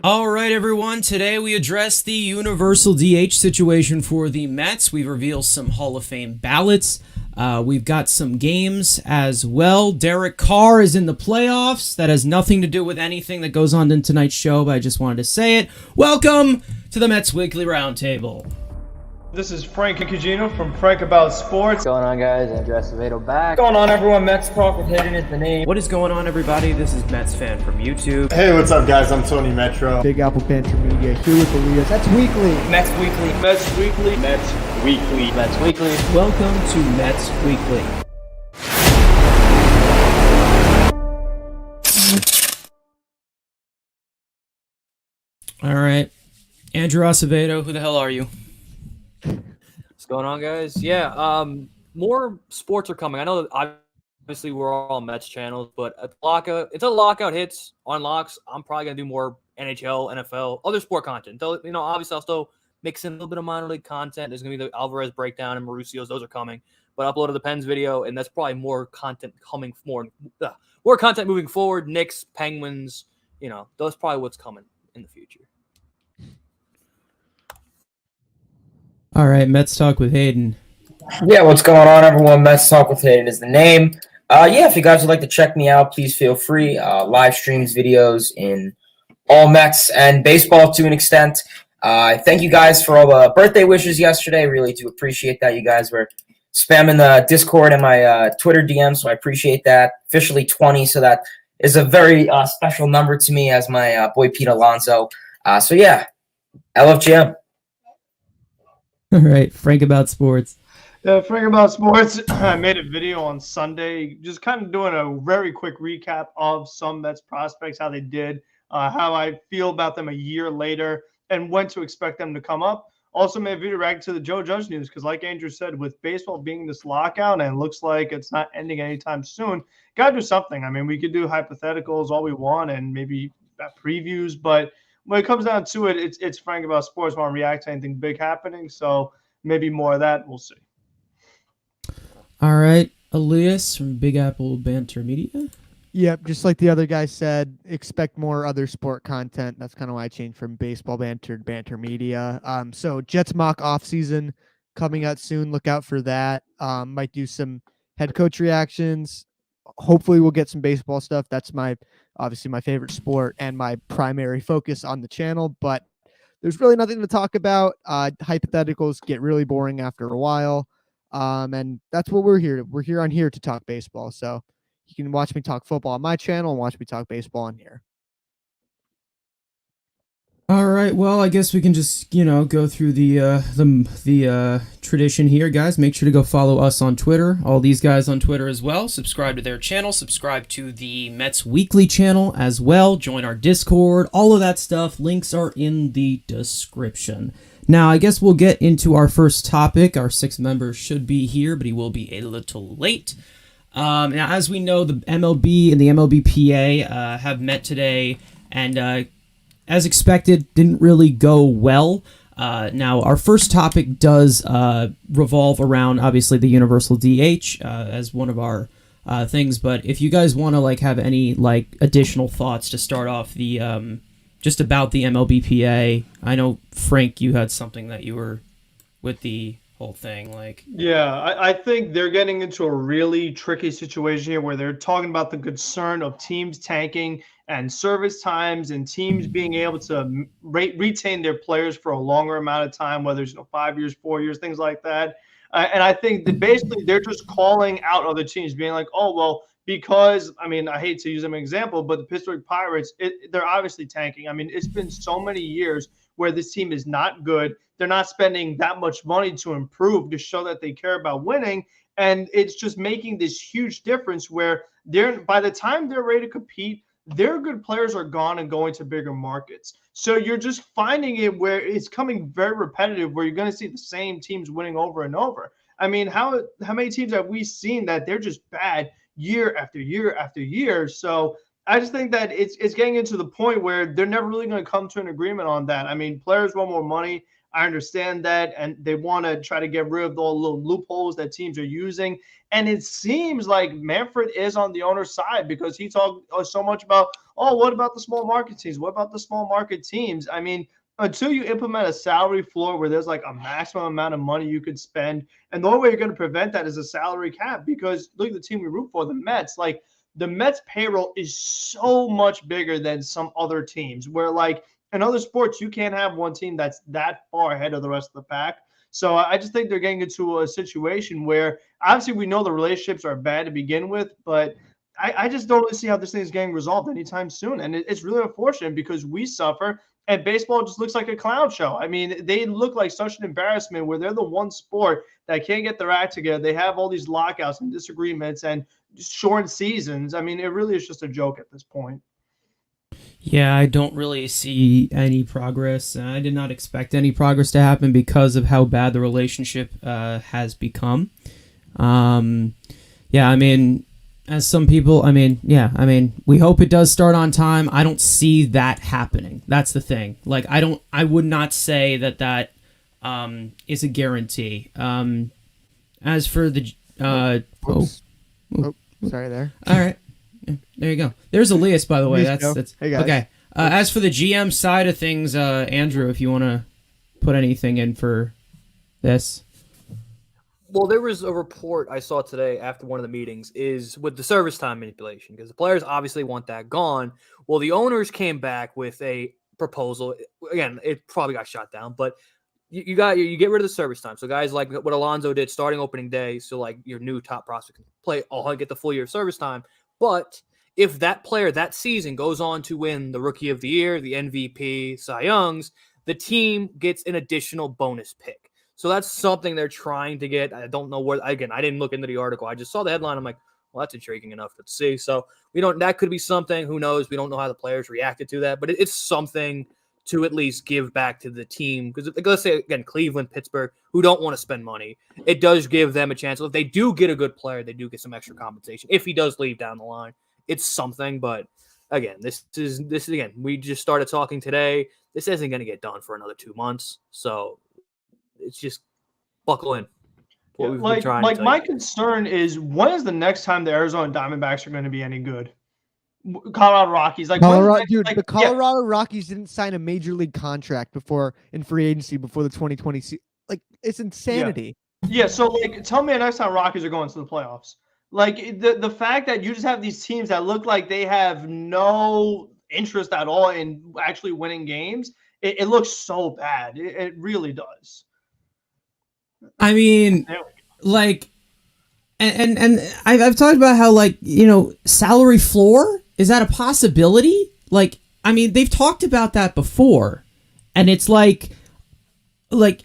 All right, everyone. Today we address the universal DH situation for the Mets. We reveal some Hall of Fame ballots. We've got some games as well. Derek Carr is in the playoffs. That has nothing to do with anything that goes on in tonight's show, but I just wanted to say it. Welcome to the Mets Weekly Roundtable. This is Frank Cugino from Frank About Sports. What's going on, guys? Andrew Acevedo back. What's going on, everyone? Mets Talk with Hayden is the name. What is going on, everybody? This is Metsfan from YouTube. Hey, what's up, guys? I'm TonyMetro. Big Apple Banter Media here with Elias. That's weekly. Mets Weekly. Mets Weekly. Mets Weekly. Mets Weekly. Welcome to Mets Weekly. All right. Andrew Acevedo, who the hell are you? What's going on, guys? Yeah, more sports are coming. I know that obviously we're all on Mets channels, but until Lockout hits on locks, I'm probably going to do more NHL, NFL, other sport content. Though, obviously I'll still mix in a little bit of minor league content. There's going to be the Alvarez breakdown and Mauricio's. Those are coming. But uploaded the Pens video, and that's probably more content coming, more content moving forward. Knicks, Penguins, those probably what's coming in the future. All right, Mets Talk with Hayden. Yeah, what's going on, everyone? Mets Talk with Hayden is the name. If you guys would like to check me out, please feel free. Live streams, videos in all Mets and baseball to an extent. Thank you guys for all the birthday wishes yesterday. Really do appreciate that. You guys were spamming the Discord and my Twitter DM, so I appreciate that. Officially 20, so that is a very special number to me as my boy Pete Alonso. I love GM. All right, Frank About Sports. Frank About Sports. I made a video on Sunday just kind of doing a very quick recap of some Mets prospects, how they did, how I feel about them a year later, and when to expect them to come up. Also made a video reacting to the Joe Judge news because, like Andrew said, with baseball being this lockout and it looks like it's not ending anytime soon, got to do something. I mean, we could do hypotheticals all we want and maybe previews, but when it comes down to it, it's Frank About Sports. Want to react to anything big happening, so maybe more of that. We'll see. All right, Elias from Big Apple Banter Media. Yep, just like the other guy said, expect more other sport content. That's kind of why I changed from baseball banter to Banter Media. So Jets mock off season coming out soon. Look out for that. Might do some head coach reactions. Hopefully we'll get some baseball stuff. That's obviously my favorite sport and my primary focus on the channel, but there's really nothing to talk about. Hypotheticals get really boring after a while. And that's what we're here. We're here to talk baseball. So you can watch me talk football on my channel and watch me talk baseball on here. All right, well, I guess we can just, go through the tradition here, guys. Make sure to go follow us on Twitter, all these guys on Twitter as well. Subscribe to their channel, subscribe to the Mets Weekly channel as well. Join our Discord, all of that stuff. Links are in the description. Now, I guess we'll get into our first topic. Our sixth member should be here, but he will be a little late. Now, as we know, the MLB and the MLBPA have met today, and as expected, didn't really go well. Now, our first topic does revolve around, obviously, the universal DH as one of our things. But if you guys want to have any additional thoughts to start off the just about the MLBPA, I know Frank, you had something that you were with the whole thing. Yeah, I think they're getting into a really tricky situation here where they're talking about the concern of teams tanking and service times and teams being able to retain their players for a longer amount of time, whether it's 5 years, 4 years, things like that. And I think that basically they're just calling out other teams, being like, oh, well, because, I hate to use them as an example, but the Pittsburgh Pirates, they're obviously tanking. It's been so many years where this team is not good. They're not spending that much money to improve, to show that they care about winning. And it's just making this huge difference where by the time they're ready to compete, their good players are gone and going to bigger markets. So you're just finding it where it's coming very repetitive, where you're going to see the same teams winning over and over. How many teams have we seen that they're just bad year after year after year? So I just think that it's getting into the point where they're never really going to come to an agreement on that. Players want more money. I understand that, and they want to try to get rid of all the little loopholes that teams are using. And it seems like Manfred is on the owner's side because he talked so much about, oh, what about the small market teams? What about the small market teams? I mean, until you implement a salary floor where there's like a maximum amount of money you could spend, and the only way you're going to prevent that is a salary cap, because look at the team we root for, the Mets. Like, the Mets payroll is so much bigger than some other teams, where like in other sports, you can't have one team that's that far ahead of the rest of the pack. So I just think they're getting into a situation where obviously we know the relationships are bad to begin with, but I just don't really see how this thing is getting resolved anytime soon. And it's really unfortunate because we suffer, and baseball just looks like a clown show. I mean, they look like such an embarrassment where they're the one sport that can't get their act together. They have all these lockouts and disagreements and short seasons. I mean, it really is just a joke at this point. Yeah, I don't really see any progress. I did not expect any progress to happen because of how bad the relationship has become. Yeah, I mean, as some people, we hope it does start on time. I don't see that happening. That's the thing. Like, I would not say that is a guarantee. As for the, sorry there. All right. Yeah, there you go. There's Elias, by the way. Hey, That's hey, guys. okay. As for the GM side of things, Andrew, if you want to put anything in for this. Well, there was a report I saw today after one of the meetings is with the service time manipulation, because the players obviously want that gone. Well, the owners came back with a proposal. Again, it probably got shot down, but you get rid of the service time. So guys like what Alonso did starting opening day, so like your new top prospect can play, get the full year of service time. But if that player that season goes on to win the Rookie of the Year, the MVP, Cy Youngs, the team gets an additional bonus pick. So that's something they're trying to get. I don't know where. Again, I didn't look into the article. I just saw the headline. I'm like, well, that's intriguing enough to see. So that could be something. Who knows? We don't know how the players reacted to that, but it's something to at least give back to the team. Because let's say, again, Cleveland, Pittsburgh, who don't want to spend money, it does give them a chance. If they do get a good player, they do get some extra compensation. If he does leave down the line, it's something. But again, this is again, we just started talking today. This isn't going to get done for another 2 months. So it's just buckle in. My concern is, when is the next time the Arizona Diamondbacks are going to be any good? Colorado Rockies, the Colorado Rockies didn't sign a major league contract in free agency before the 2020 season. Like, it's insanity. Yeah. So tell me the next time Rockies are going to the playoffs. Like, the fact that you just have these teams that look like they have no interest at all in actually winning games, it looks so bad. It really does. I mean, and I've talked about how, salary floor, is that a possibility? They've talked about that before, and it's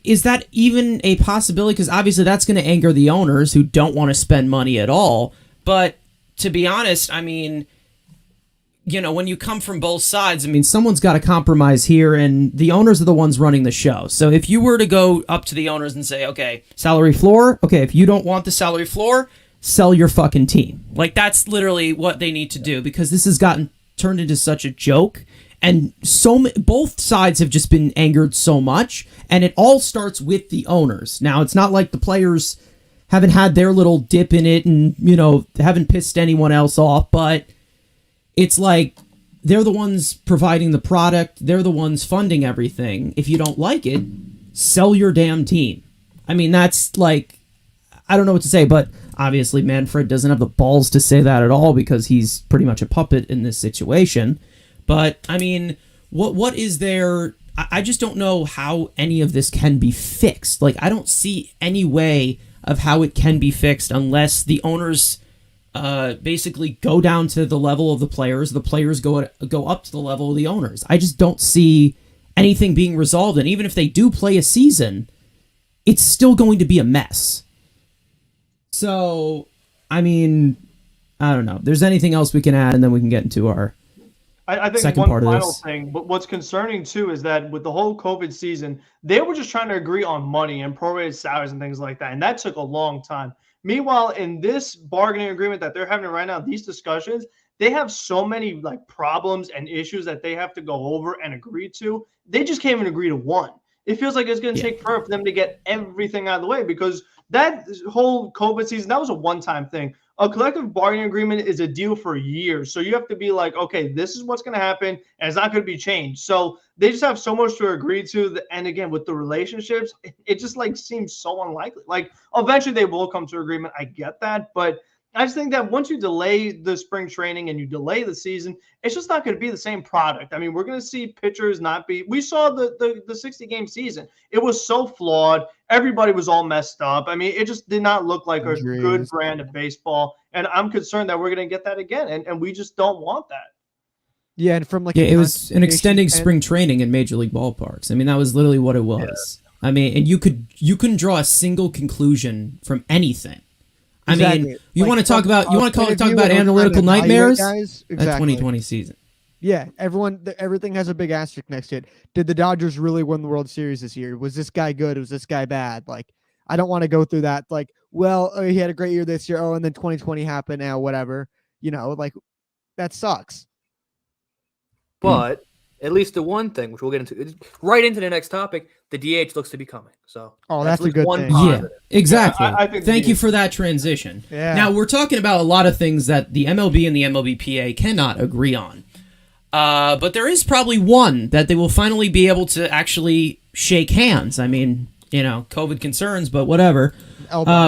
is that even a possibility? Because obviously that's going to anger the owners who don't want to spend money at all. But to be honest, when you come from both sides, someone's got to compromise here, and the owners are the ones running the show. So if you were to go up to the owners and say, okay, salary floor, okay, if you don't want the salary floor, sell your fucking team. That's literally what they need to do, because this has gotten turned into such a joke, and both sides have just been angered so much, and it all starts with the owners. Now, it's not like the players haven't had their little dip in it and, haven't pissed anyone else off, but it's like they're the ones providing the product. They're the ones funding everything. If you don't like it, sell your damn team. That's I don't know what to say, but obviously Manfred doesn't have the balls to say that at all, because he's pretty much a puppet in this situation. But, what is there? I just don't know how any of this can be fixed. I don't see any way of how it can be fixed unless the owners basically go down to the level of the players go up to the level of the owners. I just don't see anything being resolved, and even if they do play a season, it's still going to be a mess. So, I don't know. If there's anything else we can add, and then we can get into our I think second one part of final this. thing, but what's concerning too is that with the whole COVID season, they were just trying to agree on money and prorated salaries and things like that, and that took a long time. Meanwhile, in this bargaining agreement that they're having right now, these discussions, they have so many problems and issues that they have to go over and agree to. They just can't even agree to one. it feels like it's going to take forever for them to get everything out of the way, because that whole COVID season, that was a one-time thing. A collective bargaining agreement is a deal for years. So you have to be like, okay, this is what's going to happen, and it's not going to be changed. So they just have so much to agree to. And again, with the relationships, it just like seems so unlikely. Like eventually they will come to agreement. I get that. But I just think that once you delay the spring training and you delay the season, it's just not going to be the same product. I mean, we're going to see pitchers not be – we saw the 60-game season. It was so flawed. Everybody was all messed up. I mean, it just did not look like a good brand of baseball. And I'm concerned that we're going to get that again, and we just don't want that. Yeah, and from it was an extending spring training in major league ballparks. I mean, that was literally what it was. Yeah. I mean, and you couldn't draw a single conclusion from anything. I mean, you want to talk about analytical nightmares? Guys, exactly. That 2020 season. Yeah, everything has a big asterisk next to it. Did the Dodgers really win the World Series this year? Was this guy good? Was this guy bad? Like, I don't want to go through that. Like, well, he had a great year this year. Oh, and then 2020 happened. Now, whatever. You know, like that sucks. But at least the one thing, which we'll get into right into the next topic, the DH looks to be coming. So that's a good thing. Yeah, exactly. I think Thank you for that transition. Yeah. Now we're talking about a lot of things that the MLB and the MLBPA cannot agree on. But there is probably one that they will finally be able to actually shake hands. I mean, you know, COVID concerns, but whatever.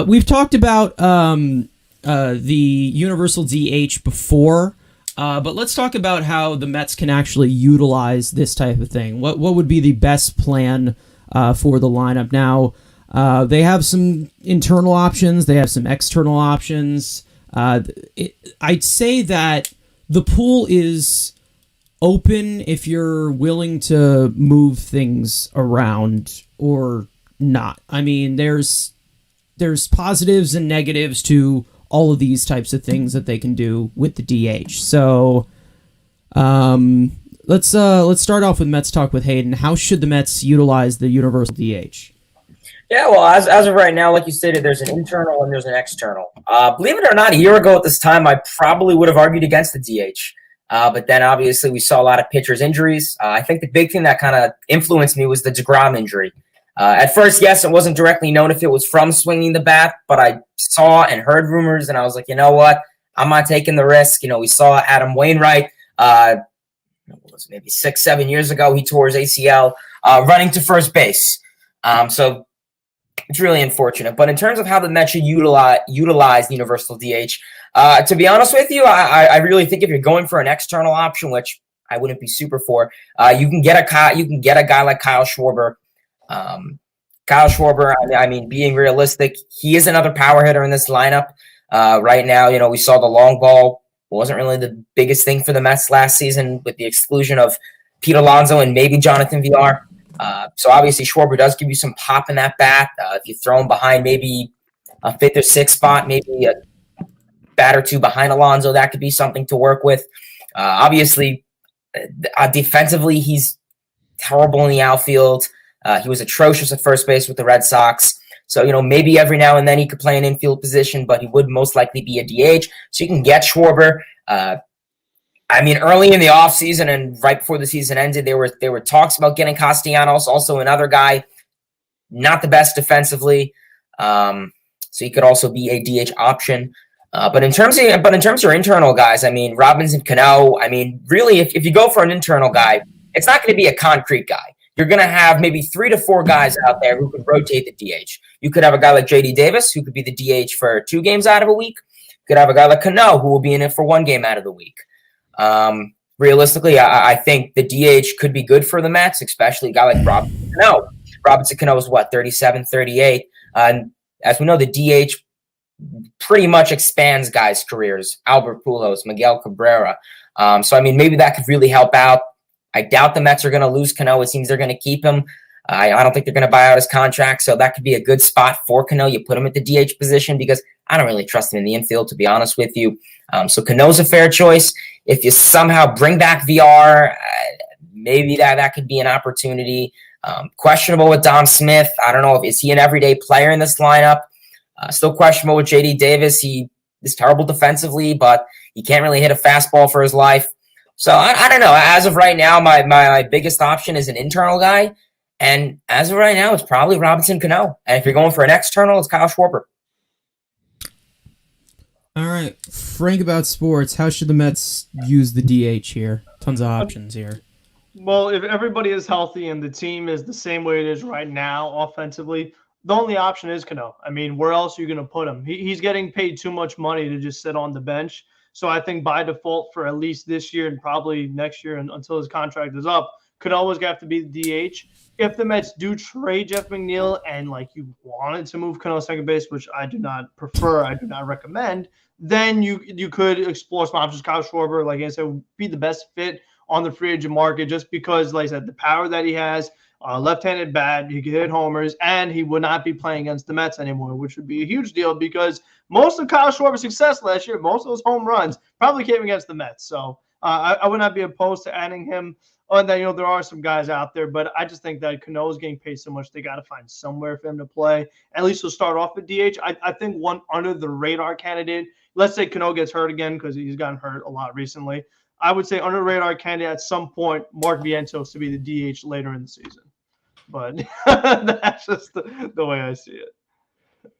We've talked about the universal DH before. But let's talk about how the Mets can actually utilize this type of thing. What would be the best plan for the lineup? Now, they have some internal options. They have some external options. I'd say that the pool is open if you're willing to move things around or not. I mean, there's positives and negatives to all of these types of things that they can do with the DH. So let's start off with Mets Talk with Hayden. How should the Mets utilize the universal DH? Yeah, well, as of right now, like you stated, there's an internal and there's an external. Believe it or not, a year ago at this time, I probably would have argued against the DH. But then obviously we saw a lot of pitchers' injuries. I think the big thing that kind of influenced me was the DeGrom injury. At first, yes, it wasn't directly known if it was from swinging the bat, but I saw and heard rumors, and I was like, you know what? I'm not taking the risk. You know, we saw Adam Wainwright, maybe 6-7 years ago. He tore his ACL running to first base. So it's really unfortunate. But in terms of how the Mets should utilize the universal DH, to be honest with you, I really think if you're going for an external option, which I wouldn't be super for, you can get a guy like Kyle Schwarber. Kyle Schwarber, I mean, being realistic, he is another power hitter in this lineup. Right now, you know, we saw the long ball wasn't really the biggest thing for the Mets last season with the exclusion of Pete Alonso and maybe Jonathan Villar. So obviously Schwarber does give you some pop in that bat. If you throw him behind maybe a 5th or 6th spot, maybe a bat or two behind Alonso, that could be something to work with. Obviously, defensively, he's terrible in the outfield. He was atrocious at first base with the Red Sox. So, you know, maybe every now and then he could play an infield position, but he would most likely be a DH. So you can get Schwarber. I mean, early in the offseason and right before the season ended, there were talks about getting Castellanos, also another guy, not the best defensively. So he could also be a DH option. But in terms of your internal guys, I mean, Robinson, Cano, I mean, really, if you go for an internal guy, it's not going to be a concrete guy. You're going to have maybe 3 to 4 guys out there who could rotate the DH. You could have a guy like J.D. Davis, who could be the DH for 2 games out of a week. You could have a guy like Cano, who will be in it for 1 game out of the week. Realistically, I think the DH could be good for the Mets, especially a guy like Robinson Cano. Robinson Cano is 37, 38. And as we know, the DH pretty much expands guys' careers. Albert Pujols, Miguel Cabrera. So, I mean, maybe that could really help out. I doubt the Mets are going to lose Cano. It seems they're going to keep him. I don't think they're going to buy out his contract, so that could be a good spot for Cano. You put him at the DH position because I don't really trust him in the infield, to be honest with you. So Cano's a fair choice. If you somehow bring back VR, maybe that could be an opportunity. Questionable with Dom Smith. I don't know. Is he an everyday player in this lineup? Still questionable with J.D. Davis. He is terrible defensively, but he can't really hit a fastball for his life. So I don't know. As of right now, my biggest option is an internal guy. And as of right now, it's probably Robinson Cano. And if you're going for an external, it's Kyle Schwarber. All right, Frank about sports. How should the Mets use the DH here? Tons of options here. Well, if everybody is healthy and the team is the same way it is right now offensively, the only option is Cano. I mean, where else are you going to put him? He's getting paid too much money to just sit on the bench. So I think by default for at least this year and probably next year and until his contract is up, Cano is going to have to be the DH. If the Mets do trade Jeff McNeil and like you wanted to move Cano second base, which I do not prefer, I do not recommend, then you could explore some options. Kyle Schwarber, like I said, would be the best fit on the free agent market just because, like I said, the power that he has, left-handed bat, he could hit homers, and he would not be playing against the Mets anymore, which would be a huge deal because most of Kyle Schwarber's success last year, most of those home runs probably came against the Mets. So I would not be opposed to adding him. And then, there are some guys out there, but I just think that Cano is getting paid so much, they got to find somewhere for him to play. At least he'll start off at DH. I think one under-the-radar candidate, let's say Cano gets hurt again because he's gotten hurt a lot recently. I would say under-the-radar candidate at some point, Mark Vientos to be the DH later in the season. But that's just the way I see it.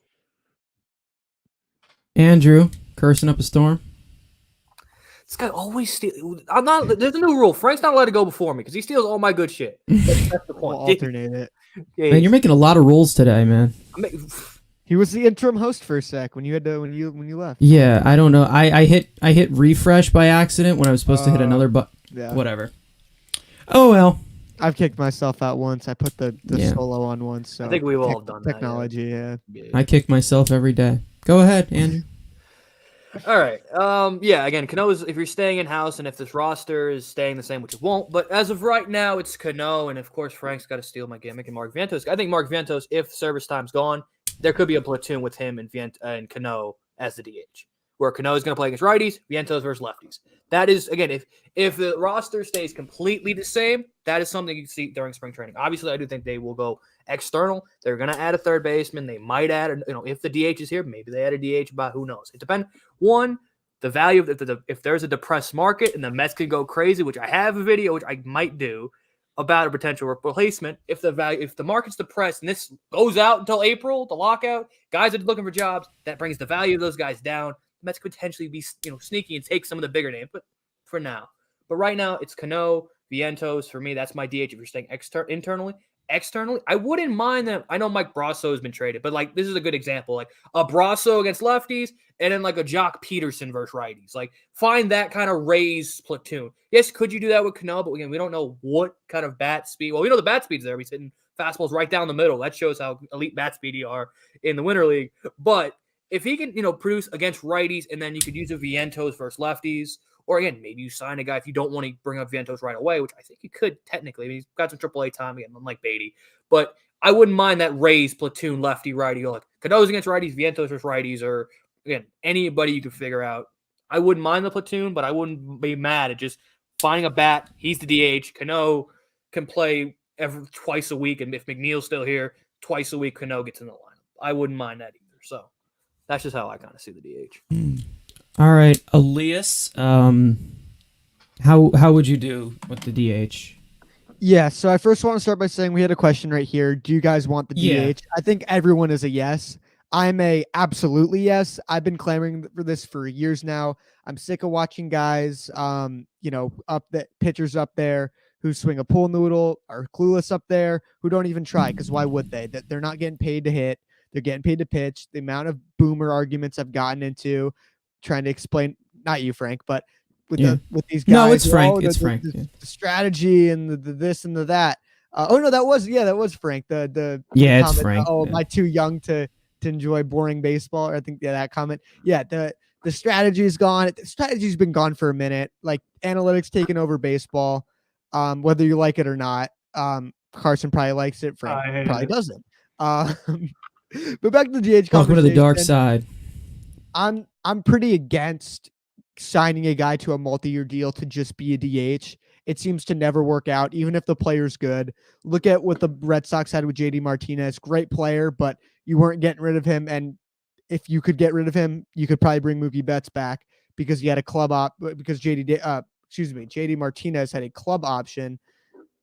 Andrew, cursing up a storm. This guy always steals. I'm not. There's a new rule. Frank's not allowed to go before me because he steals all my good shit. That's the point. We'll alternate it. Yeah, Man, you're making a lot of rules today, man. He was the interim host for a sec when you left. Yeah, I don't know. I hit refresh by accident when I was supposed to hit another button. Yeah. Whatever. Oh well. I've kicked myself out once. I put the solo on once. So I think we've all done technology. that. Yeah. I kick myself every day. Go ahead, Andrew. All right. Yeah. Again, Cano's. If you're staying in house, and if this roster is staying the same, which it won't, but as of right now, it's Cano, and of course Frank's got to steal my gimmick and Mark Vientos. I think Mark Vientos, if service time's gone, there could be a platoon with him and Cano as the DH, where Cano is going to play against righties, Vientos versus lefties. That is, again, if the roster stays completely the same, that is something you can see during spring training. Obviously, I do think they will go external. They're going to add a third baseman. They might add, if the DH is here, maybe they add a DH, but who knows? It depends. One, the value of if there's a depressed market and the Mets could go crazy, which I have a video, which I might do, about a potential replacement. If the market's depressed and this goes out until April, the lockout, guys are looking for jobs, that brings the value of those guys down. The Mets could potentially be sneaky and take some of the bigger names, but for now. But right now, it's Cano, Vientos. For me, that's my DH if you're staying internally. Externally, I wouldn't mind them. I know Mike Brasso has been traded, but this is a good example. Like a Brasso against lefties, and then like a Jock Peterson versus righties. Like find that kind of raised platoon. Yes, could you do that with Cano? But again, we don't know what kind of bat speed. Well, we know the bat speed's there. He's hitting fastballs right down the middle. That shows how elite bat speed you are in the Winter League. But if he can, produce against righties, and then you could use a Vientos versus lefties, or again, maybe you sign a guy if you don't want to bring up Vientos right away, which I think you could technically. I mean, he's got some AAA time again, unlike Beatty. But I wouldn't mind that raised platoon lefty righty. Like Cano's against righties, Vientos versus righties, or again anybody you could figure out. I wouldn't mind the platoon, but I wouldn't be mad at just finding a bat. He's the DH. Cano can play twice a week, and if McNeil's still here, twice a week, Cano gets in the lineup. I wouldn't mind that either. So that's just how I kind of see the DH. All right, Elias. How would you do with the DH? Yeah, so I first want to start by saying we had a question right here. Do you guys want the DH? Yeah. I think everyone is a yes. I'm a absolutely yes. I've been clamoring for this for years now. I'm sick of watching guys, pitchers up there who swing a pool noodle, are clueless up there, who don't even try, because why would they? They're not getting paid to hit. They're getting paid to pitch. The amount of boomer arguments I've gotten into trying to explain, not you, Frank, but with these guys. No, it's Frank. It's Frank. The strategy and the this and the that. That was Frank. The it's comment, Frank. am I too young to enjoy boring baseball? Or I think that comment. Yeah, the strategy is gone. The strategy's been gone for a minute. Like analytics taking over baseball, whether you like it or not. Carson probably likes it. Frank probably doesn't. But back to the DH. Welcome to the dark side. I'm pretty against signing a guy to a multi-year deal to just be a DH. It seems to never work out, even if the player's good. Look at what the Red Sox had with JD Martinez. Great player, but you weren't getting rid of him. And if you could get rid of him, you could probably bring Mookie Betts back because you had a club JD Martinez had a club option,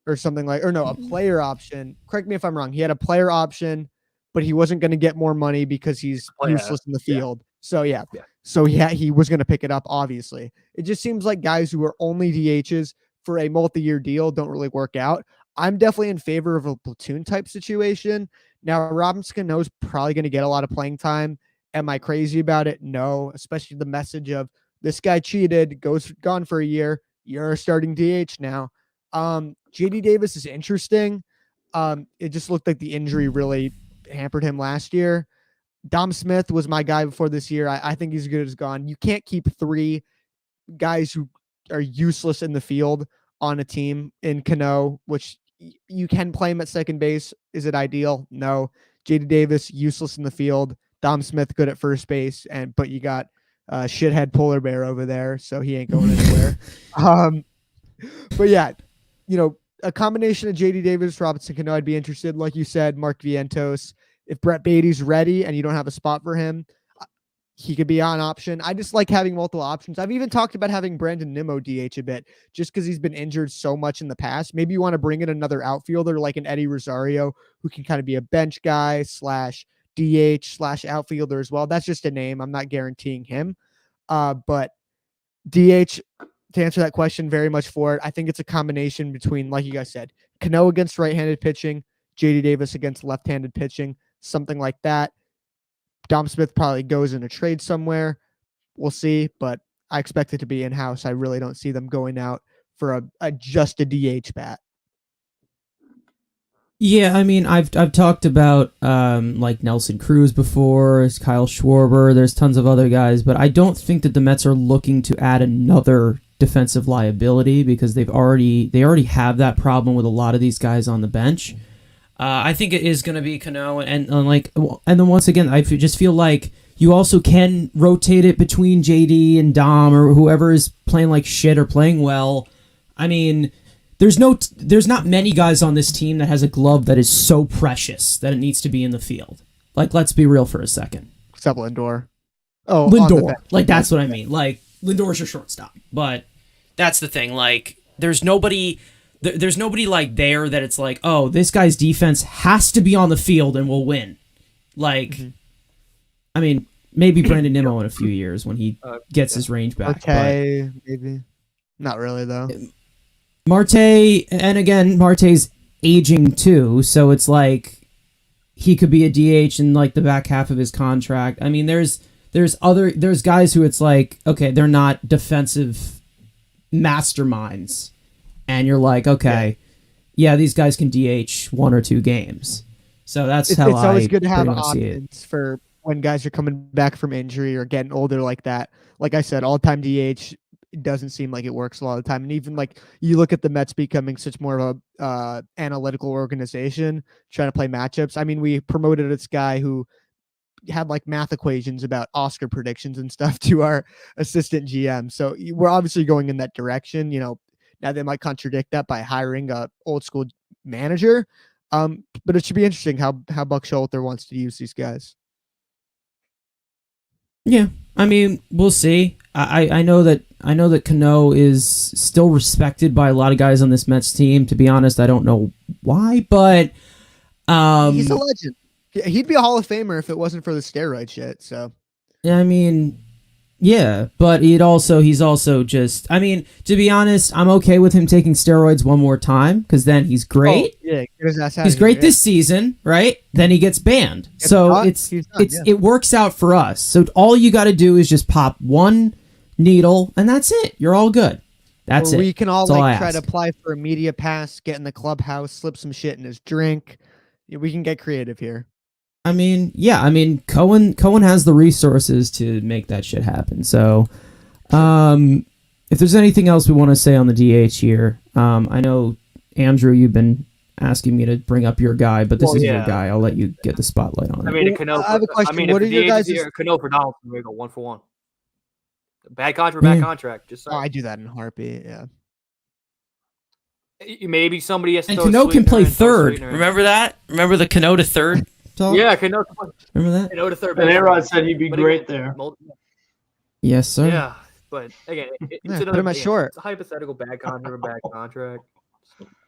or something like, or no, a player option. Correct me if I'm wrong. He had a player option, but he wasn't going to get more money because he's useless in the field. So yeah. So he was going to pick it up. Obviously, it just seems like guys who are only DHs for a multi-year deal don't really work out. I'm definitely in favor of a platoon type situation. Now, Robinson Cano's probably going to get a lot of playing time. Am I crazy about it? No, especially the message of this guy cheated, gone for a year. You're a starting DH now. JD Davis is interesting. It just looked like the injury really hampered him last year. Dom Smith was my guy before this year. I think he's as good as gone. You can't keep 3 guys who are useless in the field on a team in Cano, which you can play him at second base. Is it ideal? No. JD Davis, useless in the field. Dom Smith, good at first base. But you got shithead polar bear over there, so he ain't going anywhere. But yeah, a combination of JD Davis, Robinson Cano, I'd be interested. Like you said, Mark Vientos. If Brett Beatty's ready and you don't have a spot for him, he could be on option. I just like having multiple options. I've even talked about having Brandon Nimmo DH a bit, just because he's been injured so much in the past. Maybe you want to bring in another outfielder like an Eddie Rosario, who can kind of be a bench guy / DH / outfielder as well. That's just a name. I'm not guaranteeing him. But DH, to answer that question, very much for it. I think it's a combination between, like you guys said, Cano against right-handed pitching, JD Davis against left-handed pitching, something like that. Dom Smith probably goes in a trade somewhere. We'll see, but I expect it to be in-house. I really don't see them going out for just a DH bat. Yeah, I mean, I've talked about like Nelson Cruz before, Kyle Schwarber. There's tons of other guys, but I don't think that the Mets are looking to add another defensive liability because they already have that problem with a lot of these guys on the bench. I think it is going to be Cano, and then once again, I just feel like you also can rotate it between JD and Dom or whoever is playing like shit or playing well. I mean, there's not many guys on this team that has a glove that is so precious that it needs to be in the field. Like, let's be real for a second. Except Lindor. Oh, Lindor. Like, that's what I mean. Like, Lindor's your shortstop, but that's the thing. Like, there's nobody like there that it's like, oh, this guy's defense has to be on the field and we'll win. Like, I mean, maybe Brandon Nimmo in a few years when he gets his range back. Okay, maybe. Not really, though. Marte, and again, Marte's aging too, so it's like he could be a DH in like the back half of his contract. I mean, there's guys who it's like, okay, they're not defensive masterminds, and you're like, okay, yeah, these guys can DH 1 or 2 games. So that's how it's always good to have options for when guys are coming back from injury or getting older like that. Like I said, all-time DH. It doesn't seem like it works a lot of the time. And even like you look at the Mets becoming such more of a analytical organization, trying to play matchups. I mean, we promoted this guy who had like math equations about Oscar predictions and stuff to our assistant GM. So we're obviously going in that direction. Now they might contradict that by hiring a old school manager. But it should be interesting how Buck Showalter wants to use these guys. Yeah, I mean, we'll see. I know that Cano is still respected by a lot of guys on this Mets team. To be honest, I don't know why, but he's a legend. He'd be a Hall of Famer if it wasn't for the steroid shit. So, I mean, yeah, but he's also just. I mean, to be honest, I'm okay with him taking steroids one more time because then he's great. Oh, yeah, get his ass out he's of great here, this season, right? Then he gets banned. It works out for us. So all you got to do is just pop one needle, and that's it. You're all good. That's it. We can all try to apply for a media pass, get in the clubhouse, slip some shit in his drink. Yeah, we can get creative here. I mean, yeah. I mean, Cohen has the resources to make that shit happen. So, if there's anything else we want to say on the DH here, I know Andrew, you've been asking me to bring up your guy, but this is your guy. I'll let you get the spotlight on it. I mean, Cano. I have a question. What are your guys' Cano for Donaldson? We go 1-for-1. Bad contract. Just I do that in a heartbeat. Yeah. Maybe somebody has to. And Cano can play third. Remember that? Remember the Cano to third talk? Yeah, Cano. Remember that? Cano to third. And A-Rod said he'd be great there. Yes, sir. Yeah, but again, it's put him at short. It's a hypothetical bad contract.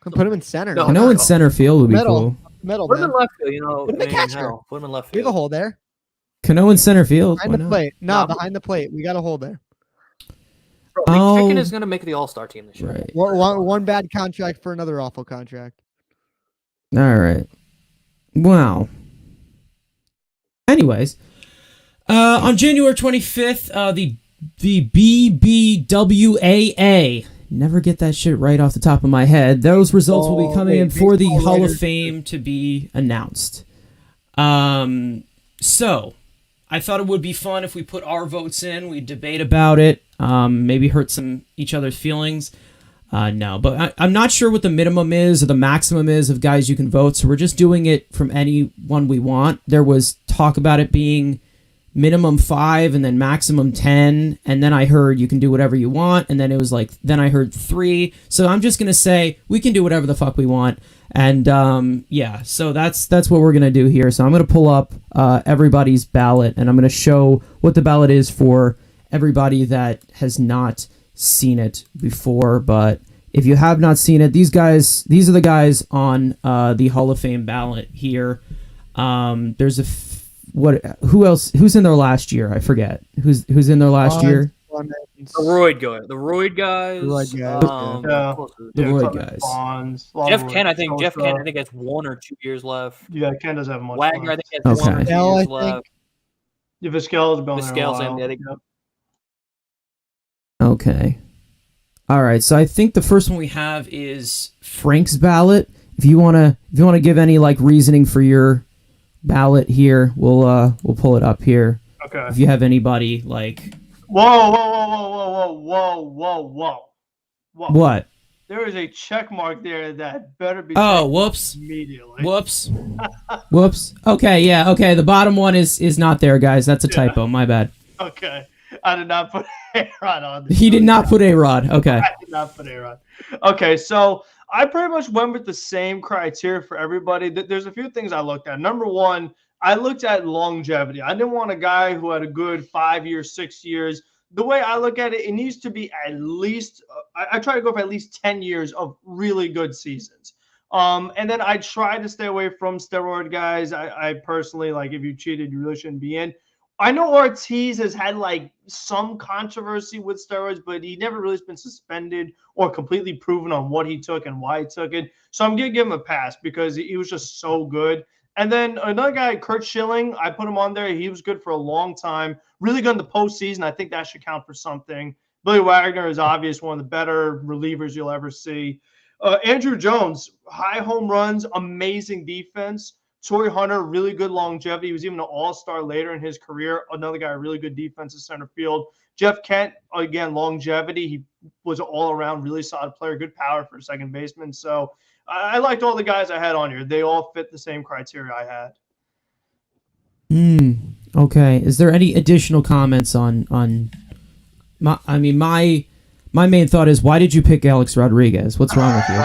Could put him in center. No, Cano in center field would be Middle. cool. Middle, Put him man. in left field, you know. Put him in I mean, catcher. hell, put him in left We have a field. hole there. Cano in center field. Behind Why the not? plate. No, Nah, behind the plate. We got a hole there. Bro, Oh. Chicken is going to make the All-Star team this year. Right. One bad contract for another awful contract. All right. Wow. Anyways, on January 25th, the BBWAA. Never get that shit right off the top of my head. Those results will be coming in for the Hall of Fame to be announced. So I thought it would be fun if we put our votes in. We debate about it. Maybe hurt each other's feelings. No, but I'm not sure what the minimum is or the maximum is of guys you can vote. So we're just doing it from anyone we want. There was talk about it being minimum 5 and then maximum 10. And then I heard you can do whatever you want. And then it was like, then I heard 3. So I'm just going to say we can do whatever the fuck we want. And yeah, so that's what we're going to do here. So I'm going to pull up everybody's ballot and I'm going to show what the ballot is for everybody that has not seen it before. But if you have not seen it, these are the guys on the Hall of Fame ballot here. There's who else? Who's in there last year? I forget. Who's in there last year? The Royd guys. The Royd guys. The Royd guys. Bonds, Jeff Kent, I think has 1 or 2 years left. Yeah, Ken does have much. Wagner, I left. think has 1 or 2 Okay. years left. Yeah, Vizquel's been there a Vizquel's while. in there. I think. Okay. All right. So I think the first one we have is Frank's ballot. If you wanna give any like reasoning for your ballot here, we'll pull it up here. Okay. If you have anybody like. Whoa. What? There is a check mark there that better be. Oh, taken whoops. Immediately. Whoops. Whoops. Okay, yeah, okay. The bottom one is not there, guys. That's a typo. My bad. Okay. I did not put A-Rod on this. He did not put A-Rod. Okay. I did not put A-Rod. Okay, so I pretty much went with the same criteria for everybody. There's a few things I looked at. Number one, I looked at longevity. I didn't want a guy who had a good 5 years, 6 years. The way I look at it, it needs to be at least I try to go for at least 10 years of really good seasons. And then I try to stay away from steroid guys. I personally, like, if you cheated, you really shouldn't be in. I know Ortiz has had like some controversy with steroids, but he never really has been suspended or completely proven on what he took and why he took it. So I'm going to give him a pass because he was just so good. And then another guy, Curt Schilling, I put him on there. He was good for a long time. Really good in the postseason. I think that should count for something. Billy Wagner is obvious one of the better relievers you'll ever see. Andrew Jones, high home runs, amazing defense. Torrey Hunter, really good longevity. He was even an all-star later in his career. Another guy, really good defensive center field. Jeff Kent, again, longevity. He was an all-around really solid player, good power for a second baseman. So I liked all the guys I had on here. They all fit the same criteria I had. Okay. Is there any additional comments on my main thought is, why did you pick Alex Rodriguez? What's wrong with you?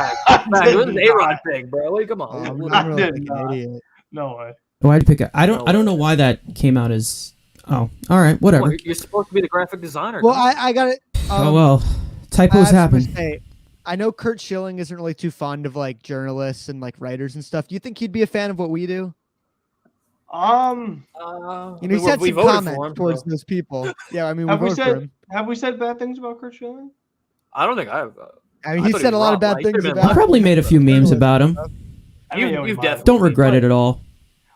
It was an A-Rod pick, bro. Like, come on. I'm really like an idiot. No way. Why'd you pick? I don't know why that came out as. Oh, all right, whatever. Well, you're supposed to be the graphic designer. Well, I got it. Oh well, typos happen. I know Curt Schilling isn't really too fond of like journalists and like writers and stuff. Do you think he'd be a fan of what we do? He's had some comments towards those people. Yeah, I mean, we voted for him. Have we said bad things about Curt Schilling? I don't think I have. I mean, he said a lot of bad things about I him. probably made a few memes about him. You've definitely Don't regret it at all.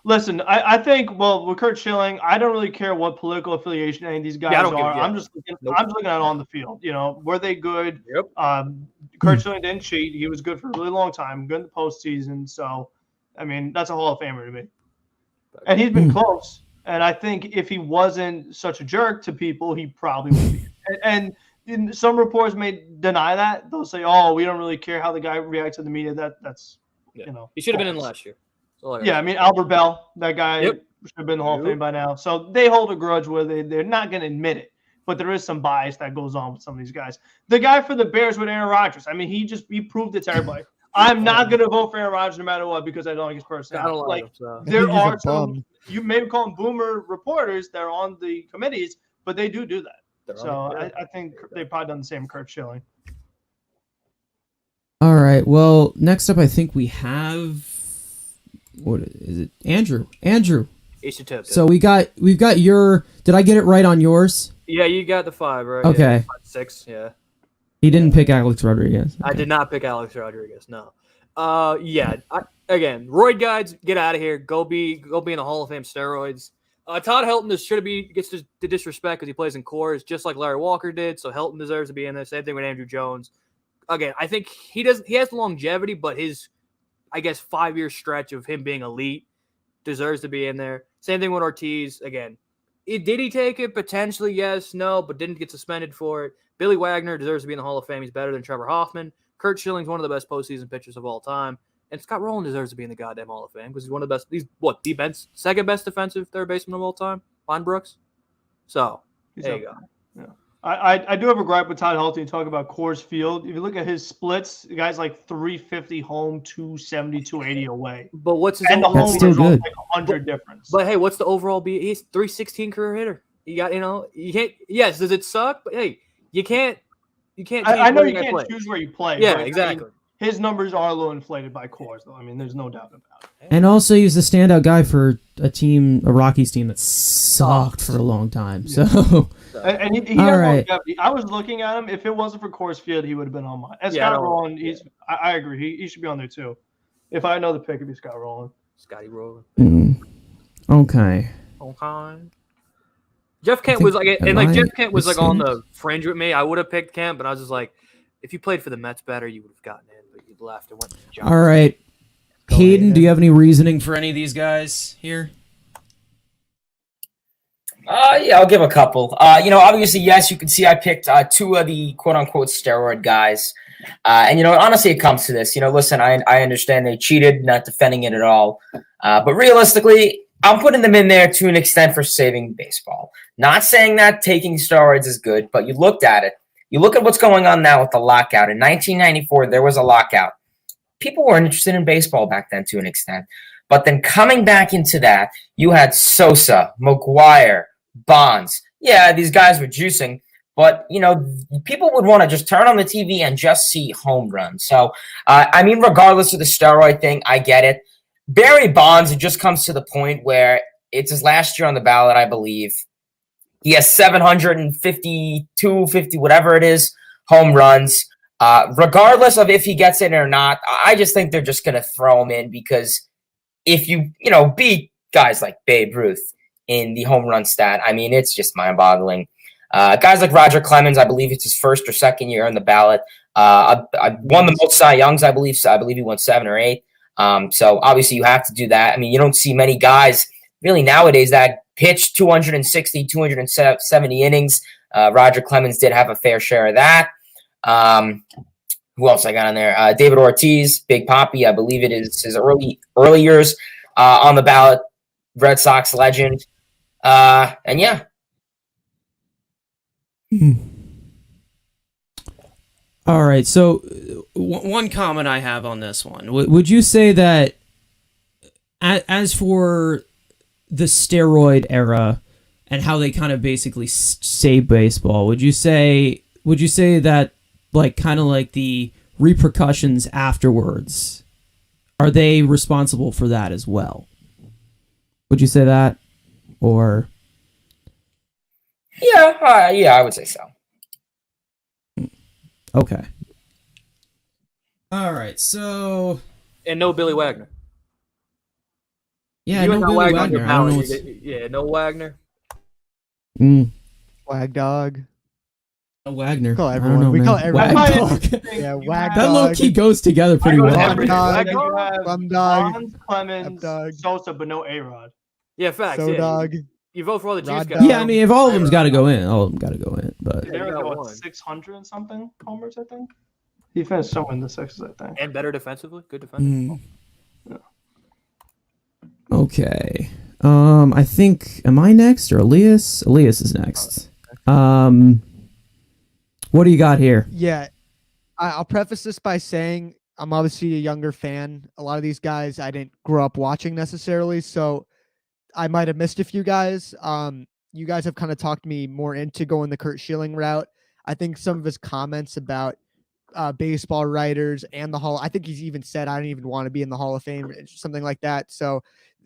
Listen, I think, well, with Curt Schilling, I don't really care what political affiliation any of these guys are. I'm just looking at it on the field. You know, were they good? Yep. Curt Schilling didn't cheat. He was good for a really long time, good in the postseason. So, I mean, that's a Hall of Famer to me. And he's been close. And I think if he wasn't such a jerk to people, he probably would be. And some reports may deny that. They'll say, "Oh, we don't really care how the guy reacts to the media." That's you know, he should have been in last year. Yeah, I mean, Albert Bell, that guy should have been in the Hall of Fame by now. So they hold a grudge where they're not going to admit it, but there is some bias that goes on with some of these guys. The guy for the Bears with Aaron Rodgers, I mean, he proved it to everybody. I'm not going to vote for Aaron Rodgers no matter what because I don't like his personality. Like, there are some, you may call them boomer reporters that are on the committees, but they do that. So I think they've probably done the same with Curt Schilling. All right. right. Well, next up, I think we have what is it? Andrew. Ace of tip. So we've got your. Did I get it right on yours? Yeah, you got the 5, right? Okay. Yeah, 5, 6, yeah. He didn't pick Alex Rodriguez. I did not pick Alex Rodriguez, no. Again, roid guides, get out of here. Go be in the Hall of Fame steroids. Todd Helton gets the disrespect because he plays in cores, just like Larry Walker did. So Helton deserves to be in there. Same thing with Andrew Jones. Again, I think he has the longevity, but his, I guess, 5-year stretch of him being elite deserves to be in there. Same thing with Ortiz. Again, did he take it? Potentially, yes, no, but didn't get suspended for it. Billy Wagner deserves to be in the Hall of Fame. He's better than Trevor Hoffman. Kurt Schilling's one of the best postseason pitchers of all time. And Scott Rowland deserves to be in the goddamn Hall of Fame because he's one of the best. He's the second best defensive third baseman of all time, behind Brooks. So, there you go. Yeah. I do have a gripe with Todd Helton. You talk about Coors Field. If you look at his splits, the guy's like 350 home, 270, 280 away. But what's his And the overall? home still is good. like 100 difference. But hey, what's the overall be? He's 316 career hitter. You got, you can't. Yes, does it suck? But hey, you can't. You can't. I know where you can't play. choose where you play. Yeah, but, exactly. His numbers are a little inflated by Coors, though. I mean, there's no doubt about it. And also, he's a standout guy for a Rockies team that sucked for a long time. So, And he All has right. longevity. I was looking at him. If it wasn't for Coors Field, he would have been on mine. And Yeah, Scott I don't- Rowland, I agree. He should be on there too. If I know the pick, it'd be Scott Rowland. Scotty Rowland. okay. Okay. Jeff Kent think- was like, and like am I Jeff Kent was like on missing? the fringe with me. I would have picked Kent, but I was just like, if you played for the Mets better, you would have gotten in, but you left and went. To John. All right. Go Hayden, Hayden. do you have any reasoning for any of these guys here? Yeah, I'll give a couple. Obviously, yes, you can see I picked 2 of the quote-unquote steroid guys. And, honestly, it comes to this. Listen, I understand they cheated, not defending it at all. But realistically, I'm putting them in there to an extent for saving baseball. Not saying that taking steroids is good, but you looked at it. You look at what's going on now with the lockout. In 1994, there was a lockout. People weren't interested in baseball back then to an extent. But then coming back into that, you had Sosa, McGuire, Bonds. Yeah, these guys were juicing. But, people would want to just turn on the TV and just see home runs. So, regardless of the steroid thing, I get it. Barry Bonds, it just comes to the point where it's his last year on the ballot, I believe. He has 752, 50, whatever it is, home runs. Regardless of if he gets it or not, I just think they're just going to throw him in because if you beat guys like Babe Ruth in the home run stat, it's just mind-boggling. Guys like Roger Clemens, I believe it's his first or second year on the ballot. I won the most Cy Youngs, I believe. So I believe he won 7 or 8. So obviously you have to do that. You don't see many guys really nowadays that pitched 260, 270 innings. Roger Clemens did have a fair share of that. Who else I got on there? David Ortiz, Big Papi. I believe it is his early years on the ballot. Red Sox legend. And yeah. All right. So, one comment I have on this one. Would you say that as for the steroid era and how they kind of basically saved baseball, would you say that kind of like the repercussions afterwards, are they responsible for that as well? Would you say that? Or Yeah, I would say so. okay. All right. So And no Billy Wagner. yeah, You no and Billy Wagner on your Wagner. I don't know ballot. what's, Yeah, no Wagner. Wag dog. Wagner. Call I don't everyone. know, We man. call everyone. Wag Wag dog. Yeah, You wag have- That dog. low key goes together pretty I go well. every- Dog. like you have Bum dog. Bonds, Clemens, Dog. Sosa, but no A-Rod. Yeah, facts. So yeah. dog. You vote for all the juice Rod guys. dog. Yeah, I mean, if all of them's got to go in, all of them got to go in. But Yeah, They you were got what, one. 600 and something homers, I think. He finished somewhere in the sixes, I think. And better defensively. Good defense. okay. I think am I next or Elias? Elias is next. What do you got here? Yeah, I'll preface this by saying I'm obviously a younger fan. A lot of these guys I didn't grow up watching necessarily, so I might have missed a few guys. You guys have kind of talked me more into going the Kurt Schilling route. I think some of his comments about baseball writers and the Hall. I think he's even said, I don't even want to be in the Hall of Fame, something like that. So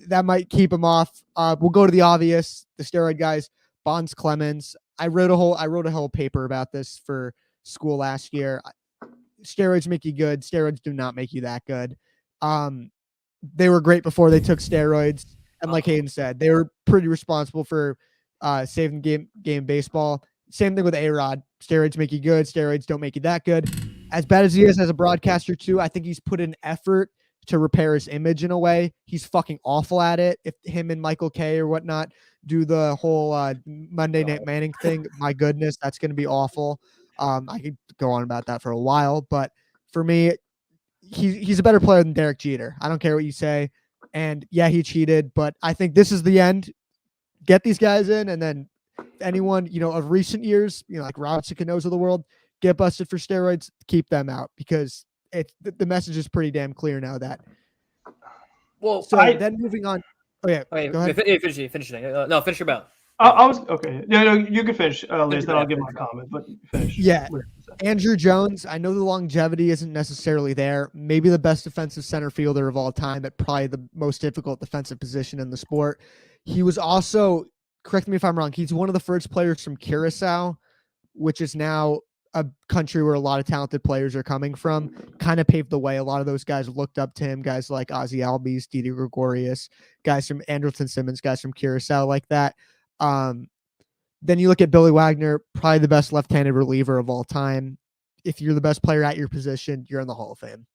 that might keep him off. We'll go to the obvious, the steroid guys, Bonds, Clemens. I wrote a whole paper about this for school last year. Steroids make you good. Steroids do not make you that good. They were great before they took steroids. And like Hayden said, they were pretty responsible for saving the game baseball. Same thing with A-Rod. Steroids make you good. Steroids don't make you that good. As bad as he is as a broadcaster too, I think he's put in effort to repair his image in a way. He's fucking awful at it. If him and Michael Kay or whatnot do the whole Monday Night Manning thing, my goodness, that's going to be awful. I could go on about that for a while, but for me, he's a better player than Derek Jeter. I don't care what you say. And yeah, he cheated, but I think this is the end. Get these guys in, and then anyone, of recent years, like Robinson Canoes of the world, get busted for steroids, keep them out, because the message is pretty damn clear now that. Well, so then moving on. Oh yeah, okay, go ahead. Finish no, finish your bout. I was okay. No, you can finish, Liz. Then I'll give my comment. But finish. Yeah, Andrew Jones. I know the longevity isn't necessarily there. Maybe the best defensive center fielder of all time, but probably the most difficult defensive position in the sport. He was also, correct me if I'm wrong, he's one of the first players from Curacao, which is now a country where a lot of talented players are coming from. Kind of paved the way. A lot of those guys looked up to him. Guys like Ozzy Albies, Didi Gregorius, guys from Andrelton Simmons, guys from Curacao like that. Then you look at Billy Wagner, probably the best left-handed reliever of all time. If you're the best player at your position, you're in the Hall of Fame.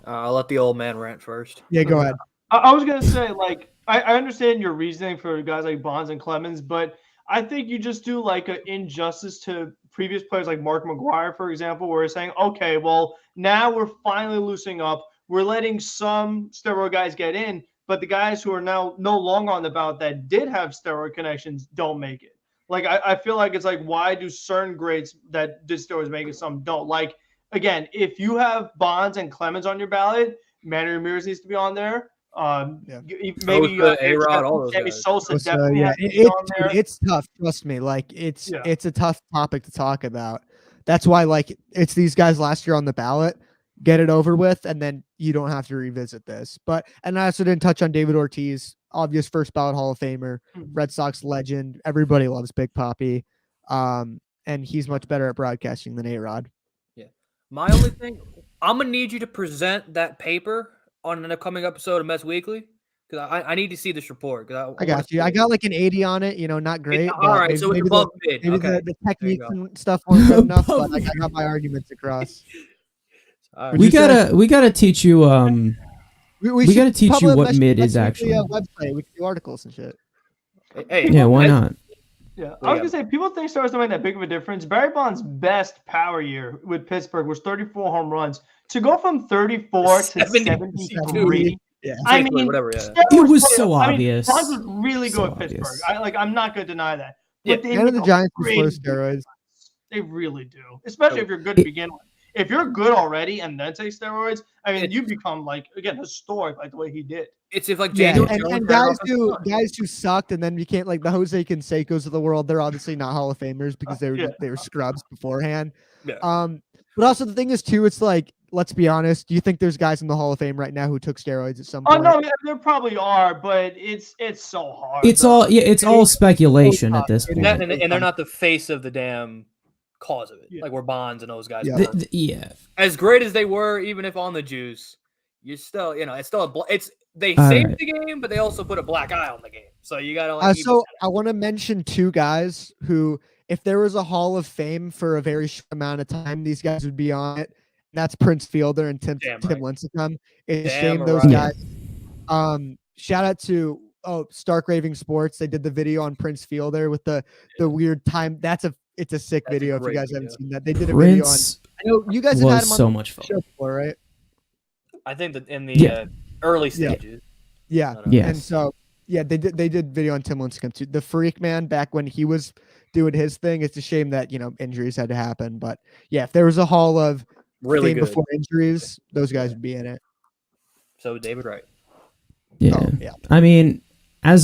I'll let the old man rant first. Yeah, go ahead. I was going to say, like, I understand your reasoning for guys like Bonds and Clemens, but I think you just do like an injustice to previous players like Mark McGwire, for example, where you're saying, okay, well, now we're finally loosening up. We're letting some steroid guys get in, but the guys who are now no longer on the ballot that did have steroid connections don't make it. Like, I feel like it's like, why do certain greats that did steroids make it, some don't? Like, again, if you have Bonds and Clemens on your ballot, Manny Ramirez needs to be on there. Maybe A-Rod, all those guys. Sosa definitely has to be on there. It's tough. Trust me. Like it's a tough topic to talk about. That's why like it's these guys last year on the ballot. Get it over with, and then you don't have to revisit this. And I also didn't touch on David Ortiz, obvious first ballot Hall of Famer, Red Sox legend. Everybody loves Big Papi, and he's much better at broadcasting than A-Rod. Yeah. My only thing, I'm gonna need you to present that paper on an upcoming episode of Mets Weekly, because I need to see this report. I got you. I got like an 80 on it. Not great. All right, maybe, so it's above mid. Maybe okay. the techniques and stuff weren't good enough, but like, I got my arguments across. Right. We gotta teach you. We gotta teach you what mid is actually. Website. We can do articles and shit. Hey, yeah, why not? Yeah, I was gonna say people think steroids don't make that big of a difference. Barry Bonds' best power year with Pittsburgh was 34 home runs. To go from 34 to 73, yeah. I mean, whatever. Yeah. It was so obvious. Bonds was really good So at Pittsburgh. obvious. I'm not gonna deny that. But Yeah, and the Giants before steroids. They really do, especially if you're good to begin with. If you're good already and then take steroids, I mean, you become like again historic, like the way he did. It's if like Daniel Jones and guys who sucked and then became like the Jose Cansecos of the world. They're obviously not Hall of Famers because they were scrubs beforehand. Yeah. But also the thing is too, it's like, let's be honest. Do you think there's guys in the Hall of Fame right now who took steroids at some point? Oh no, there probably are, but it's so hard. It's all speculation at this point. and they're not the face of the damn cause of it, like we're Bonds and those guys. Yeah. As great as they were, even if on the juice, you still, it's still they saved the game, but they also put a black eye on the game. So you gotta. So I want to mention two guys who, if there was a Hall of Fame for a very short amount of time, these guys would be on it. And that's Prince Fielder and Tim Lincecum. It's a shame those guys. Shout out to Stark Raving Sports. They did the video on Prince Fielder with the weird time. It's a sick video if you guys haven't seen that. They did a video on. I know you guys have had him on so much fun. Show before, right? I think that in the early stages. Yeah. And so they did video on Tim Lincecum too. The freak man back when he was doing his thing. It's a shame that injuries had to happen, but yeah, if there was a Hall of Fame before injuries, those guys would be in it. So David Wright. Yeah. Oh, yeah. I mean, And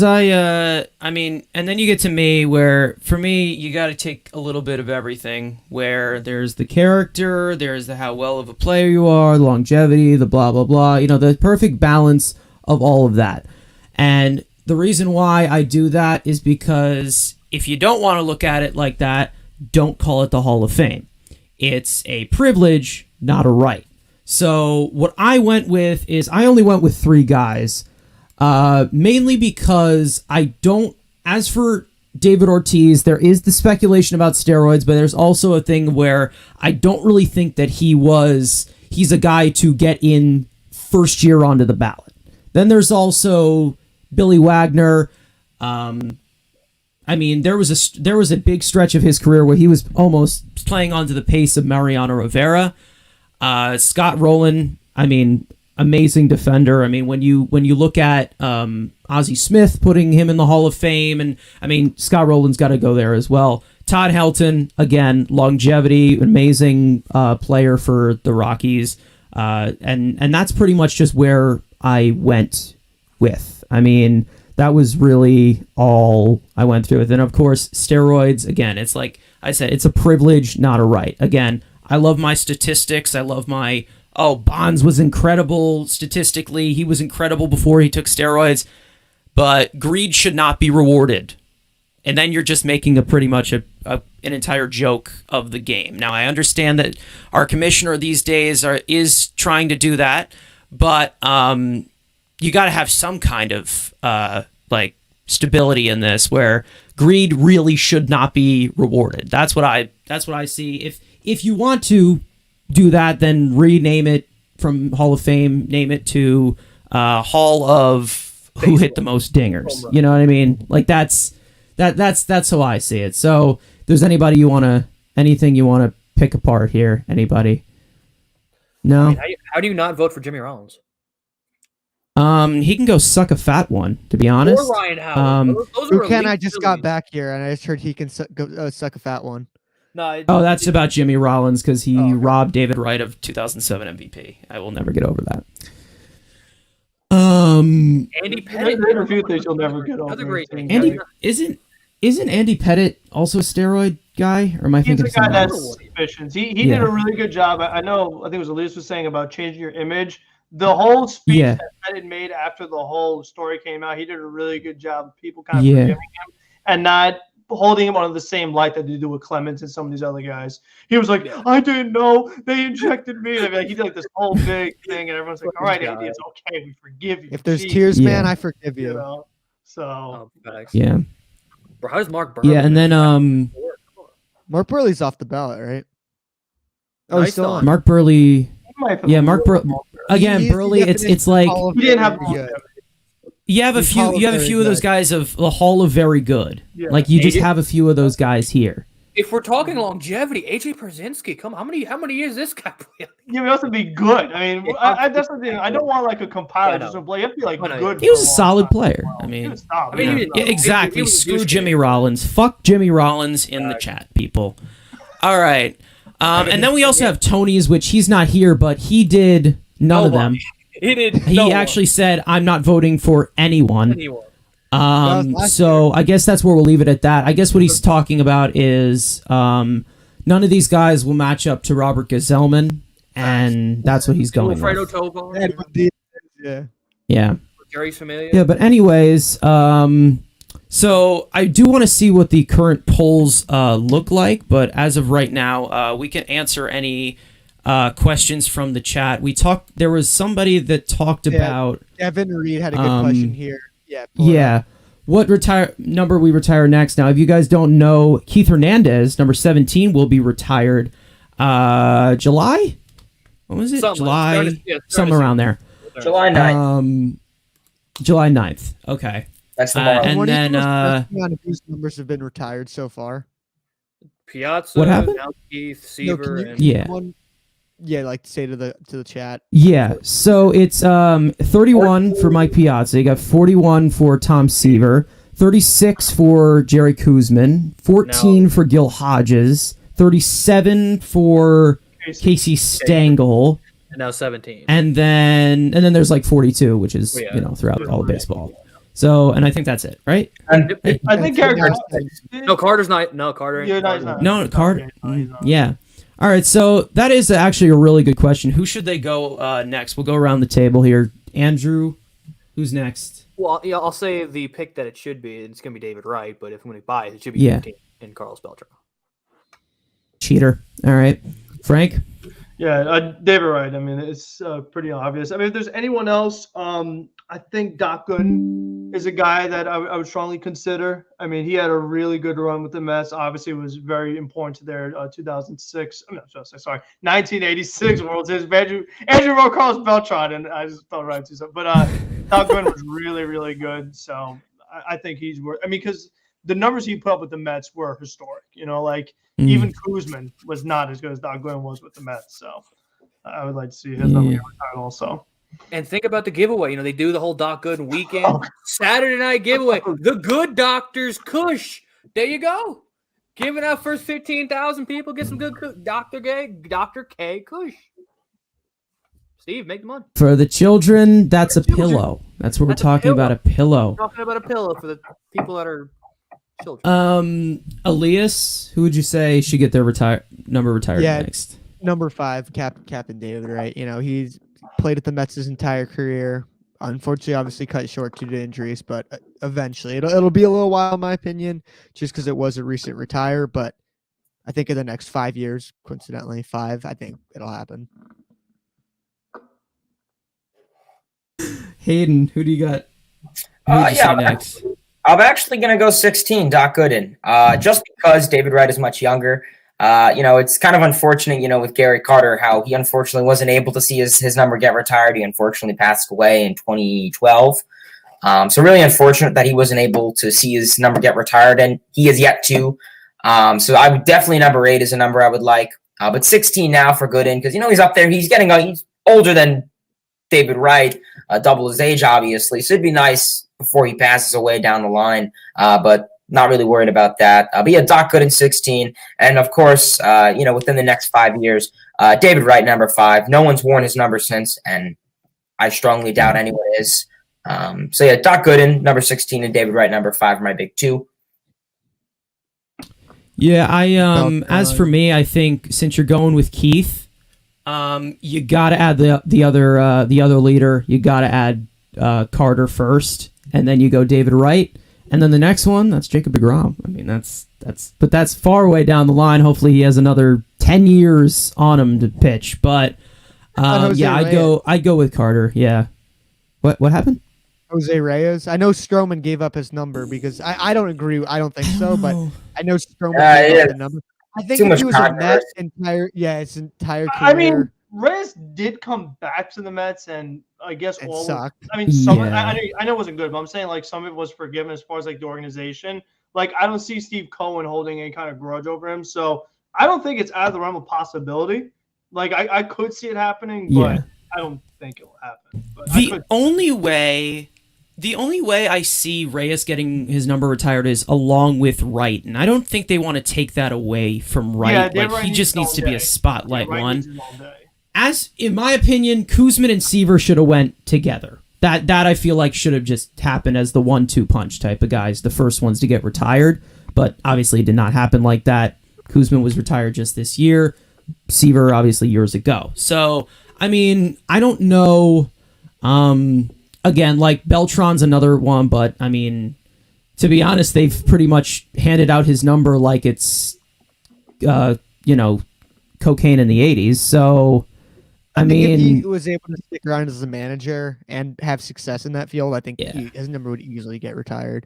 then you get to me, where for me, you got to take a little bit of everything, where there's the character, there's the how well of a player you are, the longevity, the blah, blah, blah, the perfect balance of all of that. And the reason why I do that is because if you don't want to look at it like that, don't call it the Hall of Fame. It's a privilege, not a right. So what I went with is I only went with 3 guys. Mainly because as for David Ortiz, there is the speculation about steroids, but there's also a thing where I don't really think that he's a guy to get in first year onto the ballot. Then there's also Billy Wagner. There was a big stretch of his career where he was almost playing onto the pace of Mariano Rivera. Scott Rowland, amazing defender. When you look at Ozzie Smith, putting him in the Hall of Fame, and Scott Rowland's got to go there as well. Todd Helton, again, longevity, amazing player for the Rockies, and that's pretty much just where I went with. That was really all I went through with. And of course, steroids, again, it's like I said, it's a privilege, not a right. Again, I love my statistics. I love my Bonds was incredible statistically. He was incredible before he took steroids, but greed should not be rewarded. And then you're just making a pretty much an entire joke of the game. Now, I understand that our commissioner these days is trying to do that, but you got to have some kind of stability in this, where greed really should not be rewarded. That's what I see. If you want to do that, then rename it from Hall of Fame, name it to Hall of who hit the most dingers. You know what I mean? That's how I see it. So, if there's anything you want to pick apart here? Anybody? No. How do you not vote for Jimmy Rollins? He can go suck a fat one, to be honest. Or Ryan Howard. I just got back here and I just heard he can go suck a fat one. No, that's about Jimmy Rollins, because he robbed David Wright of 2007 MVP. I will never get over that. Andy Pettit. There's a few things you'll never get over. Another great thing. Andy isn't Andy Pettit also a steroid guy, or am I thinking He's a guy something that's else? suspicious. He did a really good job. I think it was Elias was saying about changing your image. The whole speech that Pettit made after the whole story came out, he did a really good job of people kind of forgiving him and not holding him under the same light that they do with Clemens and some of these other guys. He was like, I didn't know they injected me. He did this whole big thing, and everyone's like, all right, Andy, it's okay. We forgive you. If there's tears, man, I forgive you. So, yeah. Bro, how's Mark Burley? Yeah, and then Mark Burley's off the ballot, right? No, he's still on. Mark Burley. Mark Burley. Again, Burley. It's like he didn't have. You have a few of those guys of the Hall of Very Good. Yeah. Like you just have a few of those guys here. If we're talking longevity, AJ Pierzynski, come on, how many years this guy played? Yeah, he has to be good. That's the thing. I don't want a compiler just to play. You have to be good. He was a solid player. Exactly. Screw Jimmy Rollins. Fuck Jimmy Rollins in the chat, people. All right. And then we also have Tony's, which he's not here, but he did none of them. He actually said, I'm not voting for anyone. So I guess that's where we'll leave it at that. I guess what he's talking about is none of these guys will match up to Robert Gazelman, and that's what he's going Alfredo with. Tovar. Yeah. Jerry Familia. Yeah, but anyways, so I do want to see what the current polls look like, but as of right now, we can answer any questions from the chat. There was somebody that talked about Evan Reed had a good question here. What number we retire next? Now, if you guys don't know, Keith Hernandez, number 17, will be retired July. What was it? July, somewhere around there. July 9th. July 9th. Okay. That's tomorrow. And then whose numbers have been retired so far? Piazza, what happened? Keith, Seaver, say to the chat. Yeah, so it's 31 for Mike Piazza. You got 41 for Tom Seaver, 36 for Jerry Kuzman, 14 for Gil Hodges, 37 for Casey Stengel, and now 17. And then there's 42, which is throughout all of baseball. So, and I think that's it, right? And I think Garrett. No, Carter's not. No, Carter. Yeah, Ain't, no, he's Carter. not. No, Carter. He's not. Yeah. All right. So that is actually a really good question. Who should they go next? We'll go around the table here. Andrew, who's next? Well, yeah, I'll say the pick that it should be. It's going to be David Wright, but if I'm going to buy it, it should be Yeah. 15 in Carlos Beltran. Cheater. All right. Frank? Yeah, David Wright. I mean, it's pretty obvious. I mean, if there's anyone else, I think Doc Gooden is a guy that I would strongly consider. I mean, he had a really good run with the Mets. Obviously, it was very important to their 2006. I'm not sorry, 1986 World Series. Andrew wrote Carlos Beltran, and I just felt right to something. But Doc Gooden was really, really good. So I think he's worth. I mean, because the numbers he put up with the Mets were historic. You know, like even Kuzman was not as good as Doc Gooden was with the Mets. So I would like to see his number get retired also. And think about the giveaway. You know, they do the whole Doc Gooden weekend Saturday night giveaway. The Good Doctor's Kush. There you go. Giving out first 15,000 people. Get some good Dr. K Kush. Steve, make the money. For the children, that's a pillow. That's what we're talking about, a pillow. We're talking about a pillow for the people that are children. Elias, who would you say should get their number retired next? Number 5, Captain David Wright. You know, he's played at the Mets his entire career. Unfortunately, obviously cut short due to injuries, but eventually it'll be a little while, in my opinion, just because it was a recent retire. But I think in the next 5 years, coincidentally 5, I think it'll happen. Hayden, who do you got? Who would you say next? I'm actually going to go 16, Doc Gooden, just because David Wright is much younger. You know, it's kind of unfortunate, you know, with Gary Carter, how he unfortunately wasn't able to see his number get retired. He unfortunately passed away in 2012. So really unfortunate that he wasn't able to see his number get retired, and he is yet to. So I would definitely number 8 is a number I would like. But 16 now for Gooden, because, you know, he's up there. He's older than David Wright, double his age, obviously. So it'd be nice before he passes away down the line. But not really worried about that. But yeah, Doc Gooden 16. And of course, you know, within the next 5 years, David Wright number 5. No one's worn his number since, and I strongly doubt anyone is. So yeah, Doc Gooden number 16 and David Wright number 5 are my big 2. Yeah, as for me, I think since you're going with Keith, you got to add the other leader. You got to add Carter first, and then you go David Wright. And then the next one, that's Jacob deGrom. I mean, that's far away down the line. Hopefully, he has another 10 years on him to pitch. But yeah, I'd go with Carter. Yeah. What happened? Jose Reyes. I know Stroman gave up his number because I don't agree. I don't think so, but I know Stroman gave up the number. I think if he was a Mets his entire career. I mean, Reyes did come back to the Mets, and I guess it all. sucked. I mean, some. I know it wasn't good, but I'm saying like some of it was forgiven as far as like the organization. Like I don't see Steve Cohen holding any kind of grudge over him, so I don't think it's out of the realm of possibility. Like I could see it happening, but I don't think it will happen. But the only way I see Reyes getting his number retired is along with Wright, and I don't think they want to take that away from Wright. Yeah, like he just needs to be a spotlight one. Day. As in my opinion, Kuzman and Seaver should have went together. That I feel like should have just happened as the 1-2 punch type of guys, the first ones to get retired. But obviously, it did not happen like that. Kuzman was retired just this year. Seaver obviously years ago. So I mean, I don't know. Again, like Beltran's another one, but I mean, to be honest, they've pretty much handed out his number like it's, you know, cocaine in the 80s. So, I mean, if he was able to stick around as a manager and have success in that field, I think his number would easily get retired.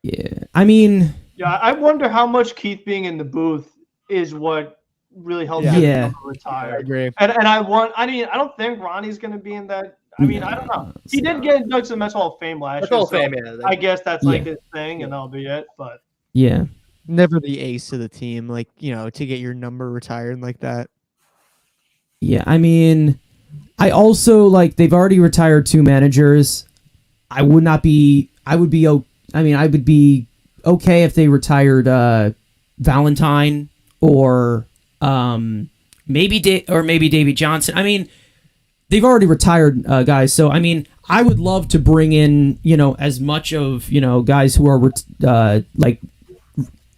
Yeah, I mean, I wonder how much Keith being in the booth is what really helps him retire. I agree. And I don't think Ronnie's going to be in that. I mean, I don't know. He did get inducted to the Mets Hall of Fame last year. So I guess that's like his thing, and that'll be it. But yeah, never the ace of the team, like, you know, to get your number retired like that. Yeah, I mean, I also like they've already retired 2 managers. I would be okay if they retired Valentine or maybe Davey Johnson. I mean, they've already retired guys. So I mean, I would love to bring in as much of guys who are like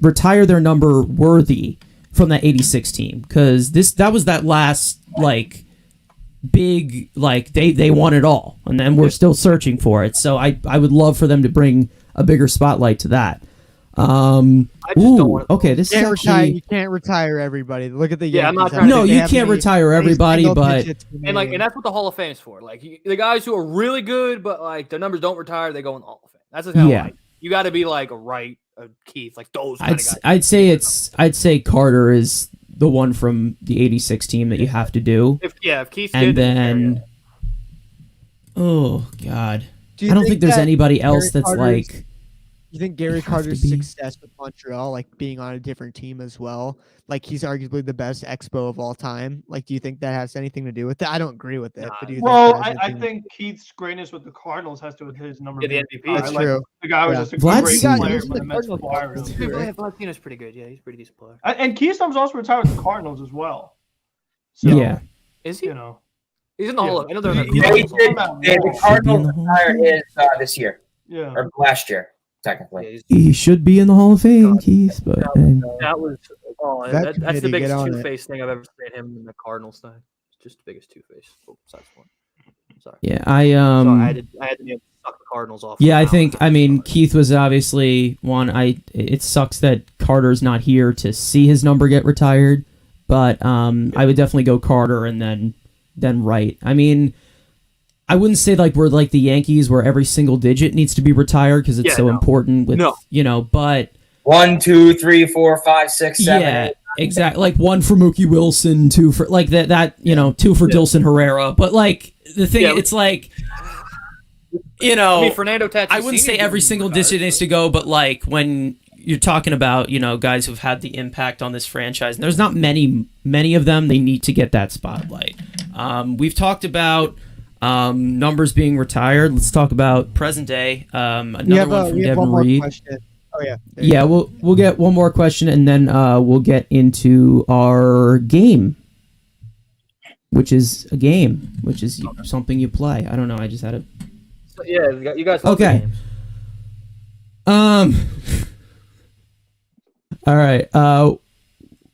retire their number worthy from that 86 team, because that was that last like big, like they won it all, and then we're still searching for it. So I would love for them to bring a bigger spotlight to that. Okay, this is actually... You can't retire everybody. Look at the Yeah, I'm not Yankees. trying to- No, you can't retire everybody, but And that's what the Hall of Fame is for. Like the guys who are really good, but like their numbers don't retire, they go in the Hall of Fame. That's just how you got to be like a Wright, a Keith, like those kind of guys. I'd say Carter is the one from the 86 team that you have to do. If Keith's and good, then oh god, I don't think there's anybody else that's like. You think Gary Carter's success with Montreal, like being on a different team as well, like he's arguably the best expo of all time? Like, do you think that has anything to do with it? I don't agree with it. But do you I think Keith's greatness with the Cardinals has to do with his number. Yeah, the MVP. That's true. The guy was just a Vlad great Senior. player for the Mets. Vladino's pretty good. Yeah, he's a pretty decent player. And Keith's also retired with the Cardinals as well. So, Yeah. Is he? He's in the Hall of Fame. I know they're in Yeah, the he did. The Cardinals retired his this year. Yeah. Or last year, technically. He should be in the Hall of Fame, Keith, but that was that's the biggest two-face thing I've ever seen him in the Cardinals thing. It's just the biggest two-face. Besides one. Sorry. Yeah, I had to be able to suck the Cardinals off. Yeah, I mean Keith was obviously one. It sucks that Carter's not here to see his number get retired, but I would definitely go Carter and then Wright. I mean, I wouldn't say like we're like the Yankees where every single digit needs to be retired because it's important with but 1, 2, 3, 4, 5, 6, 7, 8. Exactly. Like 1 for Mookie Wilson, 2 for like that 2 for Dilson Herrera. But like the thing, it's like Fernando Tatis. I wouldn't say every single digit needs to go, but like when you're talking about guys who've had the impact on this franchise, and there's not many of them, they need to get that spotlight. We've talked about numbers being retired. Let's talk about present day. Another one from Devin Reed. Oh yeah. Yeah, we'll get one more question, and then we'll get into our game, which is something you play. I don't know. I just had a. Yeah, you guys. Okay. All right.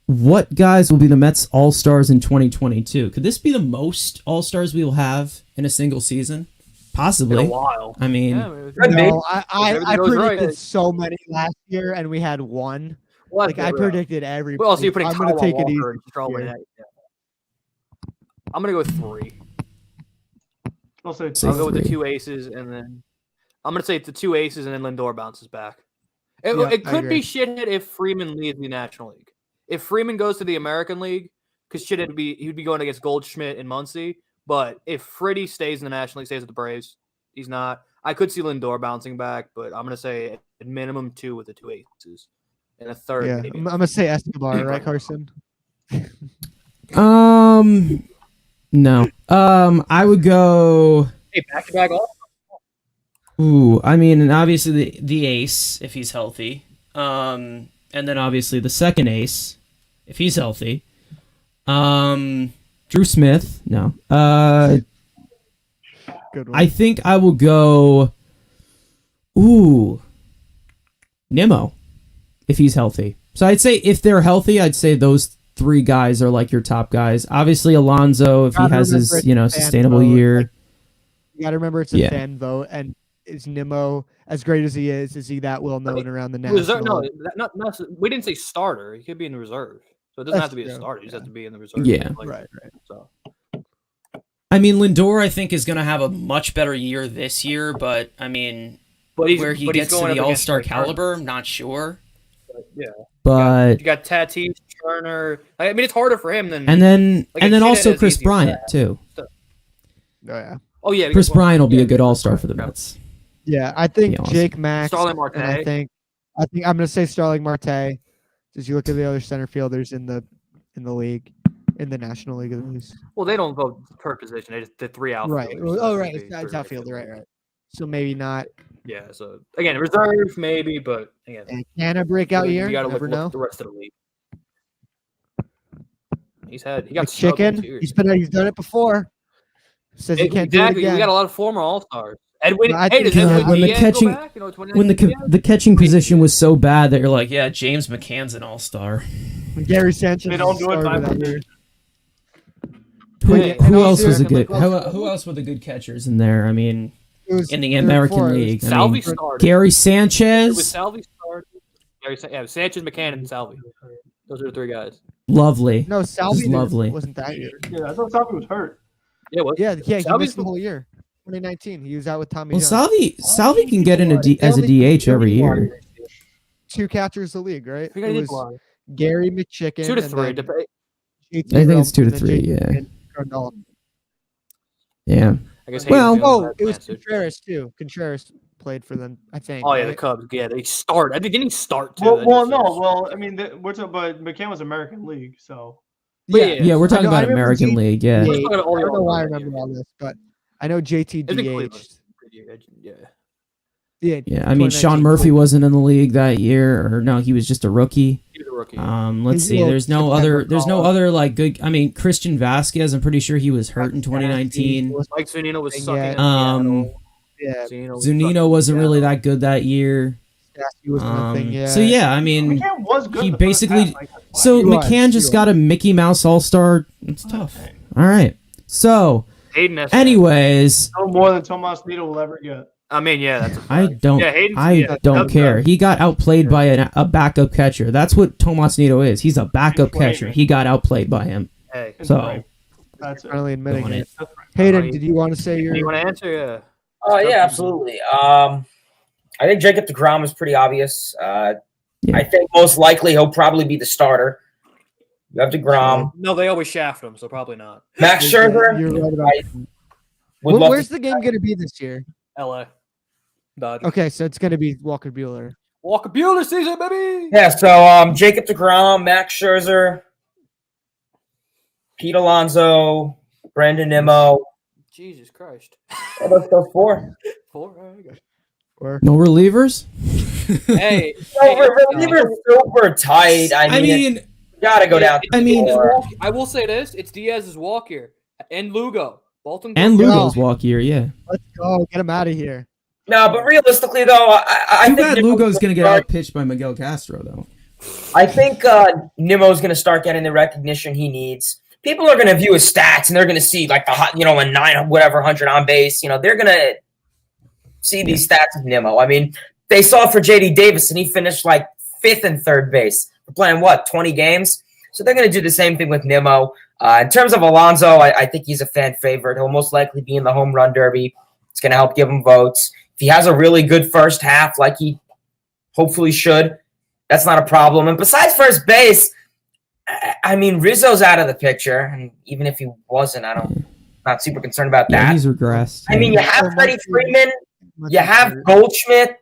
What guys will be the Mets All-Stars in 2022? Could this be the most All-Stars we will have in a single season? Possibly. In a while. I mean, I predicted so many last year, and we had one. I predicted everybody. Well, so you're putting I'm going to take it easy. I'm going to go with 3. I'll go with the 2 aces, and then I'm going to say the 2 aces, and then Lindor bounces back. It could be shithead if Freeman leaves the National League. If Freeman goes to the American League, because he'd be going against Goldschmidt and Muncy. But if Freddie stays in the National League, stays with the Braves, he's not. I could see Lindor bouncing back, but I'm going to say at minimum 2 with the 2 aces. And a third. Yeah, maybe. I'm going to say Escobar, right, Carson? No. I would go. Hey, back-to-back off. Ooh, I mean, and obviously the ace if he's healthy, and then obviously the second ace if he's healthy. Drew Smith, no. Good one. I think I will go. Nimmo, if he's healthy. So I'd say if they're healthy, I'd say those 3 guys are like your top guys. Obviously Alonso, if he has his sustainable year. You got to remember it's a fan vote, and is Nimmo as great as he is he that well known around the national? Reserve, no, not, we didn't say starter. He could be in the reserve. So it doesn't have to be a starter. You just have to be in the reserve. Yeah. Right. So. I mean, Lindor, I think, is going to have a much better year this year, but I mean, where he gets to the All-Star caliber, I'm not sure. Yeah. But you got Tatis, Turner. I mean, it's harder for him than. And then also Chris Bryant too. Oh yeah. Oh yeah. Chris Bryant will be a good All-Star for the Mets. Yeah, I think Jake Max. Starling Marte. And I think I'm going to say Starling Marte. As you look at the other center fielders in the league, in the National League at least. Well, they don't vote per position. They just the 3 outfielders. Right. Right. It's outfielder. Right. So maybe not. Yeah. So again, reserve maybe, but again, and can a breakout year? You got to never know. Look the rest of the league. He got chicken. He's done it before. Says he can't do it Exactly. again. We got a lot of former All-Stars. Edwin, I hey, think, does Edwin when the Diaz catching- go back? You know, When 2019 the catching position was so bad that you're like, yeah, James McCann's an all-star. When Gary Sanchez They don't do it started by that year. Who else was a good? Who Who else were the good catchers in there? I mean, It was in the there were American four. It was League, I Salvi mean, started. Gary It was Sanchez, Salvi started. Yeah, Sanchez, McCann, and Salvi. Those are the three guys. lovely. No, Salvi lovely. wasn't that year. Yeah, I thought Salvi was hurt. Yeah, what? Yeah, he Salvi's missed the whole year. 2019, he was out with Tommy Well, John. Salvi can get in as a DH every year. 2 catchers the league, right? We It gotta get was one. Gary McChicken. 2 to and 3. then Dep- JT I think it's Realmuto, 2 to and then 3. JT Yeah, and Cardinal. yeah. I guess Well- Hayden's the Oh, best it was answer. Contreras too. Contreras played for them, I think. Oh yeah, the right? Cubs. Yeah, they start. I think didn't he start too? Well, That well just no, shows. well, I mean, we're talking, but McCann was American League, so Yeah. Yeah, we're talking I know- I about remember American G- League. Yeah, We're talking about all I the don't know why I All-Stars, remember yeah. all this, but I know JT It's in Cleveland. DH. Yeah. Yeah, I mean, Sean 2019. Murphy wasn't in the league that year, or no, he was just a rookie. He was a rookie. Let's He's see. a little There's no September other like good. I mean, Christian Vasquez. I'm pretty sure he was hurt in 2019. Mike Zunino was Yeah. sucking. at Yeah, Seattle. was Zunino sucking wasn't at really Seattle. that good that year. Stassi was nothing. Yeah. So yeah, I mean, McCann was good. he in the first basically- half, like, so He was, McCann he just was. got a Mickey Mouse All Star. It's tough. All right. So, Hayden has anyways, no more than Tomas Nito will ever get. I mean, yeah, that's a I fact. don't. Yeah, Hayden's- I yeah, don't that's care. fact. He got outplayed by a backup catcher. That's what Tomas Nito is. He's a backup He's great, catcher. man. He got outplayed by him. Hey, It's So- great. That's it. finally admitting Doing it. it. Hayden, did you want to say you your? want to answer? Yeah. Oh yeah, absolutely. I think Jacob deGrom is pretty obvious. Yeah. I think most likely he'll probably be the starter. You have deGrom, No, they always shaft him, so probably not. Max Scherzer. You're right about I would love Where's to- the game going to be this year? LA. Dodgers. Okay, so it's going to be Walker Buehler. Walker Buehler season, baby. Yeah, so Jacob deGrom, Max Scherzer, Pete Alonso, Brandon Nimmo. Jesus Christ. Oh, that's those 4. 4. All right, good. Or No relievers. Hey, No, we're super tight. I mean, you gotta go down. I mean- I will say this: it's Diaz's walk here and Lugo. Both of them. and Go. Lugo's walk year. Yeah. let's go. Get him out of here. No, but realistically though, I Too think bad Nimmo's Lugo's gonna get start- outpitched by Miguel Castro though. I think Nimmo's going to start getting the recognition he needs. People are going to view his stats and they're going to see like a 100 on base. They're going to see these stats of Nimmo. I mean, they saw it for JD Davis and he finished like 5th and 3rd base. We're playing 20 games. So they're going to do the same thing with Nimmo. In terms of Alonso, I think he's a fan favorite. He'll most likely be in the home run derby. It's going to help give him votes. If he has a really good first half, like he hopefully should, that's not a problem. And besides first base, I mean, Rizzo's out of the picture. And even if he wasn't, not super concerned about Yeah, that. he's regressed. I mean, you have Freddie Freeman, you have Muncy. Goldschmidt.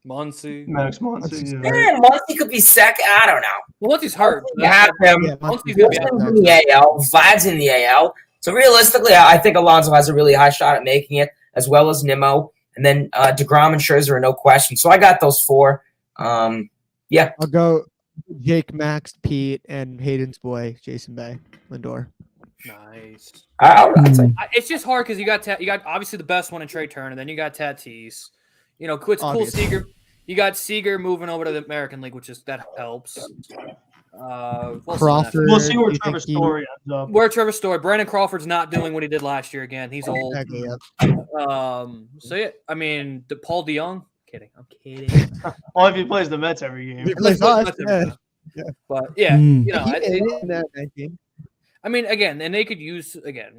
Muncy. Max Muncy. Yeah. Man, Muncy could be second. I don't know. Well, Muncy's hurt. You have him. Yeah, Muncy's gonna be out. Wilson's in the AL. Vlad's in the AL. So realistically, I think Alonso has a really high shot at making it, as well as Nimmo. And then deGrom and Scherzer are no question. So I got those 4. I'll go Jake, Max, Pete, and Hayden's boy, Jason Bay, Lindor. Nice. I'd say. It's just hard because you got obviously the best one in Trey Turner, then you got Tatis. It's cool. Obviously. Seager. You got Seager moving over to the American League, that helps. We'll see Crawford. We'll see where do you Trevor think he- Story ends up. Where Trevor Story, Brandon Crawford's not doing what he did last year again. He's old. Exactly, yeah. So yeah, I mean, Paul DeYoung. I'm kidding. Only if he plays the Mets every game. He plays us, yeah. But yeah, Mm. He made it in that 19. I mean, again, and they could use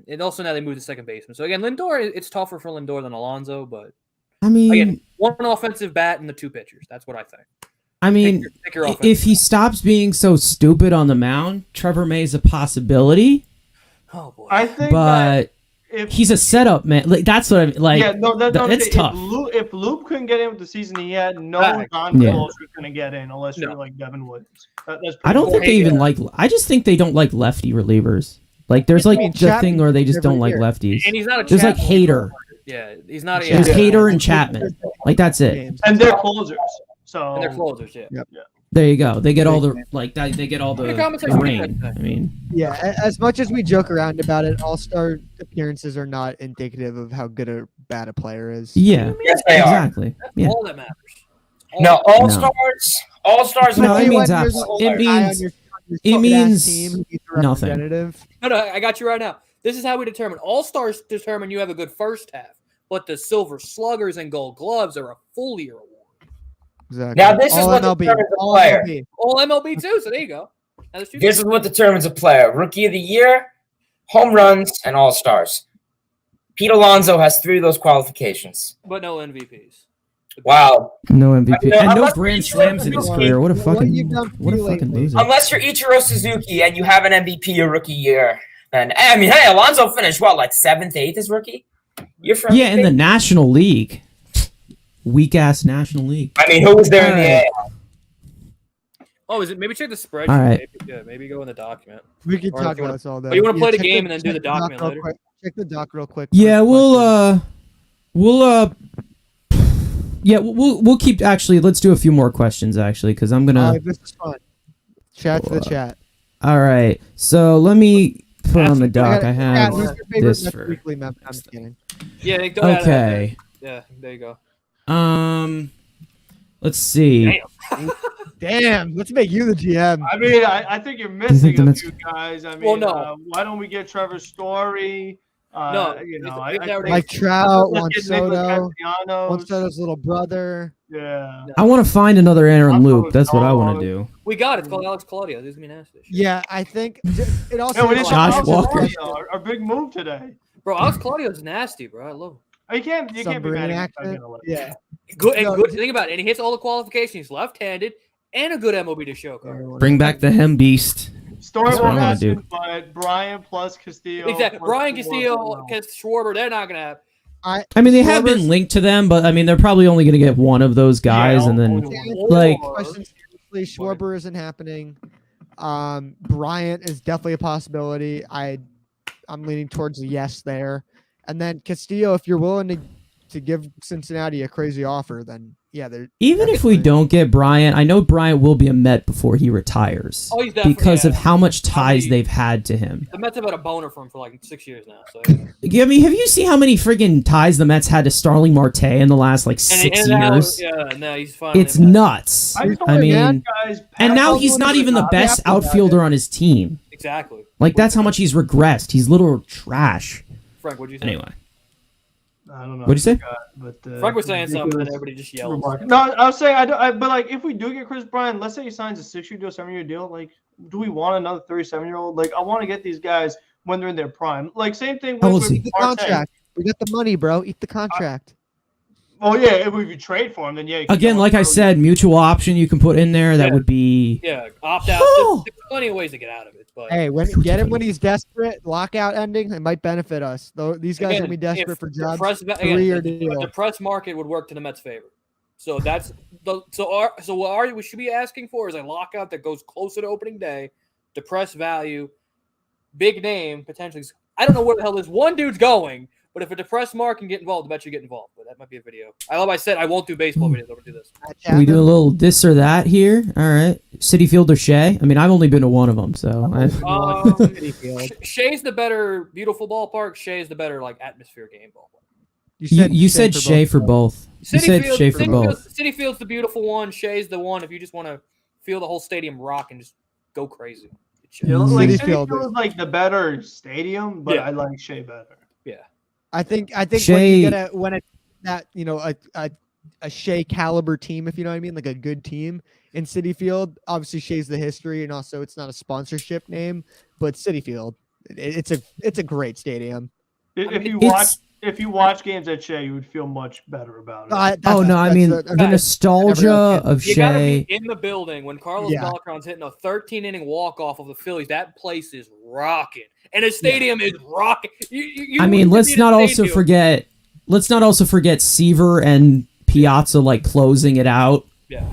and also now they moved to second baseman. So again, Lindor, it's tougher for Lindor than Alonso, but I mean, again, one offensive bat and the 2 pitchers. That's what I think. I mean, Pick your offense. if he stops being so stupid on the mound, Trevor May's a possibility. Oh boy. I think that But if he's a setup man. Like that's what I mean. Like yeah, no, it's tough. If Loop couldn't get in with the season he had, no Right. non-closer is going to get in unless you're No. like Devin Williams. That's I don't pretty think they even like. I just think they don't like lefty relievers. Like there's like mean, the Chapman thing where they just every don't like year. lefties. And he's not a There's like Chapman. Hater. Yeah, he's not a There's Yeah. Hater and Chapman. Like that's it. Games. And they're closers. So And they're closers, yeah. Yep. There you go. They get all the They get all the conversation. rain. I mean, Yeah, as much as we joke around about it, all-star appearances are not indicative of how good or bad a player is. yeah, Yes, they are. exactly. Yeah. All that matters. No, all stars. No, it means There's abs- an it older guy on means- your it fucking-ass means team who needs a nothing. representative. No, I got you right now. This is how we determine. All-stars determine you have a good first half, but the Silver Sluggers and Gold Gloves are a full year award. Exactly. Now this is All what MLB. determines a All player. MLB. All MLB too, so there you go. Now there's two This is what determines a player: Rookie of the Year, home runs, and All Stars. Pete Alonso has 3 of those qualifications. but no MVPs. Wow. No MVP You know, and no unless Grand you Slams in his career. What a you've done fucking lately. loser. Unless you're Ichiro Suzuki and you have an MVP your rookie year, and I mean, hey, Alonso finished what, like 7th, 8th as rookie? You're from Yeah, in the National League. Weak ass National League. I mean, who was there in the Alright. AL? Oh, is it? Maybe check the spreadsheet. All right. Maybe go in the document. We can Or talk if you about wanna- this all day. or you wanna play the check game and then do check the document doc real later? quick. Check the doc real quick. Yeah, First we'll keep actually. Let's do a few more questions actually, because I'm question. gonna. This is fun. Chat to the chat. All right, so let me put on the doc. I Yeah, have who's your favorite this Mets for. weekly mem- I'm just kidding. Yeah, go ahead. Okay. Yeah, there you go. Let's see. Damn, let's make you the GM. I mean, I think you're missing the a Mets- few guys. I mean, Well, no. why don't we get Trevor Story? No, You know, it's- I they're think Mike Trout, Juan let's get Nicholas Soto, Castellanos. Juan Soto's little brother. Yeah. I want to find another Aaron I'm Loop. going That's what I want dog. to do. We got it. It's called Alex Claudio. This is me nasty. Yeah, I think it also. Yeah, we did Josh Alex Walker. Claudio, our big move today. Bro, Alex Claudio's nasty, bro. I love him. You can't be mad Submarine at accent. Yeah. Good and No, good. Think about it. And he hits all the qualifications. He's left-handed and a good MLB to show card. Bring back the Hem Beast. Story That's what won't I wanna do. happen, but Brian plus Castillo. Exactly. plus Brian Schwarber. Castillo, Schwarber, they're not gonna have. I mean, they have Schwarber's- been linked to them, but I mean, they're probably only going to get one of those guys, Yeah, and then only one. like- Question seriously, Schwarber isn't happening. Bryant is definitely a possibility. I'm leaning towards a yes there. And then Castillo, if you're willing to give Cincinnati a crazy offer, then yeah, they're even if we don't get Bryant, I know Bryant will be a Met before he retires Oh, he's definitely because of yeah. how much ties mean- they've had to him. The Mets have had a boner for him for like 6 years now. So. I mean, have you seen how many friggin' ties the Mets had to Starling Marte in the last like 6 now, years? yeah, now he's finally. It's nuts. I I mean, guys, and now Pat he's Wilson not is even the not- best outfielder on his team. Exactly. Like that's how much he's regressed. He's little trash. Frank, what'd you say? Anyway, I don't know. What'd you say? But, Frank was saying something, and ridiculous everybody just yelled. remark. No, I was saying but like if we do get Chris Bryant, let's say he signs a 6-year deal, 7-year deal. Like, do we want another 37-year-old? Like, I want to get these guys when they're in their prime. Like, same thing How with, old is he? eat the Marte. contract. We got the money, bro. Eat the contract. Oh yeah, if we trade for him, then yeah. you can again, go like I early. said, mutual option you can put in there. That Yeah. would be Yeah, opt out. Oh! There's plenty of ways to get out of it, but Hey, get him when he's desperate. Lockout ending, it might benefit us. Though these guys again, will be desperate if for jobs. depressed- again, 3-year a deal. depressed market would work to the Mets' favor. So that's what we should be asking for is a lockout that goes closer to opening day, depressed value, big name potentially. I don't know where the hell this one dude's going, but if a depressed market can get involved, I bet you get involved. But that might be a video. I said I won't do baseball videos. I'm gonna do this. Can we do a little this or that here? All right, City Field or Shea? I mean, I've only been to one of them, so Shea's the better beautiful ballpark. Shea's the better like atmosphere game ballpark. you said Shea for both. You said Shea for both. City Field's the beautiful one. Shea's the one if you just want to feel the whole stadium rock and just go crazy. Yeah, like City City Field Field is like the better stadium, but Yeah. I like Shea better. I think Shea- when it's that a Shea caliber team, if you know what I mean, like a good team in City Field. Obviously, Shea's the history, and also it's not a sponsorship name, but City Field, it's a great stadium. If you watch games at Shea, you would feel much better about it. Oh no, I mean the nostalgia of You gotta Shea. be in the building when Carlos Yeah. Beltran's hitting a 13-inning walk-off of the Phillies. That place is rocking, and his stadium is rocking. I mean, let's not also forget Seaver and Piazza like closing it out. Yeah,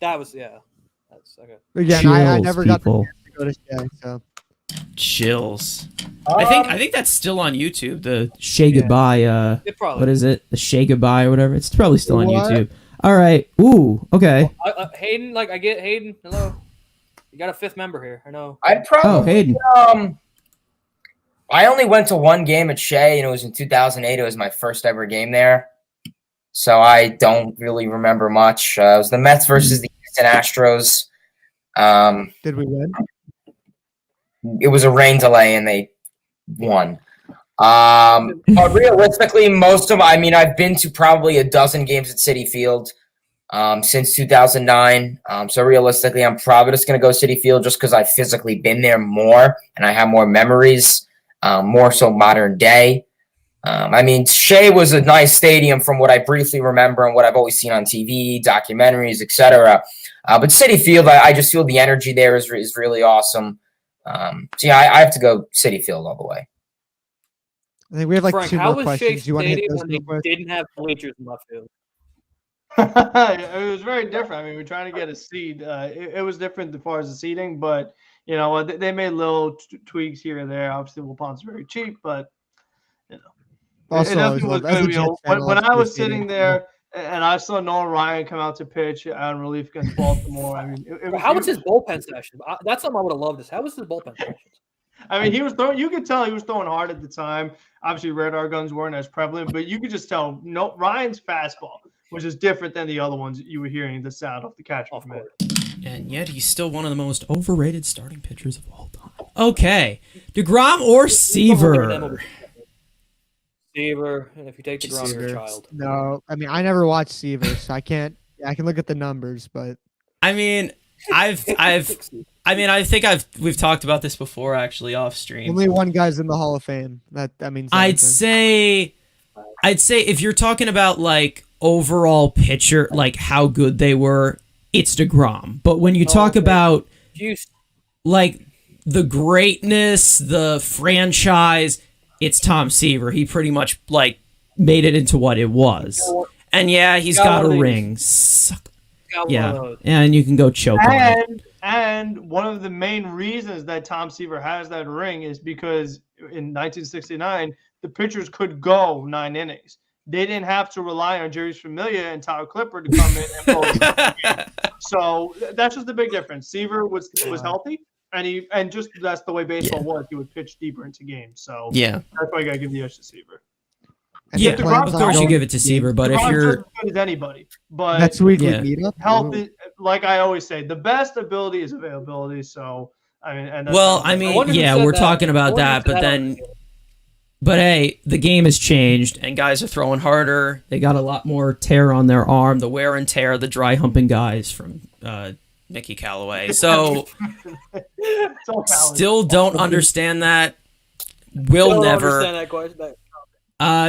that's okay. Again, I Chills, never got the people. chance to go to Shea, so Chills. I think that's still on YouTube. The Shea Goodbye. It probably What is it? The Shea Goodbye or whatever. It's probably still on What? YouTube. All right. Ooh. Okay. Hayden, like I get Hayden. Hello. You got a fifth member here. I know. I'd probably Hayden. I only went to one game at Shea, and it was in 2008. It was my first ever game there, so I don't really remember much. It was the Mets versus the Houston Astros. Did we win? It was a rain delay, and they won. But realistically, I've been to probably a dozen games at Citi Field since 2009. So realistically, I'm probably just going to go Citi Field just because I've physically been there more and I have more memories. More so modern day. Shea was a nice stadium from what I briefly remember and what I've always seen on TV, documentaries, etc. But Citi Field, I just feel the energy there is really awesome. I have to go Citi Field all the way. I think we have like Frank, 2 how more was Shea questions. Do you want to hit Stadium those when real they quick? didn't have bleachers in left field? It was very different. We're trying to get a seed. It was different as far as the seating, but you know they made little tweaks here and there. Obviously, Wilpon's very cheap, but you know, Also, it definitely was as a good. Jets fan, I When love I was Shea Stadium. sitting there and I saw Nolan Ryan come out to pitch on relief against Baltimore, How was his bullpen session? That's something I would have loved. How was his bullpen session? he was throwing. You could tell he was throwing hard at the time. Obviously, radar guns weren't as prevalent, but you could just tell. No, Ryan's fastball was just different than the other ones you were hearing the sound of the catcher. Of course. And yet he's still one of the most overrated starting pitchers of all time. Okay. DeGrom or Seaver? Seaver. If you take DeGrom, you're a child. No, I never watched Seaver, so I can't. I can look at the numbers, but We've talked about this before actually off stream. only one guy's in the Hall of Fame. That means I'd say if you're talking about like overall pitcher, like how good they were, it's DeGrom. But when you talk about like the greatness, the franchise, it's Tom Seaver. He pretty much like made it into what it was. And yeah, he's got a ring. Yeah, and you can go choke on it. And one of the main reasons that Tom Seaver has that ring is because in 1969, the pitchers could go 9 innings. They didn't have to rely on Jerry Familia and Tyler Clippard to come in and go. So that's just the big difference. Seaver was healthy, and just that's the way baseball was. He would pitch deeper into games. So yeah, that's why you got to give the edge to Seaver. Yeah, of course you give it to Seaver, but if you're as good as anybody, but that's weekly meetup. Health is, like I always say, the best ability is availability. So we're talking about that, but hey, the game has changed, and guys are throwing harder. They got a lot more tear on their arm, the wear and tear, the dry humping guys from Mickey Callaway. So still don't understand that. Will never. Understand that question.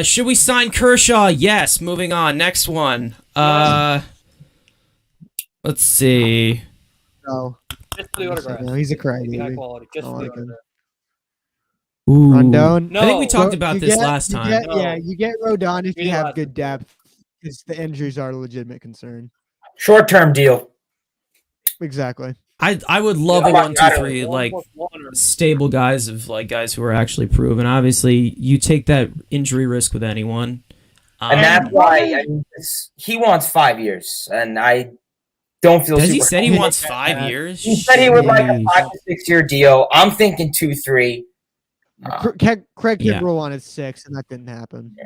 Should we sign Kershaw? Yes. Moving on. Next one. Let's see. No. Just for the autograph. No, he's a crazy. High quality. Just for the autograph. Ooh. Rondon. No. I think we talked about this last time. You get Rodon if you have good depth, because the injuries are a legitimate concern. Short-term deal. Exactly. I would love a 1, 2, 3 like stable guys of like guys who are actually proven. Obviously, you take that injury risk with anyone, and that's why he wants 5 years, and I don't feel. He said he wants 5 years. He said he would like a 5 to 6 year deal. I'm thinking 2, 3. Craig Kimbrell wanted 6, and that didn't happen.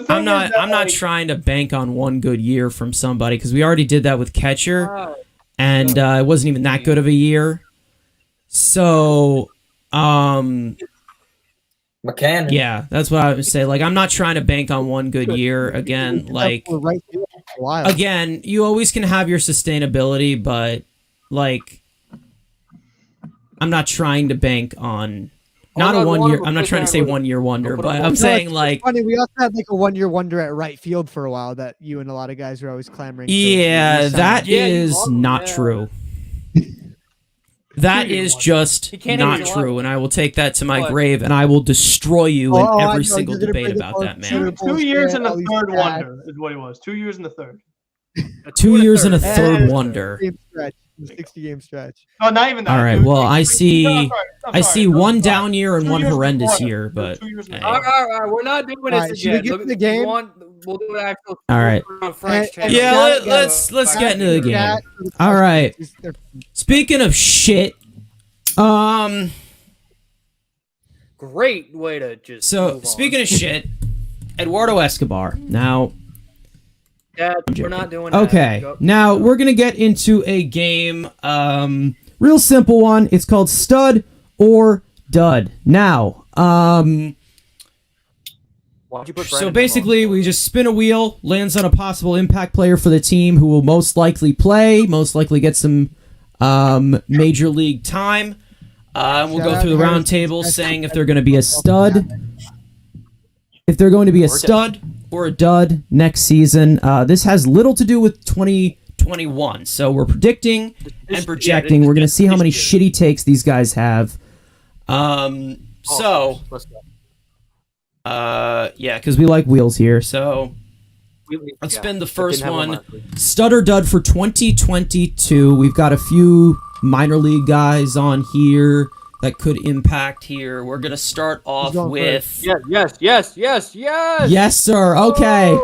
I'm not trying to bank on one good year from somebody because we already did that with catcher. And it wasn't even that good of a year. So, McCann. Yeah, that's what I would say. Like, I'm not trying to bank on one good year. Again, like, again, you always can have your sustainability, but, like, I'm not trying to bank on... Not a 1 year. I'm not trying to say 1 year wonder, but I'm saying like. Funny, we also had like a 1 year wonder at right field for a while that you and a lot of guys were always clamoring. Yeah, that is not true. That is just not true, and I will take that to my grave, and I will destroy you in every single debate about that, man. 2 years and a third wonder is what it was. 2 years and a third. 2 years and a third wonder. 60-game stretch. No, not even that. All right. Well, I see one down year and one horrendous year, but all right, we're not doing this again. Should we get to the game? we'll do an actual. All right. On Frank's And- channel. Yeah, Guys, let's get into the game. That- All right. they're- Speaking of shit, Great way to just. so move speaking on. of shit, Eduardo Escobar. Now, Dad, we're not doing that. okay. Go. Now we're gonna get into a game. Real simple one. It's called Stud or Dud. Now, Why don't you put so Brandon basically, on? we just spin a wheel, lands on a possible impact player for the team who will most likely play, most likely get some major league time. And we'll go through the round table saying if they're going to be a stud, if they're going to be a stud or a dud next season. This has little to do with 2021. So we're predicting and projecting. We're going to see how many shitty takes these guys have. So, Let's go. yeah, because we like wheels here. So let's Yeah, spin the but first didn't have one. last week. Stud or dud for 2022. We've got a few minor league guys on here that could impact here. We're going to start off going with... Yes. Yes, sir. Okay.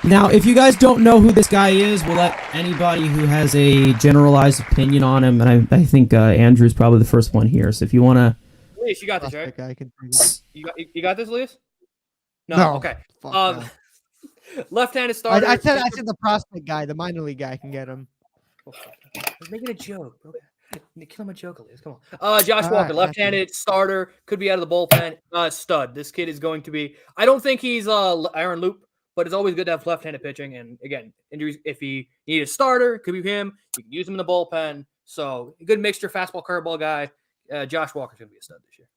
Now, if you guys don't know who this guy is, we'll let anybody who has a generalized opinion on him, and I think Andrew's probably the first one here. So if you want to... Elias, you got this, right? I can You got this, Elias? No. Okay. Fuck Um, no. left-handed starter. I said the prospect guy, the minor league guy can get him. I was making a joke. Okay. Kill him a joke, Elias. Come on. Josh All Walker, right, left-handed starter, could be out of the bullpen. Stud. This kid is going to be. I don't think he's Aaron Loop, but it's always good to have left-handed pitching. And again, injuries. If you need a starter, could be him. You can use him in the bullpen. So a good mixture, fastball, curveball guy. Josh Walker's gonna be a stud this year.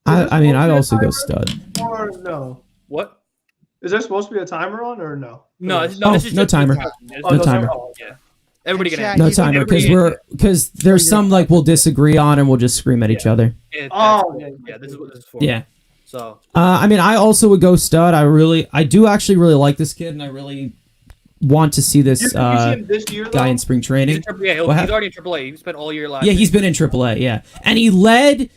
I mean, I'd also go stud. Or no? What? Is there supposed to be a timer on or no? No, Oh, this is no just timer. There's No timer. Oh, yeah. Everybody And gonna Shaq, No you can- timer, everybody- because there's some like we'll disagree on and we'll just scream at each other. Oh, yeah. This is what this is for. Yeah. So I mean, I also would go stud. I do actually really like this kid, and I really want to see this You see him this year, though? guy in spring he's, training. in AAA. He's What happened? already in AAA. He spent all year last. Yeah, year. he's been in AAA. Yeah, and he led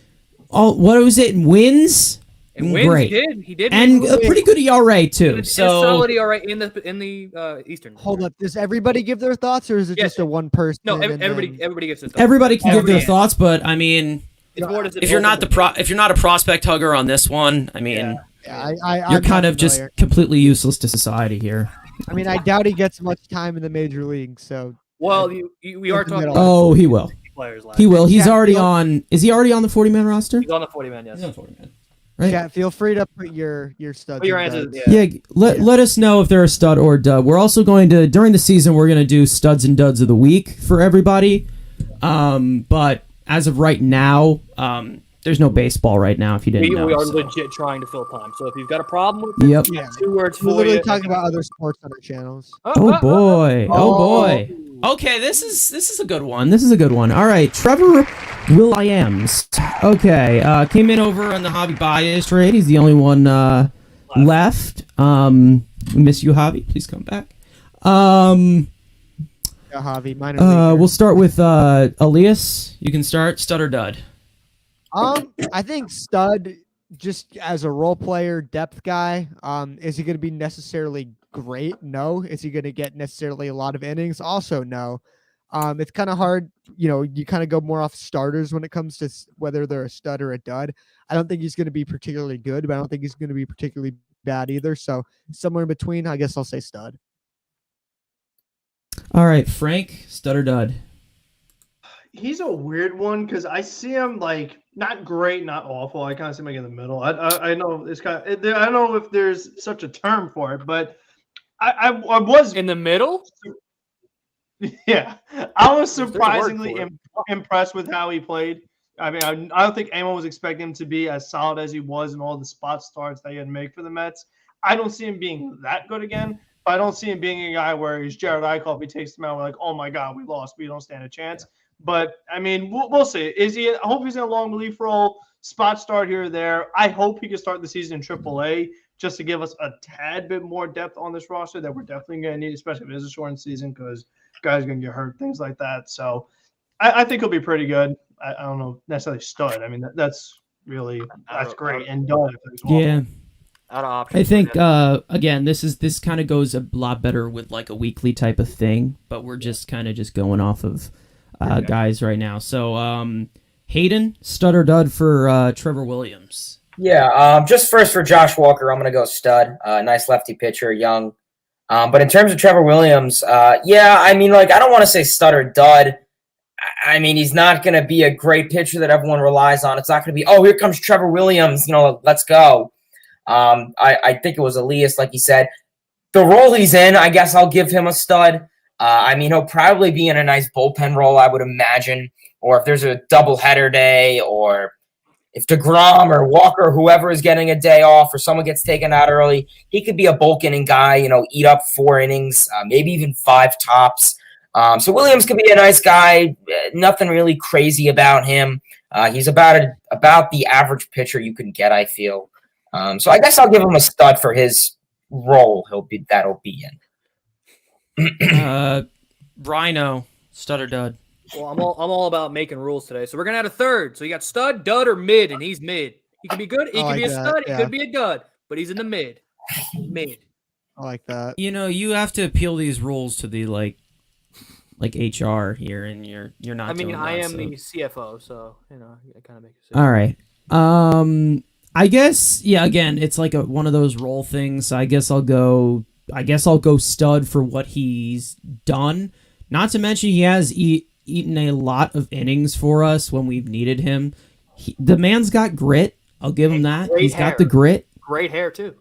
all what was it in wins? And wins, Great. He did. And a pretty good ERA too. It's So solid ERA in the Eastern. Hold up. Does everybody give their thoughts, or is it Yes. just a one person? No, and everybody then- gets it. everybody can give their Yeah. thoughts, but I mean, It's more just if you're not a prospect hugger on this one, I mean, Yeah, you're I'm kind not of just familiar. completely useless to society here. I mean, I doubt he gets much time in the major league. So well, we are in the talking middle. about Oh, he will. players last. He will. He's Yeah, already well- on. Is he already on the 40-man roster? He's on the 40-man. Yes. He's on the 40-man. Right? yeah, feel free to put your studs. Put your and answers. duds. Yeah. Yeah, let us know if they're a stud or a dud. We're also going to, during the season, we're going to do studs and duds of the week for everybody. But as of right now, there's no baseball right now, if you didn't know. We are so. legit trying to fill time. So if you've got a problem with it, Yep. Yeah. 2 words for We're literally you. talking about other sports on our channels. Oh boy. Oh boy. Okay, this is a good one. This is a good one. All right, Trevor Williams. Okay, came in over on the Javi Baez trade. He's the only one left. We miss you, Javi. Please come back. Yeah, Javi, minor leaguer. We'll start with Elias. You can start. Stud or dud? I think stud, just as a role player, depth guy. Is he going to be necessarily great? No. Is he going to get necessarily a lot of innings? Also, no. It's kind of hard. You kind of go more off starters when it comes to whether they're a stud or a dud. I don't think he's going to be particularly good, but I don't think he's going to be particularly bad either. So somewhere in between, I guess I'll say stud. All right, Frank. Stud or dud? He's a weird one because I see him like not great, not awful. I kind of see him like in the middle. I know it's kind of, I don't know if there's such a term for it, but I was In the middle? yeah, I was There's a word surprisingly for it. impressed with how he played. I mean, I don't think anyone was expecting him to be as solid as he was in all the spot starts that he had to make for the Mets. I don't see him being that good again. But I don't see him being a guy where he's Jared Eichhoff. He takes him out. We're like, oh my God, we lost. We don't stand a chance. But I mean, we'll see. Is he? I hope he's in a long relief role, spot start here or there. I hope he can start the season in AAA just to give us a tad bit more depth on this roster that we're definitely going to need, especially if it is a shortened season because guys are going to get hurt, things like that. So I think he'll be pretty good. I don't know necessarily stud. I mean, that's great and done. Yeah. Out of options. I think again, this kind of goes a lot better with like a weekly type of thing, but we're just kind of just going off of guys right now. So Hayden, stud or dud for Trevor Williams? Yeah, just first for Josh Walker, I'm going to go stud. Nice lefty pitcher, young. But in terms of Trevor Williams, yeah, I mean, like, I don't want to say stud or dud. I mean, he's not going to be a great pitcher that everyone relies on. It's not going to be, oh, here comes Trevor Williams, let's go. I think it was Elias, like he said. The role he's in, I guess I'll give him a stud. I mean, he'll probably be in a nice bullpen role, I would imagine. Or if there's a doubleheader day, or if DeGrom or Walker, or whoever is getting a day off, or someone gets taken out early, he could be a bulk inning guy, eat up 4 innings, maybe even 5 tops. So Williams could be a nice guy. Nothing really crazy about him. He's about the average pitcher you can get, I feel. So I guess I'll give him a stud for his role that'll be in. Rhino, stud or dud? Well, I'm all about making rules today. So we're gonna add a third. So you got stud, dud, or mid, and he's mid. He can be good. He can be a stud. He could be a dud, but he's in the mid. Mid. I like that. You have to appeal these rules to the like HR here, and you're not. I mean, doing I that, am so. the CFO, so I kind of make it. All right. I guess again, it's like one of those role things. I guess I'll go stud for what he's done. Not to mention he has eaten a lot of innings for us when we've needed him. The man's got grit. I'll give him that. He's got the grit. Great hair too.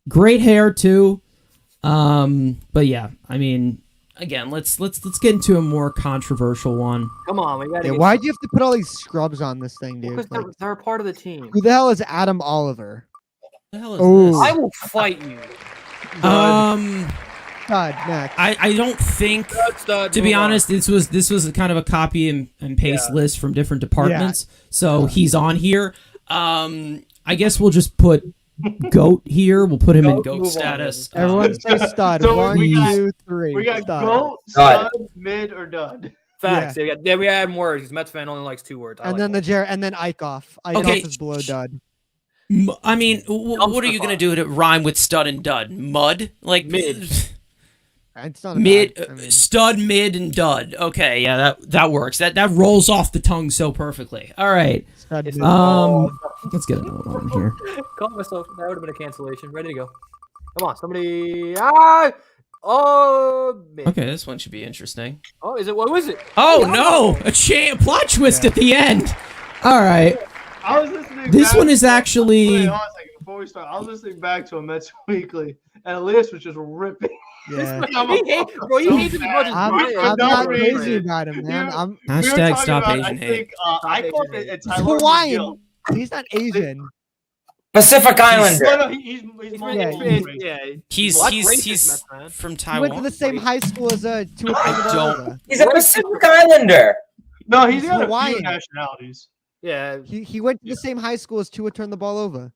Great hair too. But yeah, I mean, again, let's get into a more controversial one. Come on, we got. Why'd you have to put all these scrubs on this thing, dude? Because they're a part of the team. Who the hell is Adam Oliver? What the hell is this? I will fight you. God, next. I don't think, to be honest, this was kind of a copy and paste list from different departments. So he's on here. I guess we'll just put GOAT here. We'll put him in GOAT status. Everyone say stud. So 1, 2, 3. We got stud. GOAT, stud, mid, or dud. Facts. Yeah, we add more words because Metsfan only likes 2 words. And then Eichhoff. Eichhoff is below dud. I mean, what are you gonna do to rhyme with stud and dud? Mud? Like mid. It's not stud, mid, and dud. Okay, yeah, that works. That rolls off the tongue so perfectly. All right. Let's get another one here. Call myself. That would have been a cancellation. Ready to go. Come on, somebody. Mid. Okay, this one should be interesting. Oh, is it? What was it? Oh no! A plot twist at the end. All right. I was listening. This one is actually. Before we start, I was listening back to a Mets Weekly, and Elias was just ripping. Yeah. Bro, you hate him as much as I'm not crazy about him, man. Hashtag stop Asian hate. I call it He's Hawaiian. He's not Asian. Pacific Islander. No, he's He's from He Taiwan. went to the same high school as Tua Tagovailoa. He's a Pacific Islander. No, he's got Hawaiian. a few nationalities. Yeah. He went to the same high school as Tua turned the ball over.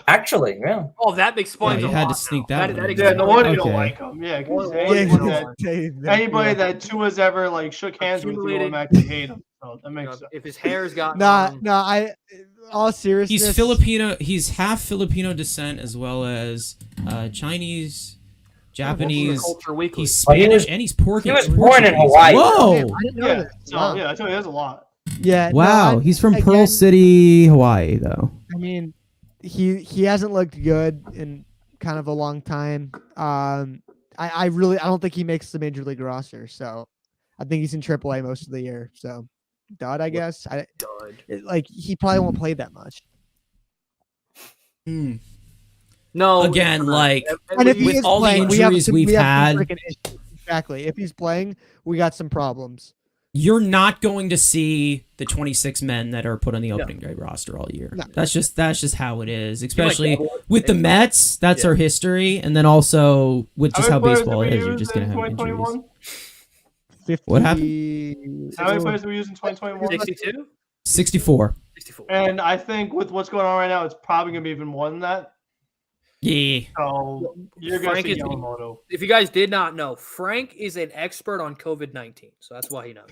Actually, yeah. Oh, that explains you a had lot to sneak now. that one in. Yeah, no wonder you don't Okay. like him. Yeah, because Yeah, anybody that Tua's ever shook hands with, you automatically hate him. So that makes sense. If his hair's got all seriousness. He's Filipino. He's half Filipino descent as well as Chinese, Japanese. Culture Weekly. He's Spanish and he's He was born in Hawaii. Whoa! I didn't know that. So yeah, I tell you, there's a lot. Yeah. Wow, he's from Pearl City, Hawaii, though. I mean, he hasn't looked good in kind of a long time. I don't think he makes the major league roster. So I think he's in AAA most of the year. So dud, I guess. He probably won't play that much. No. Again, and if with all the injuries we've had, exactly. If he's playing, we got some problems. You're not going to see the 26 men that are put on the opening day roster all year. No. That's just how it is, especially with the Mets. That's our history, and then also with just how baseball is, you're just going to have injuries. 50, What happened? How many players did we use in 2021? 62? 64. 64. And I think with what's going on right now, it's probably going to be even more than that. Yeah. So you're going to see Yamamoto. If you guys did not know, Frank is an expert on COVID-19, so that's why he knows.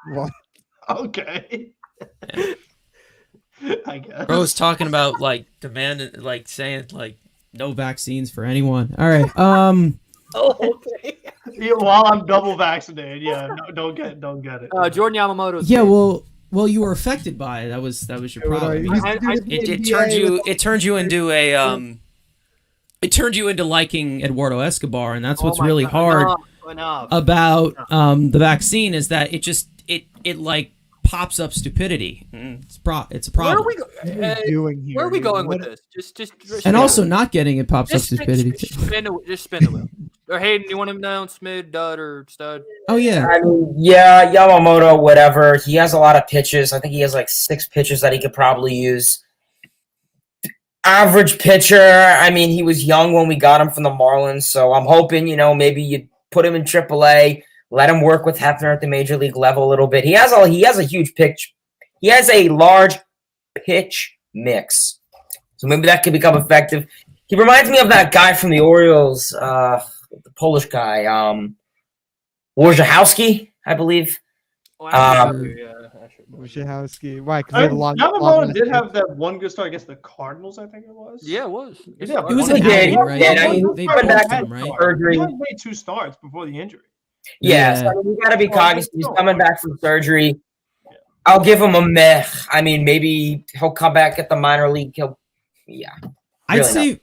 What? Okay. I guess. Bro was talking about like demanding, like saying like no vaccines for anyone. All right. Oh, okay. Yeah, while I'm double vaccinated, yeah, no, don't get it. Jordan Yamamoto's Yeah. kid. Well, you were affected by it. That was your problem. It turned you into a It turned you into liking Eduardo Escobar, and that's what's really hard Enough. about the vaccine is that it like pops up stupidity. It's a problem. Where are we going with this? Just And also not getting it pops up stupidity. Just spin the wheel. Or Hayden, you want him down, Smid, Dud, or Stud? Oh yeah. I mean, yeah, Yamamoto, whatever. He has a lot of pitches. I think he has like 6 pitches that he could probably use. Average pitcher. I mean, he was young when we got him from the Marlins, so I'm hoping, maybe you put him in AAA, let him work with Hefner at the major league level a little bit. He has a huge pitch. He has a large pitch mix, so maybe that could become effective. He reminds me of that guy from the Orioles, the Polish guy, Wojciechowski, I believe. Wojciechowski. Why? Yamamoto did have that one good start against the Cardinals, I think it was. Yeah, it was. Yeah, It was he an outing, right? They went both back him, right? He had made 2 starts before the injury. Yeah, so you got to be cognizant. He's coming back from surgery. I'll give him a meh. I mean, maybe he'll come back at the minor league. I'd say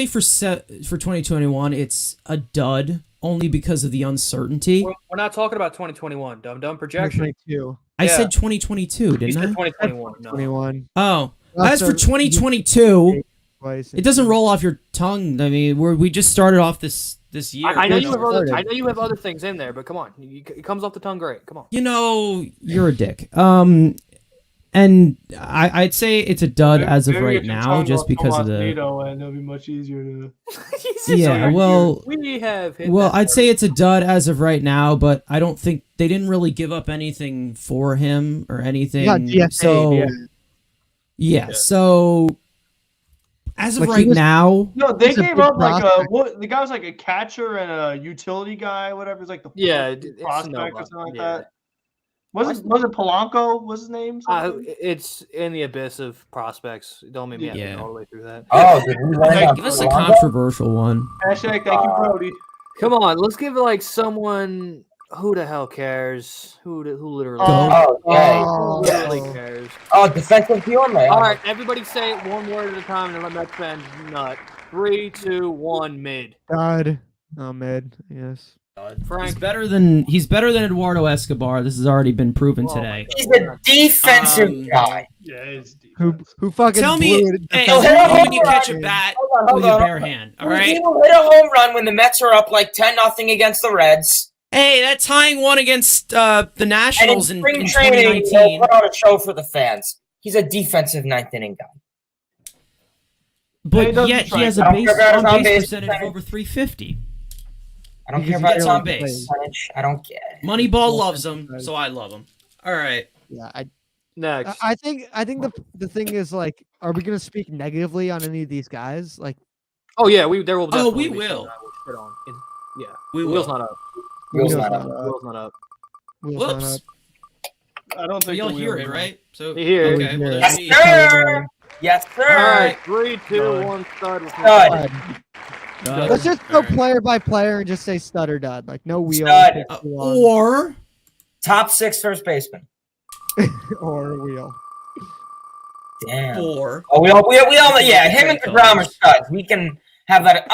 for 2021, it's a dud only because of the uncertainty. We're not talking about 2021. Dumb projection. 2022. I said 2022, didn't I? 2021. No. 21. Oh, as for 2022, Twice. it doesn't roll off your tongue. I mean, we just started off this year. I know you have other things in there, but come on, it comes off the tongue great. Come on. You're a dick. And I'd say it's a dud as of right now, just because of the. And it'll be much easier to. Yeah, well, we have. I'd say it's a dud as of right now, but I don't think they didn't really give up anything for him or anything. So as of now, no, they gave up the guy was like a catcher and a utility guy, whatever. It's like the prospect or something like that. Was it Polanco? What's his name? It's in the abyss of prospects. Don't make me have to go all the way through that. Oh, give us a controversial one. Hashtag thank you, Brody. Come on, let's give it like someone. Who the hell cares? Who literally? Who literally cares? Oh, defensive field man. All right, everybody say it one word at a time and let Metsfan nut. 3, 2, 1, mid. God. Oh, mid. Yes. Frank. He's better than Eduardo Escobar. This has already been proven today. He's a defensive guy. Yeah, he's defensive. Who fucking tell me when you catch a bat with your bare hand. All right. He hit a home run when the Mets are up like 10-0 against the Reds. Hey, that tying one against the Nationals in spring training, 2019. Put on a show for the fans. He's a defensive 9th inning guy. But yet he has a base percentage of over 350. I don't care about his on base percentage. I don't get it. Moneyball loves him, so I love him. All right. Yeah. Next. I think the thing is, like, are we gonna speak negatively on any of these guys? Like, there will. Oh, we will. Yeah, we will. Wheels not up. Wheels not up. Wheels not up. Whoops. I don't think you'll hear it, right? So hear it. Okay. Well, yes, sir. Yes, sir. All right, 3, 2, 1, stud. Let's just go player by player and just say stud or dud. Like, no wheel. Or top 6 first baseman. Or a wheel. Damn. Or we all know. Yeah, him and DeGrom are studs. We can have that.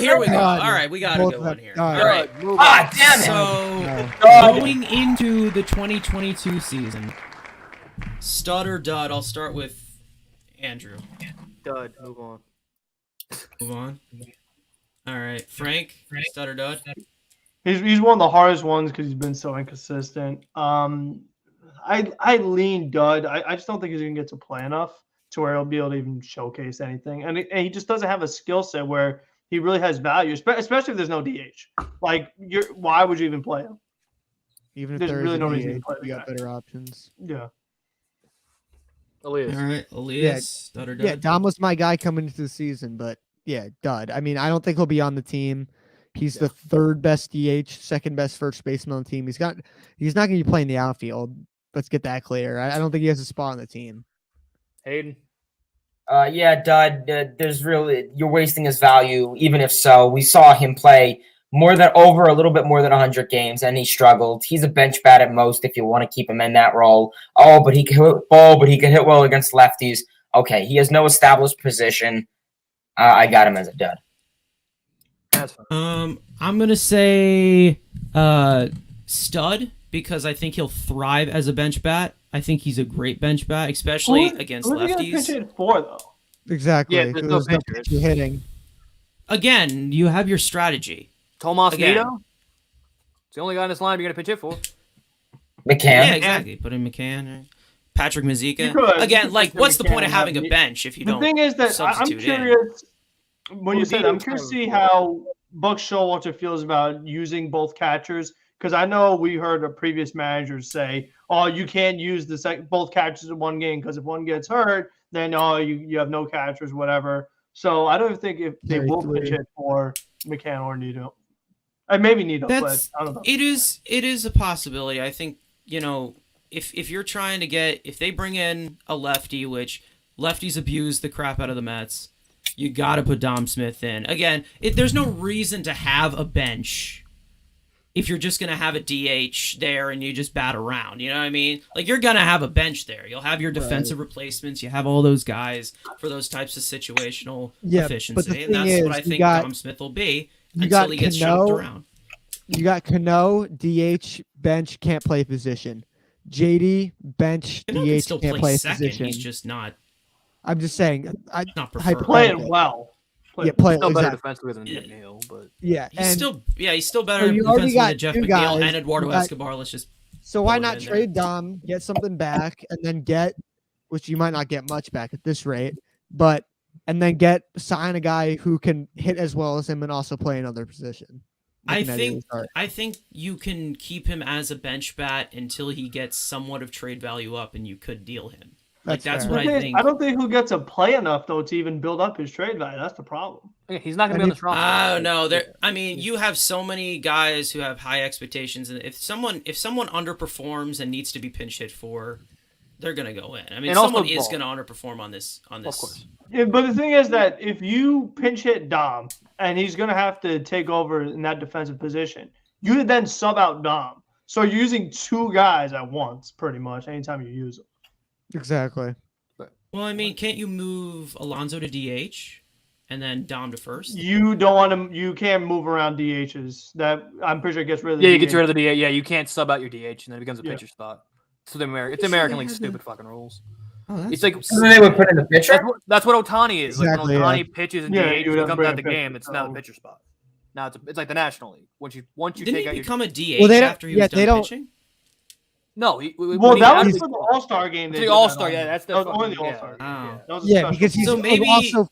Here we go. All right, we got a good one here. All right. Damn it. So going into the 2022 season, stud or dud? I'll start with Andrew. Dud. Move on. All right, Frank. Stud or dud? He's one of the hardest ones because he's been so inconsistent. I lean dud. I just don't think he's gonna get to play enough to where he'll be able to even showcase anything, and he just doesn't have a skill set where he really has value, especially if there's no DH. Like, why would you even play him? Even if there's really no DH, reason to play the you got guy. better options. Yeah. Elias. All right, Elias. Dud or dud? Yeah, Dom was my guy coming into the season, but yeah, dud. I mean, I don't think he'll be on the team. He's the 3rd best DH, 2nd best first baseman on the team. He's not going to be playing the outfield. Let's get that clear. I don't think he has a spot on the team. Hayden. Yeah, Dud. You're wasting his value. Even if so, we saw him play a little bit more than 100 games, and he struggled. He's a bench bat at most if you want to keep him in that role. Oh, but he can hit well against lefties. Okay, he has no established position. I got him as a dud. That's fine. I'm gonna say stud because I think he'll thrive as a bench bat. I think he's a great bench bat, especially against Who's he gonna lefties. pinch hit for though? Exactly. Yeah, there's no There's no pitchers. pitcher hitting. Again, you have your strategy. Tomas Again. Nido. It's the only guy in this line you're gonna pinch hit for. McCann. Yeah, exactly. Put in McCann, Patrick You Mazika. could. Again, like, what's the point of McCann, having a yeah. bench if you The don't thing is that I'm substitute in? curious. When you said, I'm Nido's curious to kind of see how Buck Showalter feels about using both catchers. Because I know we heard a previous manager say, "Oh, you can't use both catchers in one game because if one gets hurt, then you have no catchers, whatever." So I don't think if they will pitch it for McCann or Nido, maybe Nido, but I don't know. It is a possibility. I think if you're trying to if they bring in a lefty, which lefties abuse the crap out of the Mets, you got to put Dom Smith in. Again, there's no reason to have a bench if you're just going to have a DH there and you just bat around. You know what I mean? Like, you're going to have a bench there. You'll have your defensive replacements. You have all those guys for those types of situational efficiency. And that's what I think Dom Smith will be until he gets shopped around. You got Cano, DH, bench, can't play position. JD, bench, Cano DH, can still can't play play second. position. He's just not I'm just saying. not preferred. Play it well. Yeah, play it Still better exactly. defensively than McNeil, but Yeah, He's still better So you already defensively got than Jeff two McNeil guys. and Eduardo You got- Escobar. Let's just so why pull it not in there. trade Dom, get something back, and then which you might not get much back at this rate, and then sign a guy who can hit as well as him and also play another position. I Looking at think his art. I think you can keep him as a bench bat until he gets somewhat of trade value up, and you could deal him. Like that's fair. what I think. I don't think he'll get to play enough though to even build up his trade value. That's the problem. he's not gonna be on this roster. I don't know. I mean, you have so many guys who have high expectations, and if someone underperforms and needs to be pinch hit for, they're gonna go in. I mean, And someone also is ball. gonna underperform on this. Of course. Yeah, but the thing is that if you pinch hit Dom and he's going to have to take over in that defensive position, you then sub out Dom. So you're using two guys at once, pretty much, anytime you use them. Exactly. Well, I mean, can't you move Alonso to DH and then Dom to first? You don't want to. You can't move around DHs. That I'm pretty sure gets rid of. Yeah, the you get DH. rid of the DH. Yeah, you can't sub out your DH, and then it becomes a Yeah. pitcher spot. So it's American League stupid fucking rules. Oh, It's like So they would put in the pitcher. that's what Otani is. Exactly, like when yeah. Otani pitches and Yeah, DH, you would he have to comes bring out a the pitcher, game. It's not a so- pitcher spot. Now it's like the National League. Once you Didn't take he out your become a DH Well, they don't- after he yeah, was they done don't- pitching? no, Well, that was he's- for the All-Star game. It's they the did that All-Star, on. yeah, that's the that was only the fucking- All-Star. yeah. game. That was a Yeah, special because he's So maybe- also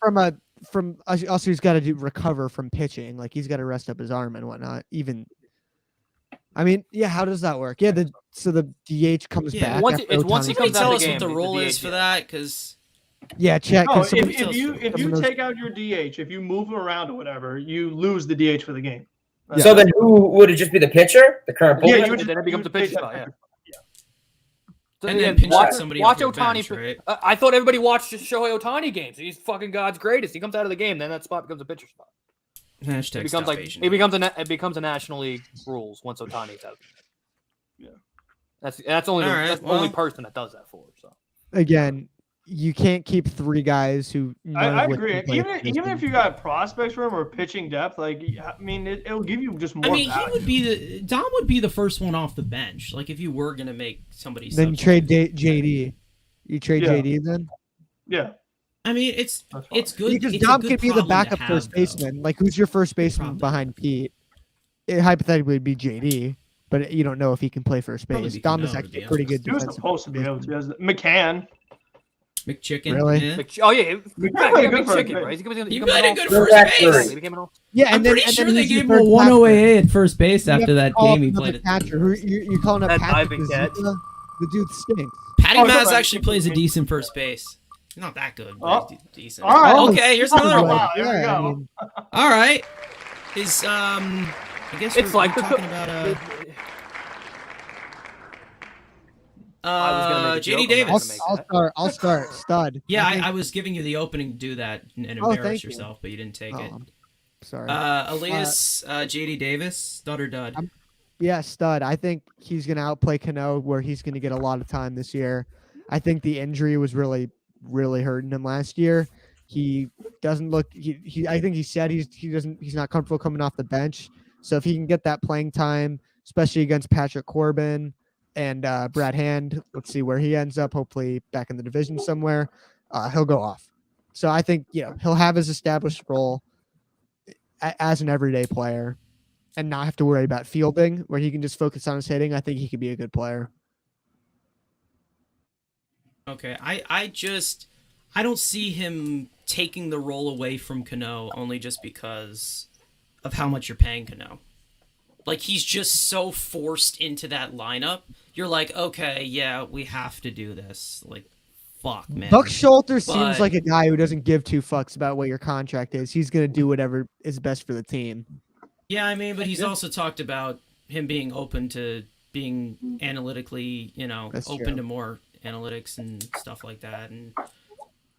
also he's got to recover from pitching. Like he's got to rest up his arm and whatnot. I mean, yeah. How does that work? Yeah, so the DH comes Yeah, back. once after it's once he Ohtani Somebody comes out tell of us the what game, the the rule DH, is for that, because Yeah, check. No, 'cause if somebody- you someone knows- take out your DH, if you move him around or whatever, you lose the DH for the game. So then, who would it just be the pitcher, the current Yeah, pitcher? you then would it just- becomes you a pitcher take spot. that Yeah. pitcher. And then pinch watch, hit somebody watch off your Otani. bench, right? I thought everybody watched Shohei Otani games. He's fucking God's greatest. He comes out of the game, then that spot becomes a pitcher spot. Hashtag It becomes stop like Asian. it becomes a National League rules once Otani's out. Yeah. That's only All right, that's the only well- person that does that for. So again, you can't keep three guys who. I agree. Even if you got prospects room or pitching depth, like I mean, it'll give you just more. I mean, value. Dom would be the first one off the bench. Like if you were gonna make somebody. then you substitute. trade JD. You trade Yeah. JD then Yeah, I mean, it's that's fine. good because it's a Dom good could be the problem to backup have, first though. baseman. Like who's your first baseman Problem. behind Pete? It hypothetically would be JD, but you don't know if he can play first Probably base. be Dom is Cano, to actually be a pretty honest. good He was defensive. supposed to be able to. He has McCann. McChicken. Really? Yeah. oh yeah, We he can't play became good a for chicken, a bro. bit. He becomes He an played a all- good They're first that base. good. He became an all- Yeah, I'm and then pretty sure and then they he's your gave him a third 1 catcher. OAA at first base You have after to that call game he another played at. catcher. Who you calling up That Patrick diving catch. Mazzulla? The dude stinks. Patty Oh, Maz somebody- actually plays a decent first base. Not that good, but Oh. he's decent. All right. Oh, Okay, here's he's another good. one. Wow, here we Yeah, go. I mean, All right. Is I guess It's we're like talking about I was gonna make a JD joke, I'm not Davis. gonna make that. I'll start. Stud. Yeah, think- I was giving you the opening to do that and Oh, embarrass thank you. yourself, but you didn't take it. Oh, sorry. Elias, JD Davis, stud or dud? Yeah, stud. I think he's going to outplay Cano where he's going to get a lot of time this year. I think the injury was really, really hurting him last year. He doesn't look. I think he said he's not comfortable coming off the bench. So if he can get that playing time, especially against Patrick Corbin and Brad Hand, let's see where he ends up. Hopefully back in the division somewhere, he'll go off. So I think he'll have his established role as an everyday player, and not have to worry about fielding, where he can just focus on his hitting. I think he could be a good player. Okay, I don't see him taking the role away from Cano only just because of how much you're paying Cano. Like, he's just so forced into that lineup. You're like, okay, yeah, we have to do this. Like, fuck, man. Buck Schulter seems But- like a guy who doesn't give two fucks about what your contract is. He's going to do whatever is best for the team. Yeah, I mean, but he's also talked about him being open to being analytically, That's open true. to more analytics and stuff like that. And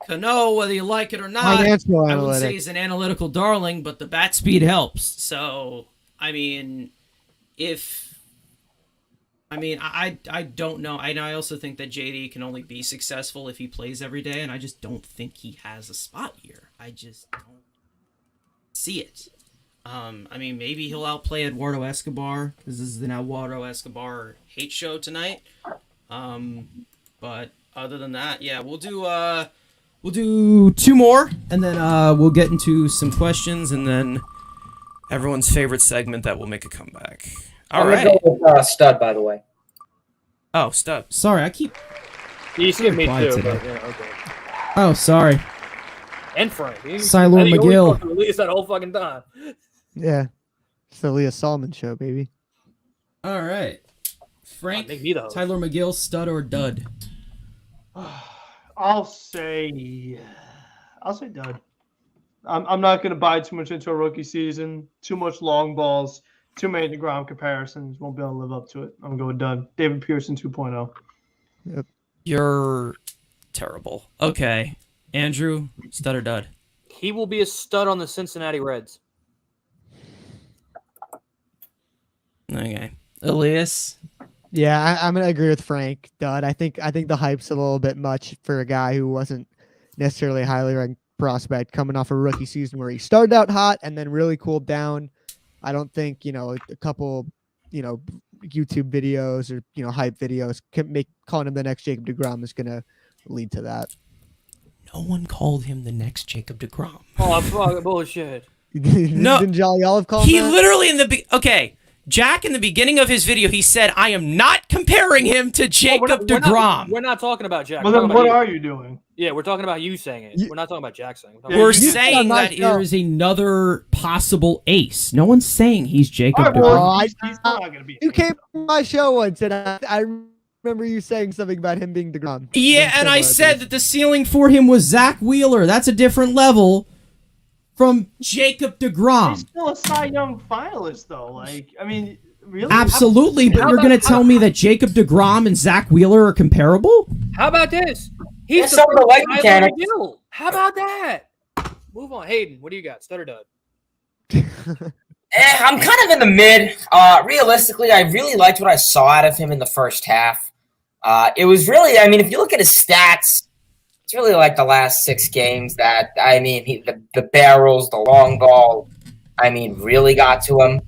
Cano, whether you like it or not, Financial I wouldn't say analytics. he's an analytical darling, but the bat speed helps. So, I mean, I don't know. I also think that JD can only be successful if he plays every day, and I just don't think he has a spot here. I just don't see it. I mean, maybe he'll outplay Eduardo Escobar, because this is an Eduardo Escobar hate show tonight. But other than that, yeah, we'll do two more, and then we'll get into some questions, and then everyone's favorite segment that will make a comeback. All I'm right. gonna go with stud, by the way. Oh, stop. Sorry, I keep. You skip me Quiet too, today. but yeah, okay. Oh, sorry. And Frank. Silor I think he McGill. always fucking released that whole fucking time. Yeah. It's the Leah Solomon show, baby. All right. Frank, Make me the host. Tyler McGill, stud or dud? I'll say dud. I'm not going to buy too much into a rookie season. Too much long balls. Too many DeGrom comparisons. Won't be able to live up to it. I'm going dud. David Pearson 2.0. You're terrible. Okay. Andrew, stud or dud? He will be a stud on the Cincinnati Reds. Okay. Elias? Yeah, I'm gonna agree with Frank. Dud. I think the hype's a little bit much for a guy who wasn't necessarily a highly ranked prospect coming off a rookie season where he started out hot and then really cooled down. I don't think a couple YouTube videos or hype videos can make calling him the next Jacob deGrom is gonna lead to that. No one called him the next Jacob deGrom. Oh, fuck, bullshit. No. Didn't Jolly Olive call him He that? literally okay. Jack, in the beginning of his video, he said, I am not comparing him to Jacob deGrom. We're not talking about Jack. Well, We're then talking what about are you doing? Yeah, we're talking about you saying it. You- We're not talking about Jack saying it. Yeah, We're you said saying on my that show. there is another possible ace. No one's saying he's Jacob All right, deGrom. well, I- he's not going to be. You came on my show once, and I remember you saying something about him being DeGrom. Yeah, and I said that the ceiling for him was Zach Wheeler. That's a different level from Jacob He's deGrom. still a Cy Young finalist, though. Like, I mean, really? Absolutely, but How you're about- going to tell me that Jacob deGrom and Zach Wheeler are comparable? How about this? Yeah, He's some of the first light Tyler mechanics. McGill. How about that? Move on. Hayden, what do you got? Stud or dud? I'm kind of in the mid. Realistically, I really liked what I saw out of him in the first half. It was really, if you look at his stats, it's really like the last 6 games that, the barrels, the long ball, really got to him.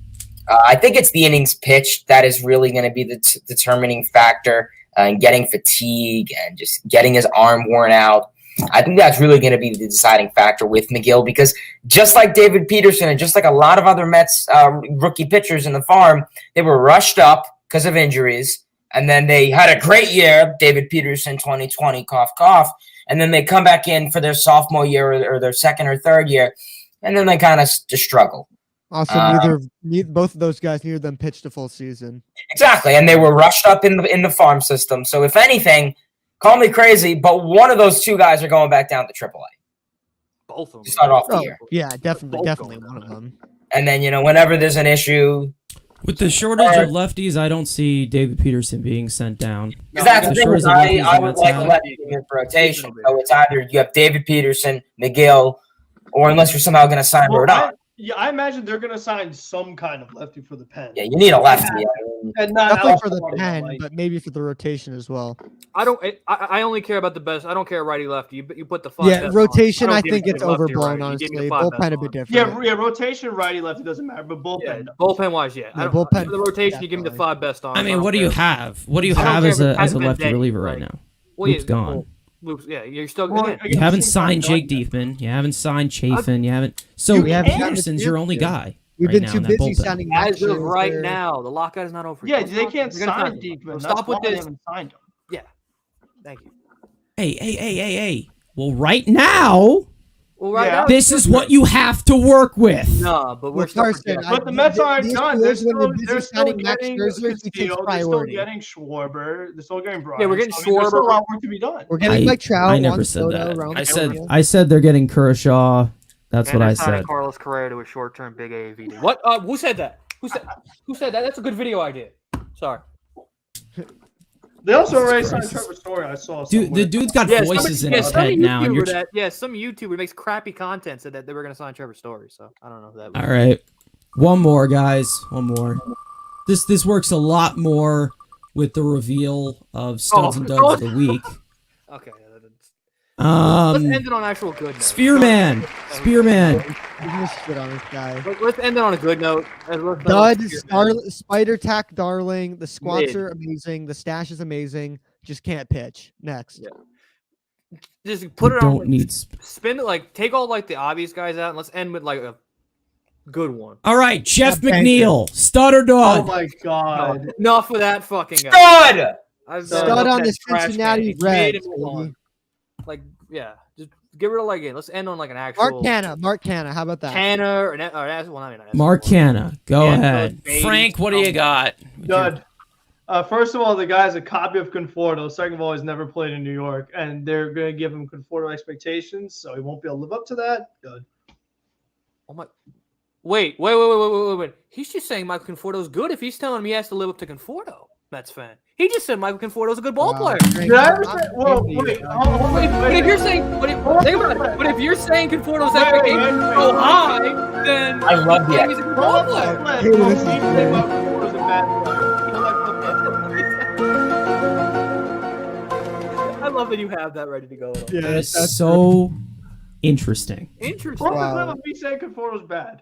I think it's the innings pitched that is really going to be the determining factor in getting fatigue and just getting his arm worn out. I think that's really going to be the deciding factor with McGill because just like David Peterson and just like a lot of other Mets rookie pitchers in the farm, they were rushed up because of injuries. And then they had a great year, David Peterson 2020, cough, cough. And then they come back in for their sophomore year or their second or third year. And then they kind of just struggle. Also, both of those guys, neither of them pitched a full season. Exactly. And they were rushed up in the farm system. So if anything, call me crazy, but one of those 2 guys are going back down to AAA. Both of them. To start off the Oh, year. yeah, definitely Both one going of them. And then, whenever there's an issue, With the shortage of lefties, I don't see David Peterson being sent down. Because that's the thing. shortage Is of lefties I in would that like side. to let him in for rotation. So it's either you have David Peterson, McGill, or unless you're somehow going to sign Rodon. I imagine they're going to sign some kind of lefty for the pen. Yeah, you need a lefty. And not Definitely Alex for the Cora, 10, like- but maybe for the rotation as well. I only care about the best. I don't care righty lefty. You put the 5 Yeah, best rotation, on. I don't think give it's a lefty or overblown, righty. You give me honestly. the 5 Bullpen best a bit on. different. Yeah, rotation righty lefty doesn't matter, but bullpen. Yeah, does. bullpen wise, yeah. Yeah, I don't, bullpen, for the rotation, you give me the definitely. 5 best on. I mean, what do you have? What do you I don't have care as if it a hasn't been lefty Denny, reliever like- right now? Well, Luke's gone. Luke's, yeah, you're still. Well, again, again, You haven't same signed time, Jake Diefman. You haven't signed Chafin. You haven't. So You haven't- Peterson's your only guy. We've right been now too in that busy bullpen. signing as of Max right Scherzer. now, the lockout is not over. Yeah, Let's they stop- can't we're gonna sign him. deep. Let's That's Stop with why they this. haven't signed him. Yeah, thank you. Hey. Well, right now, Well, right Yeah. now, this is what you have to work with. No, but we're Well, still. Carson, projecting. But the Mets aren't these done. years when we're busy They're still signing Max getting Scherzer, he takes Castillo. They're still priority. getting Schwarber. They're still getting Bryant. Yeah, we're getting So, I mean, there's still a Schwarber. lot of work to be done. We're getting Mike Trout. I never Juan said Soto, that. Ron Cunha. I said they're getting Kershaw. That's And what I they're signing said. Carlos Correa to a short-term big AAV deal. What? Who said that? Who said that? That's a good video idea. Sorry. They also already Jesus signed Christ. Trevor Story. I saw Dude, somewhere. the dude's got voices in his some head now, and you're. some YouTuber makes crappy content said that they were going to sign Trevor Story. So I don't know if that. Was. All right, one more, guys. One more. This works a lot more with the reveal of studs and dubs of the week. Okay. Let's end it on actual good note. Spearman. We're gonna shit on this guy. Let's end it on a good note. Dud, Spider Tack, darling. The squats are amazing. The stash is amazing. Just can't pitch. Next. Yeah. Just put it Don't on. need. Spin it like take all like the obvious guys out and let's end with like a good one. All right, Jeff Banter. McNeil, stud or Oh dog? my god. Enough of that fucking guy. Stud! I've Stud done on that the trash Cincinnati can. Made Reds, him move on. baby. Like yeah, just get rid of like it. Let's end on like an actual Mark Canna. How about that? Canna or that's well, I mean, that's Mark Canna, go Yeah, ahead. baby. Frank, what do you got? Dud. First of all, the guy's a copy of Conforto. Second of all, he's never played in New York, and they're going to give him Conforto expectations, so he won't be able to live up to that. Dud. Oh my! Wait! He's just saying Michael Conforto's good. If he's telling me he has to live up to Conforto, Metsfan. He just said Michael Conforto's a good ball player. Did I ever say? Whoa, wait. But if you're saying, think about it. But if you're saying Conforto's expectations so high, then I love the he's a good ball player. I love that you have that ready to go. Yeah, That is so interesting. Interesting. What's the Wow. clip of me saying Conforto's bad?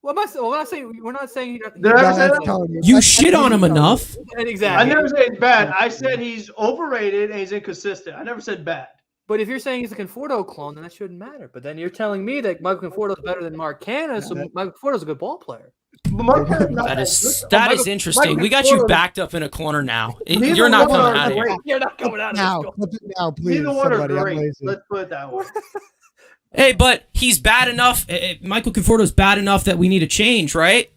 What am I saying? We're not saying. We're not saying. Did I ever say that's that? Tony. You shit on him enough. Exactly. I never said he's bad. I said he's overrated and he's inconsistent. I never said bad. But if you're saying he's a Conforto clone, then that shouldn't matter. But then you're telling me that Michael Conforto is better than Mark Canna, so Michael Conforto is a good ball player. But Mark Canna's not That that is good. interesting. We got you backed up in a corner now. Neither You're not one coming are out of here. great. You're not coming out of Now, this. clip it now, please. Neither one are Somebody, I'm great. lazy. Let's put it that way. Hey, but he's bad enough. Michael Conforto's bad enough that we need a change, right?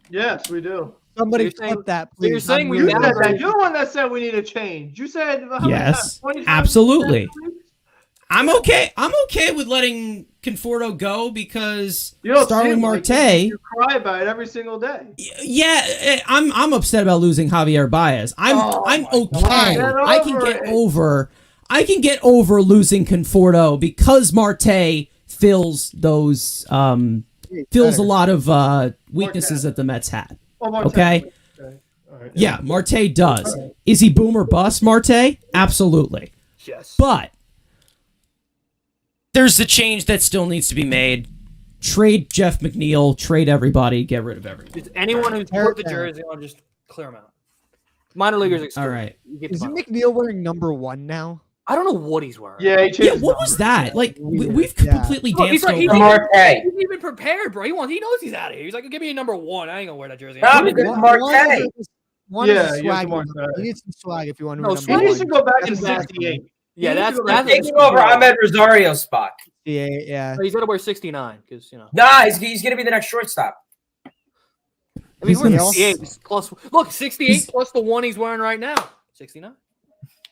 Yes, we do. Somebody You're saying- clip that, so you're please. saying I'm we You really- said now- that. You're the one that said we need a change. You said how many Yes, times? 20 times? absolutely. I'm okay. I'm okay with letting Conforto go because You don't Starling seem like Marte. you cry about it every single day. Yeah, I'm upset about losing Javier Baez. I'm okay. Get I can over get it. over. I can get over losing Conforto because Marte fills those fills a lot of weaknesses that the Mets had. One more Okay. time. Okay. All right. Yeah, Marte does. Is he boom or bust, Marte? Absolutely. Yes. But there's a change that still needs to be made. Trade Jeff McNeil, trade everybody, get rid of everyone. Just anyone who's put the jersey on, just clear them out. Minor leaguers excluded. All right. You get Is the it minor- McNeil wearing number 1 now? I don't know what he's wearing. Yeah, he changed Yeah, his what was number. that? Like we've Yeah. completely Look, he's danced like- over. Marte. He's even prepared, bro. He knows he's out of here. He's like, give me a number 1. I ain't gonna wear that jersey. No, because Marte. One Yeah, is you have to swag. mark that. You need some swag if you want to No, win He number needs to 1. go back to Exactly. 68. Yeah, that's Taking over Ahmed Rosario's spot. Yeah. He's gonna wear 69 because Nah, he's going to be the next shortstop. I mean, he's wearing gonna- 68 plus. Look, 68 He's- plus the one he's wearing right now. 69.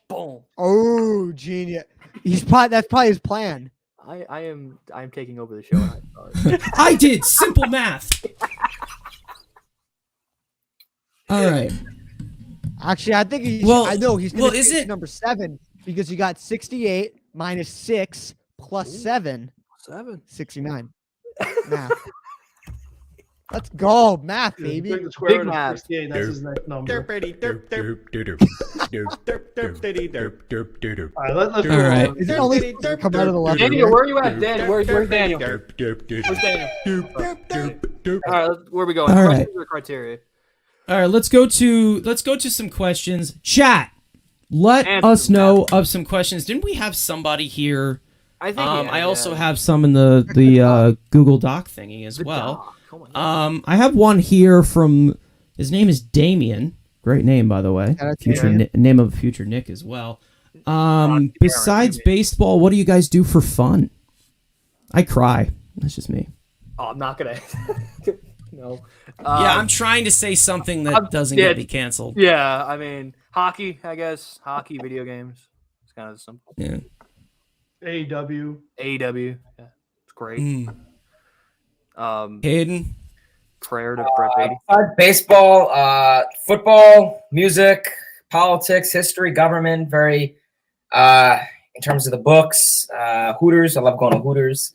Boom. Oh, genius. That's probably his plan. I'm taking over the show. I'm sorry. I did simple math. All right. Actually, I think he's. Well- I know he's going well, to is take it- number 7 because you got 68 minus 6 plus 7, 69. Math. Let's go, math, Take baby. the square root of math. 68. That's his next number. All right, let's All right. Is it only come out of the left? Daniel, where are you at? Dan, where's Daniel? Where's Daniel? All right, where are we going? All Questions right. or criteria? All right, let's go to some questions. Chat, let Answer us them. know of some questions. Didn't we have somebody here? I think. I also have some in the Google Doc thingy as well. I have one here from, his name is Damien. Great name, by the way. Yeah, that's Future Damien. name of a future Nick as well. Besides baseball, what do you guys do for fun? I cry. That's just me. Oh, I'm not gonna. No. Yeah, I'm trying to say something that doesn't get me canceled. Yeah, I mean, hockey. I guess hockey, video games. It's kind of simple. Yeah. AEW. AEW. Yeah, it's great. Hayden. Prayer to Brett Beatty. Baseball, football, music, politics, history, government. Very, in terms of the books, Hooters. I love going to Hooters.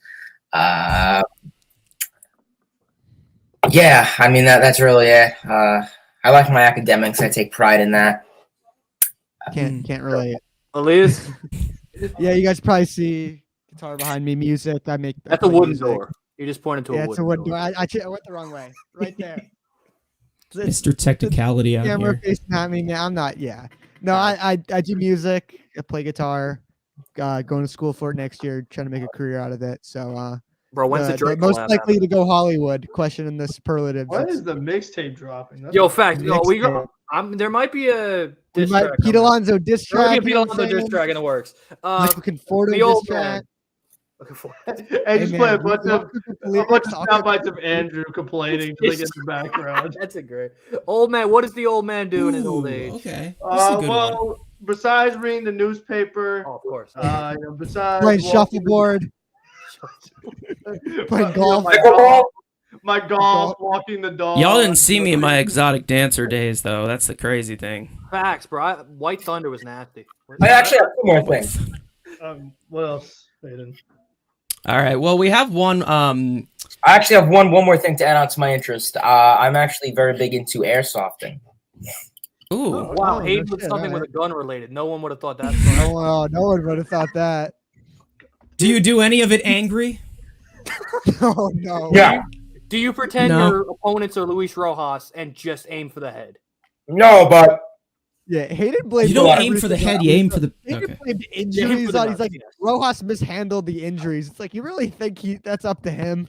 Yeah, I mean that's really it. I like my academics. I take pride in that. Can't relate. Elias, Yeah, you guys probably see guitar behind me, music. I that's a play wooden music. door. You just pointed to Yeah, a it's a wooden wooden door. door. I went the wrong way. Right there. It's- Mr. Technicality out camera here. facing at me. Yeah, I'm not. Yeah. No, I do music. I play guitar. Going to school for it next year. Trying to make a career out of it. So, Bro, when's the the Drake most collab likely happening? to go Hollywood? Question in the superlatives. When It's- is the mixtape dropping? That's Yo, what- fact. Yo, we Mixtape. go. There might be a we diss might track. Pete coming. Alonso diss There might track. be a you know Pete what Alonso I'm diss saying? track in the works. Like looking forward to the this old track. man. Looking for. Hey, just Hey, play a man, bunch we- of we- a bunch of I'll- sound bites of Andrew complaining to like in the background. That's a great old man. What does the old man do in his old Ooh, age? Okay. This is a good one. Well, besides reading the newspaper, Oh, of course. besides Playing walking- shuffleboard. Playing golf. my golf, walking the dog. Y'all didn't see me in my exotic dancer days, though. That's the crazy thing. Facts, bro. White Thunder was nasty. I actually have two more things. What else, Hayden? All right. Well, we have one. I actually have one more thing to add on to my interest. I'm actually very big into airsofting. Ooh. Wow, Oh, Hayden no with shit, something alright. with a gun related. No one would have thought that. No one would have thought that. Do you do any of it angry? Oh no. Yeah. Do you pretend No. your opponents are Luis Rojas and just aim for the head? No, but Yeah, Hayden blamed. You don't Yeah. aim for the head. everything You on- aim for the. Hayden Okay. blamed Yeah, aim injuries for the on. He's nuts, like yes. Rojas mishandled the injuries. It's like you really think that's up to him?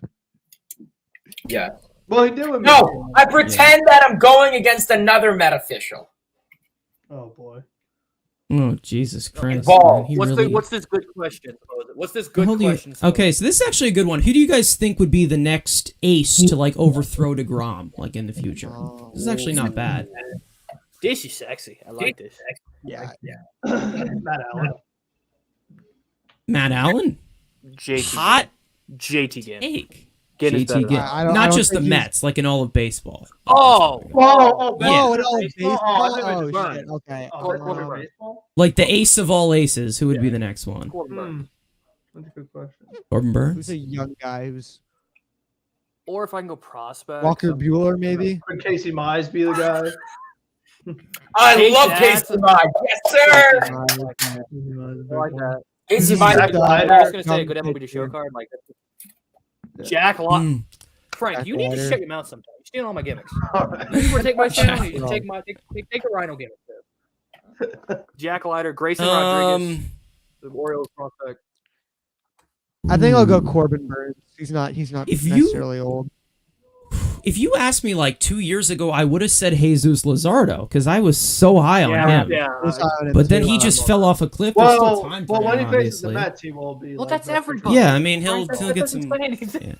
yeah. Well, he did with me. No, I pretend that I'm going against another Met official. Oh boy. Oh Jesus Christ! Ball. man, he What's really- what's this good question? What's this good Hold you- question? Okay, so this is actually a good one. Who do you guys think would be the next ace to like overthrow DeGrom like in the future? This is actually not bad. This is sexy. I like this. Yeah. Matt Allen. Matt Allen, JT. hot JT game. take. Get his JT better. get- I don't not just the think he's- Mets, like in all of baseball. Oh, Oh, oh, Yeah. Oh, and all baseball? baseball. Oh, I thought it Oh, was Burns. shit. Okay. Oh, Corbin Corbin Burns. baseball? Like the ace of all aces. Who would be the next one? Corbin Burns. That's a good question. Corbin Who's Burns. a young guy? Who's Or if I can go prospect. Walker some- Bueller, maybe? Could Casey Mize be the guy? I Casey love Casey Jackson. Mize. Yes, sir. I like that. Casey Jack Mize. Jack I Leiter. was gonna say a good MLB show card like Jack Lock. Mm. Frank, Jack you need to Leiter. shut your mouth sometimes. You're stealing all my gimmicks. All right. You want to take my channel? You Jack take the Rhino gimmick too. Jack Leiter, Grayson Rodriguez, the Orioles prospect. I think I'll go Corbin Burns. He's not If you- necessarily old. If you asked me like 2 years ago, I would have said Jesus Luzardo because I was so high on him. Who's high on him But then too? he just fell off a cliff. There's still Well, time for well, when him, he faces the obviously. Mets, he will be. Well, like that's that. everybody. Yeah, I mean he'll Frank, he'll that get doesn't some. say anything.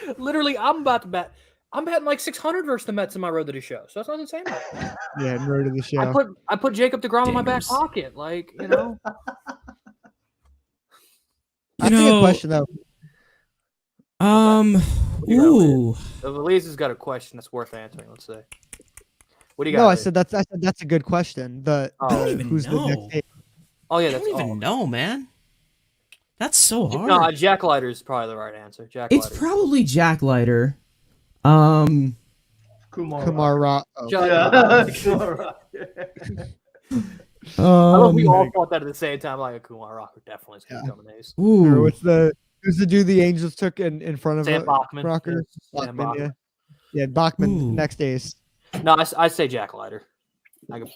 yeah. Literally, I'm about to bet. I'm betting like 600 versus the Mets in my road to the show. So that's not insane. Yeah, I'm road to the show. I put Jacob DeGrom in my back Dingers. pocket. Like, you know. I think a question though. Ooh. Elias has got a question that's worth answering. Let's say. What do you got? No, I there? said that's a good question. I don't even who's the know. next eight? Oh yeah, I that's don't even know, man. That's so hard. No, Jack Leiter is probably the right answer. Jack It's Leiter. probably Jack Leiter. Kumar Rock. Oh. Yeah. Kumar Rock. I love we all um, thought that at the same time. Like Kumar Rocker definitely is going to come in ace. Or ooh, who's the dude the Angels took in front of Sam Bachman. Rocker? Sam Bachman, Bachman. yeah, Bachman Ooh. next ace. No, I say Jack Leiter. I can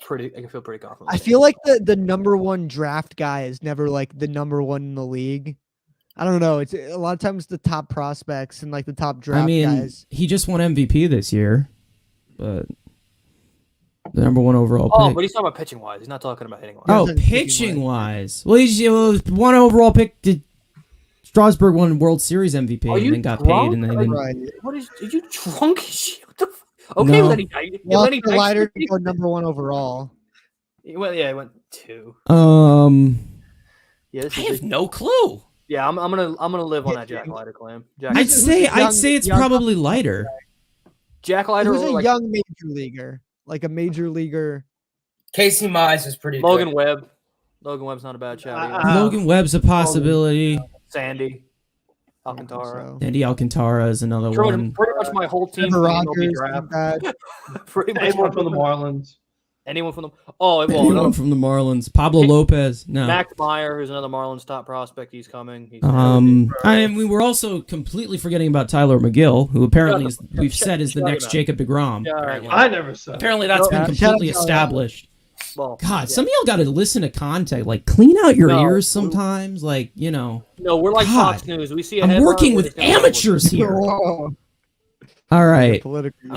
feel pretty confident. I feel like the number one draft guy is never like the number one in the league. I don't know. It's a lot of times the top prospects and like the top draft guys. he just won MVP this year, but the number one overall Oh, pick. but he's talking about pitching wise. He's not talking about hitting wise. Oh, Pitching pitching wise. Well, he's one overall pick. Strasburg won World Series MVP Are you and then got drunk? paid, and then Right. What is? Are you drunk as shit? What the? Okay, No. Lenny. Well, Lenny the Leiter to go number one overall. He went 2. Yeah, this I is have no clue. yeah. I'm gonna live on that Jack Leiter claim. Jack, I'd say young- it's young- probably Leiter. Jack Leiter Who's or a like young major leaguer, like a major leaguer. Casey Mize is pretty Logan good. Webb. Logan Webb's not a bad shout. either. Logan Webb's a possibility. Sandy, Alcantara. So. Andy Alcantara is another one. Pretty much my whole team. Trevor from the MLB Rogers, draft. bad. Pretty much Anyone from the Marlins. Anyone from the oh well, Anyone from the Marlins? Pablo Lopez? No. Max Meyer, who's another Marlins top prospect. He's coming. He's we were also completely forgetting about Tyler McGill, who apparently we've said is the shut next him out. Jacob DeGrom. Yeah, apparently. I never said. Apparently that's been Yeah, completely shout out. established. well, God, yeah. some of y'all got to listen to content. Like, clean out your No, ears sometimes. Like, you know. No, we're like God. Fox News. We see a I'm headline, working we're with just gonna go with it. amateurs here. Whoa. All right. Politically.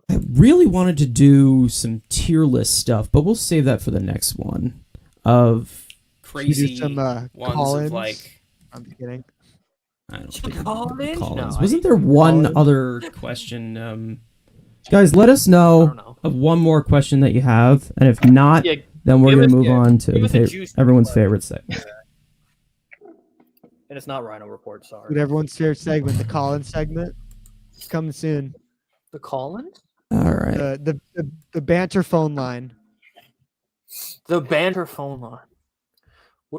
I really wanted to do some tier list stuff, but we'll save that for the next one. Of Should we do crazy some ones call-ins? of like. I'm just kidding. I don't Should think we call in? Collins. No, Wasn't there one Collins? other question? Guys, let us I know don't know. of one more question that you have, and if not, Yeah, then we're give gonna us- move yeah, on to give the us a juicy everyone's question. favorite segment. and it's not Rhino Report. Sorry. Dude, everyone's favorite segment, the Collins segment. It's coming soon. The Collins? All right. The banter phone line. The Banter phone line.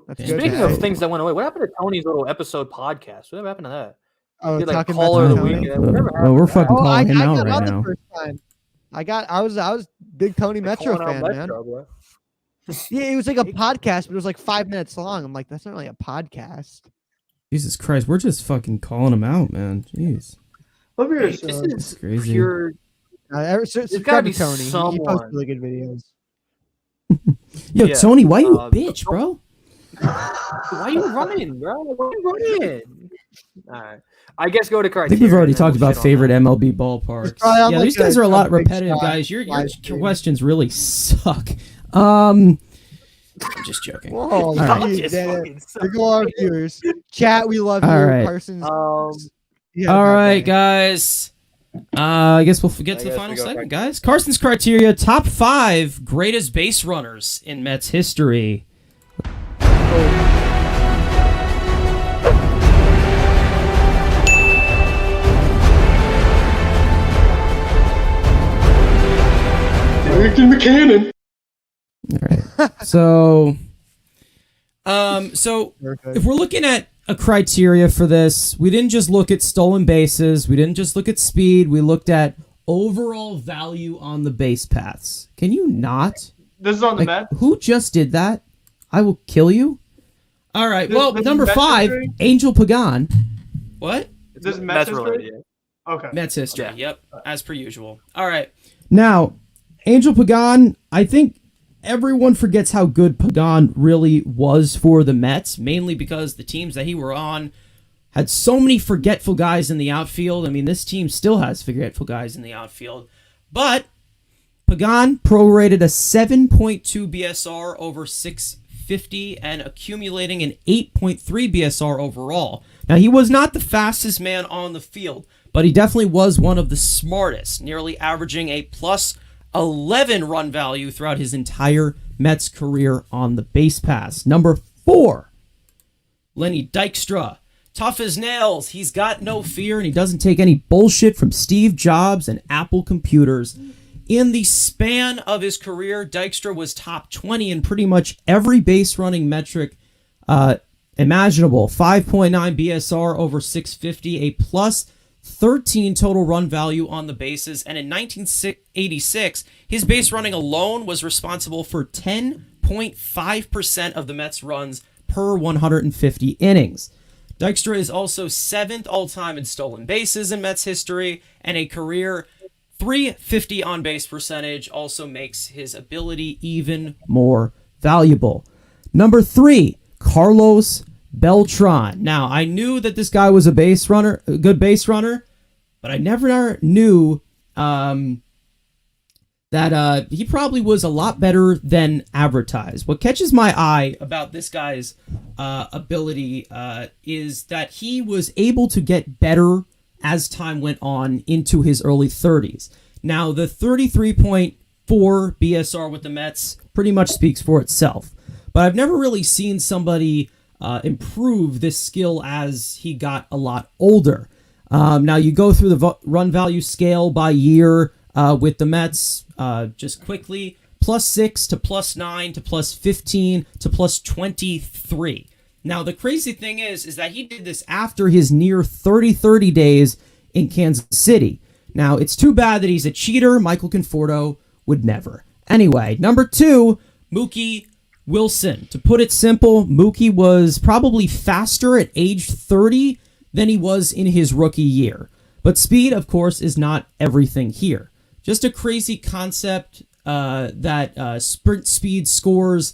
That's good, Speaking guys. of things that went away, what happened to Tony's little episode podcast? What happened to that? Oh, Did, like, talking caller about of the Tony? week. Whatever Well, we're fucking Oh, calling him out got right on the now. first time. I was big Tony Metro Calling out fan, man. Metro, boy. Yeah, it was like a podcast, but it was like 5 minutes long. I'm like, that's not really a podcast. Jesus Christ, we're just fucking calling him out, man. Jeez, Look at This yourself. is crazy. pure. Subscribe gotta to be Tony. He someone. posts really good videos. Yo, Yeah, Tony, why you a uh, bitch, bro? Why you running, bro? Why you running? All right. I guess go to I criteria. think we've already and then talked we'll about shit on favorite that. MLB ballparks. probably on, Yeah, like, these guys are a a lot big repetitive, shot guys. Your live stream. questions really suck. I'm just joking. Whoa, right. geez, Just man, fucking suck. there go our viewers. Chat, we love you. All right. Carson's. Um, you had a All bad right, day. guys. I guess we'll get to the guess final we go segment, guys. Carson's criteria: top 5 greatest base runners in Mets history. in the cannon. All right. So Perfect. if we're looking at a criteria for this, we didn't just look at stolen bases. We didn't just look at speed. We looked at overall value on the base paths. Can you not? This is on the Like, Met. who just did that? I will kill you. All right. This- Well, this is number Mets 5, history? Angel Pagan. What? This is That's Mets related. history? Yeah. Okay. Mets history. Yeah. Yep. As per usual. All right. Now, Angel Pagan, I think everyone forgets how good Pagan really was for the Mets, mainly because the teams that he were on had so many forgetful guys in the outfield. I mean, this team still has forgetful guys in the outfield. But Pagan prorated a 7.2 BSR over 650 and accumulating an 8.3 BSR overall. Now, he was not the fastest man on the field, but he definitely was one of the smartest, nearly averaging a plus 11 run value throughout his entire Mets career on the base paths. Number 4, Lenny Dykstra. Tough as nails. He's got no fear, and he doesn't take any bullshit from Steve Jobs and Apple computers. In the span of his career, Dykstra was top 20 in pretty much every base running metric imaginable. 5.9 BSR over 650, a plus 13 total run value on the bases, and in 1986, his base running alone was responsible for 10.5% of the Mets' runs per 150 innings. Dykstra is also 7th all-time in stolen bases in Mets history, and a career .350 on-base percentage also makes his ability even more valuable. Number 3, Carlos Beltran. Now, I knew that this guy was a good base runner, but I never knew that he probably was a lot better than advertised. What catches my eye about this guy's ability is that he was able to get better as time went on into his early 30s. Now, the 33.4 BSR with the Mets pretty much speaks for itself, but I've never really seen somebody improve this skill as he got a lot older. Now, you go through the run value scale by year with the Mets just quickly. +6 to +9 to +15 to +23. Now, the crazy thing is that he did this after his near 30 days in Kansas City. Now, it's too bad that he's a cheater. Michael Conforto would never. Anyway, number 2, Mookie Wilson. To put it simple, Mookie was probably faster at age 30 than he was in his rookie year. But speed, of course, is not everything here. Just a crazy concept that sprint speed scores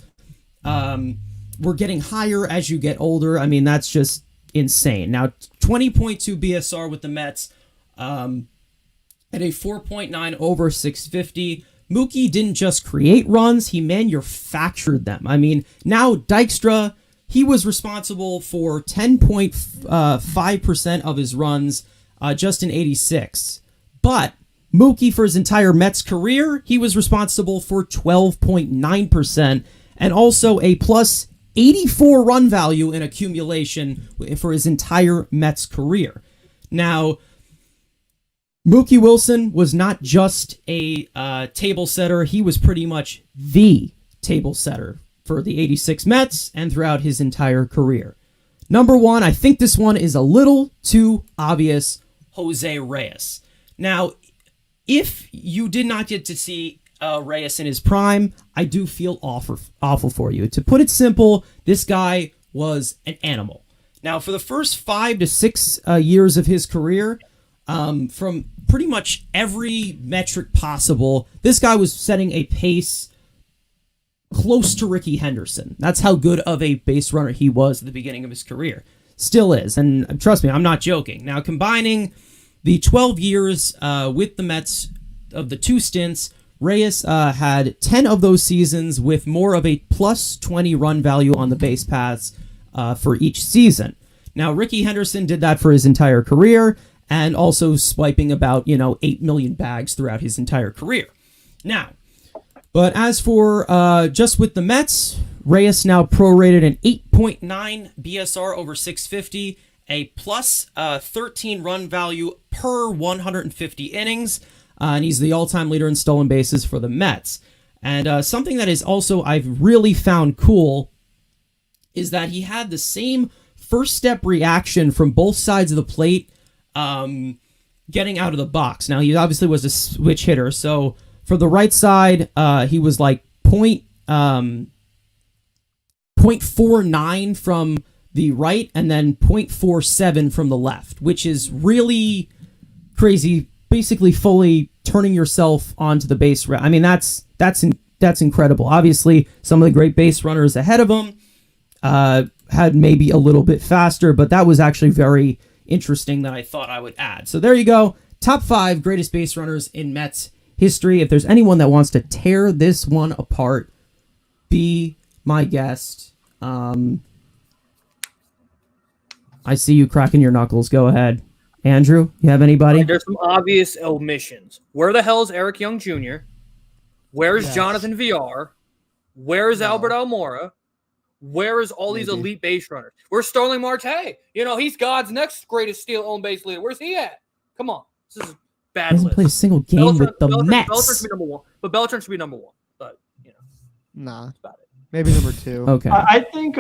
were getting higher as you get older. I mean, that's just insane. Now, 20.2 BSR with the Mets at a 4.9 over 650. Mookie didn't just create runs, he manufactured them. I mean, now Dykstra, he was responsible for 10.5% of his runs just in 86. But Mookie, for his entire Mets career, he was responsible for 12.9% and also a plus 84 run value in accumulation for his entire Mets career. Now, Mookie Wilson was not just a table setter, he was pretty much the table setter for the 86 Mets and throughout his entire career. Number 1, I think this one is a little too obvious, Jose Reyes. Now, if you did not get to see Reyes in his prime, I do feel awful for you. To put it simple, this guy was an animal. Now, for the first 5 to 6 years of his career, from pretty much every metric possible, this guy was setting a pace close to Ricky Henderson. That's how good of a base runner he was at the beginning of his career. Still is, and trust me, I'm not joking. Now, combining the 12 years with the Mets of the 2 stints, Reyes had 10 of those seasons with more of a plus 20 run value on the base paths for each season. Now, Ricky Henderson did that for his entire career and also swiping about, 8 million bags throughout his entire career. Now, but as for just with the Mets, Reyes now prorated an 8.9 BSR over 650, a plus 13 run value per 150 innings, and he's the all-time leader in stolen bases for the Mets. And something that is also I've really found cool is that he had the same first-step reaction from both sides of the plate getting out of the box. Now, he obviously was a switch hitter, so for the right side, he was like 0.49 from the right and then 0.47 from the left, which is really crazy. Basically, fully turning yourself onto the base. I mean, that's incredible. Obviously, some of the great base runners ahead of him had maybe a little bit faster, but that was actually very interesting that I thought I would add. So there you go. Top 5 greatest base runners in Mets history. If there's anyone that wants to tear this one apart, be my guest. I see you cracking your knuckles. Go ahead. Andrew, you have anybody? There's some obvious omissions. Where the hell is Eric Young Jr.? Where's Jonathan VR? Where is Albert Almora? Where is all these elite base runners? Where's Starling Marte? You know, he's God's next greatest steal on base leader. Where's he at? Come on. This is a bad Hasn't list. played a single game with the Mets. Beltran should be number 1. But Beltran should be number 1. But, you know. Nah. That's about it. Maybe number 2. Okay. I think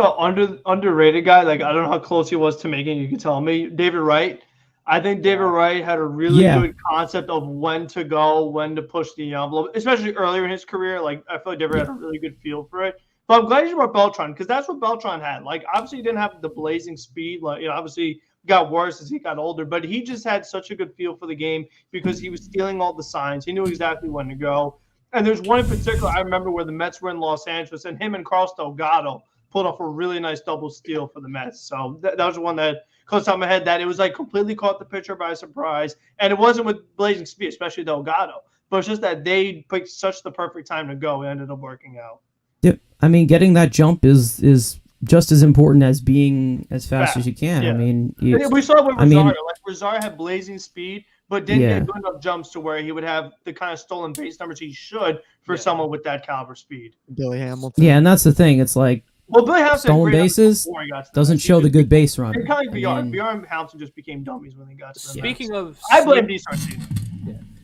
underrated guy, like I don't know how close he was to making, you can tell me, David Wright. I think David Wright had a really good concept of when to go, when to push the envelope, especially earlier in his career. Like I feel like David had a really good feel for it. But I'm glad you brought Beltran because that's what Beltran had. Like obviously he didn't have the blazing speed. Like obviously got worse as he got older, but he just had such a good feel for the game because he was stealing all the signs. He knew exactly when to go. And there's one in particular I remember where the Mets were in Los Angeles, and him and Carlos Delgado pulled off a really nice double steal for the Mets. So that was one that close to my head that it was like completely caught the pitcher by surprise. And it wasn't with blazing speed, especially Delgado. But it's just that they picked such the perfect time to go. It ended up working out. Yep. I mean, getting that jump is just as important as being as fast as you can. Yeah. I mean, we saw it with Rosario. Like Rosario had blazing speed, but didn't get good enough jumps to where he would have the kind of stolen base numbers he should for someone with that caliber speed. Billy Hamilton. Yeah, and that's the thing. It's like Billy Hamilton stolen bases doesn't show the good base runner. It's kind of like BR and Hamilton just became dummies when they got to the Speaking Mets. of, I blame these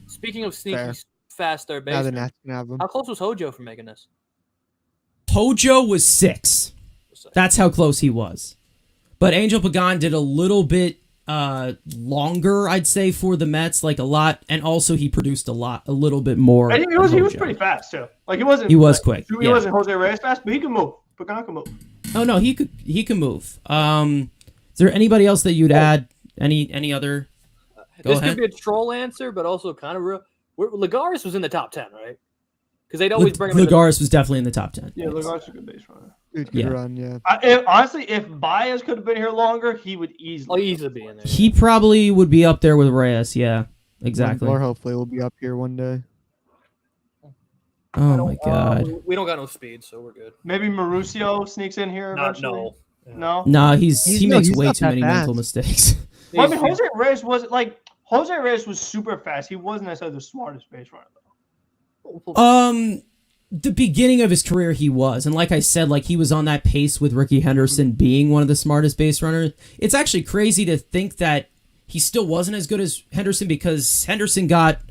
Speaking of sneaky, Fair. fast third Now the baseman, Nats can have them. how close was Hojo for making this? Hojo was 6. That's how close he was. But Angel Pagan did a little bit longer, I'd say, for the Mets, like a lot, and also he produced a little bit more. And he was pretty fast too. Like he wasn't. He was quick. He wasn't Jose Reyes fast, but he can move. Pagan can move. Oh no, he can move. Is there anybody else that you'd add? Any other? This could be a troll answer, but also kind of real. Lagares was in the top 10, right? Because they'd always bring him. Lagares was definitely in the top 10. Yeah, Lagares is a good base runner. Good run, yeah. Honestly, if Baez could have been here longer, he would easily be in there. He probably would be up there with Reyes. Yeah, exactly. Or hopefully we'll be up here one day. Oh my God. We don't got no speed, so we're good. Maybe Mauricio sneaks in here eventually. No. Nah, he makes way not too that many fast. mental mistakes. Well, I mean, Jose Reyes was super fast. He wasn't necessarily the smartest base runner though. The beginning of his career he was, and like I said, like he was on that pace with Ricky Henderson being one of the smartest base runners. It's actually crazy to think that he still wasn't as good as Henderson because Henderson got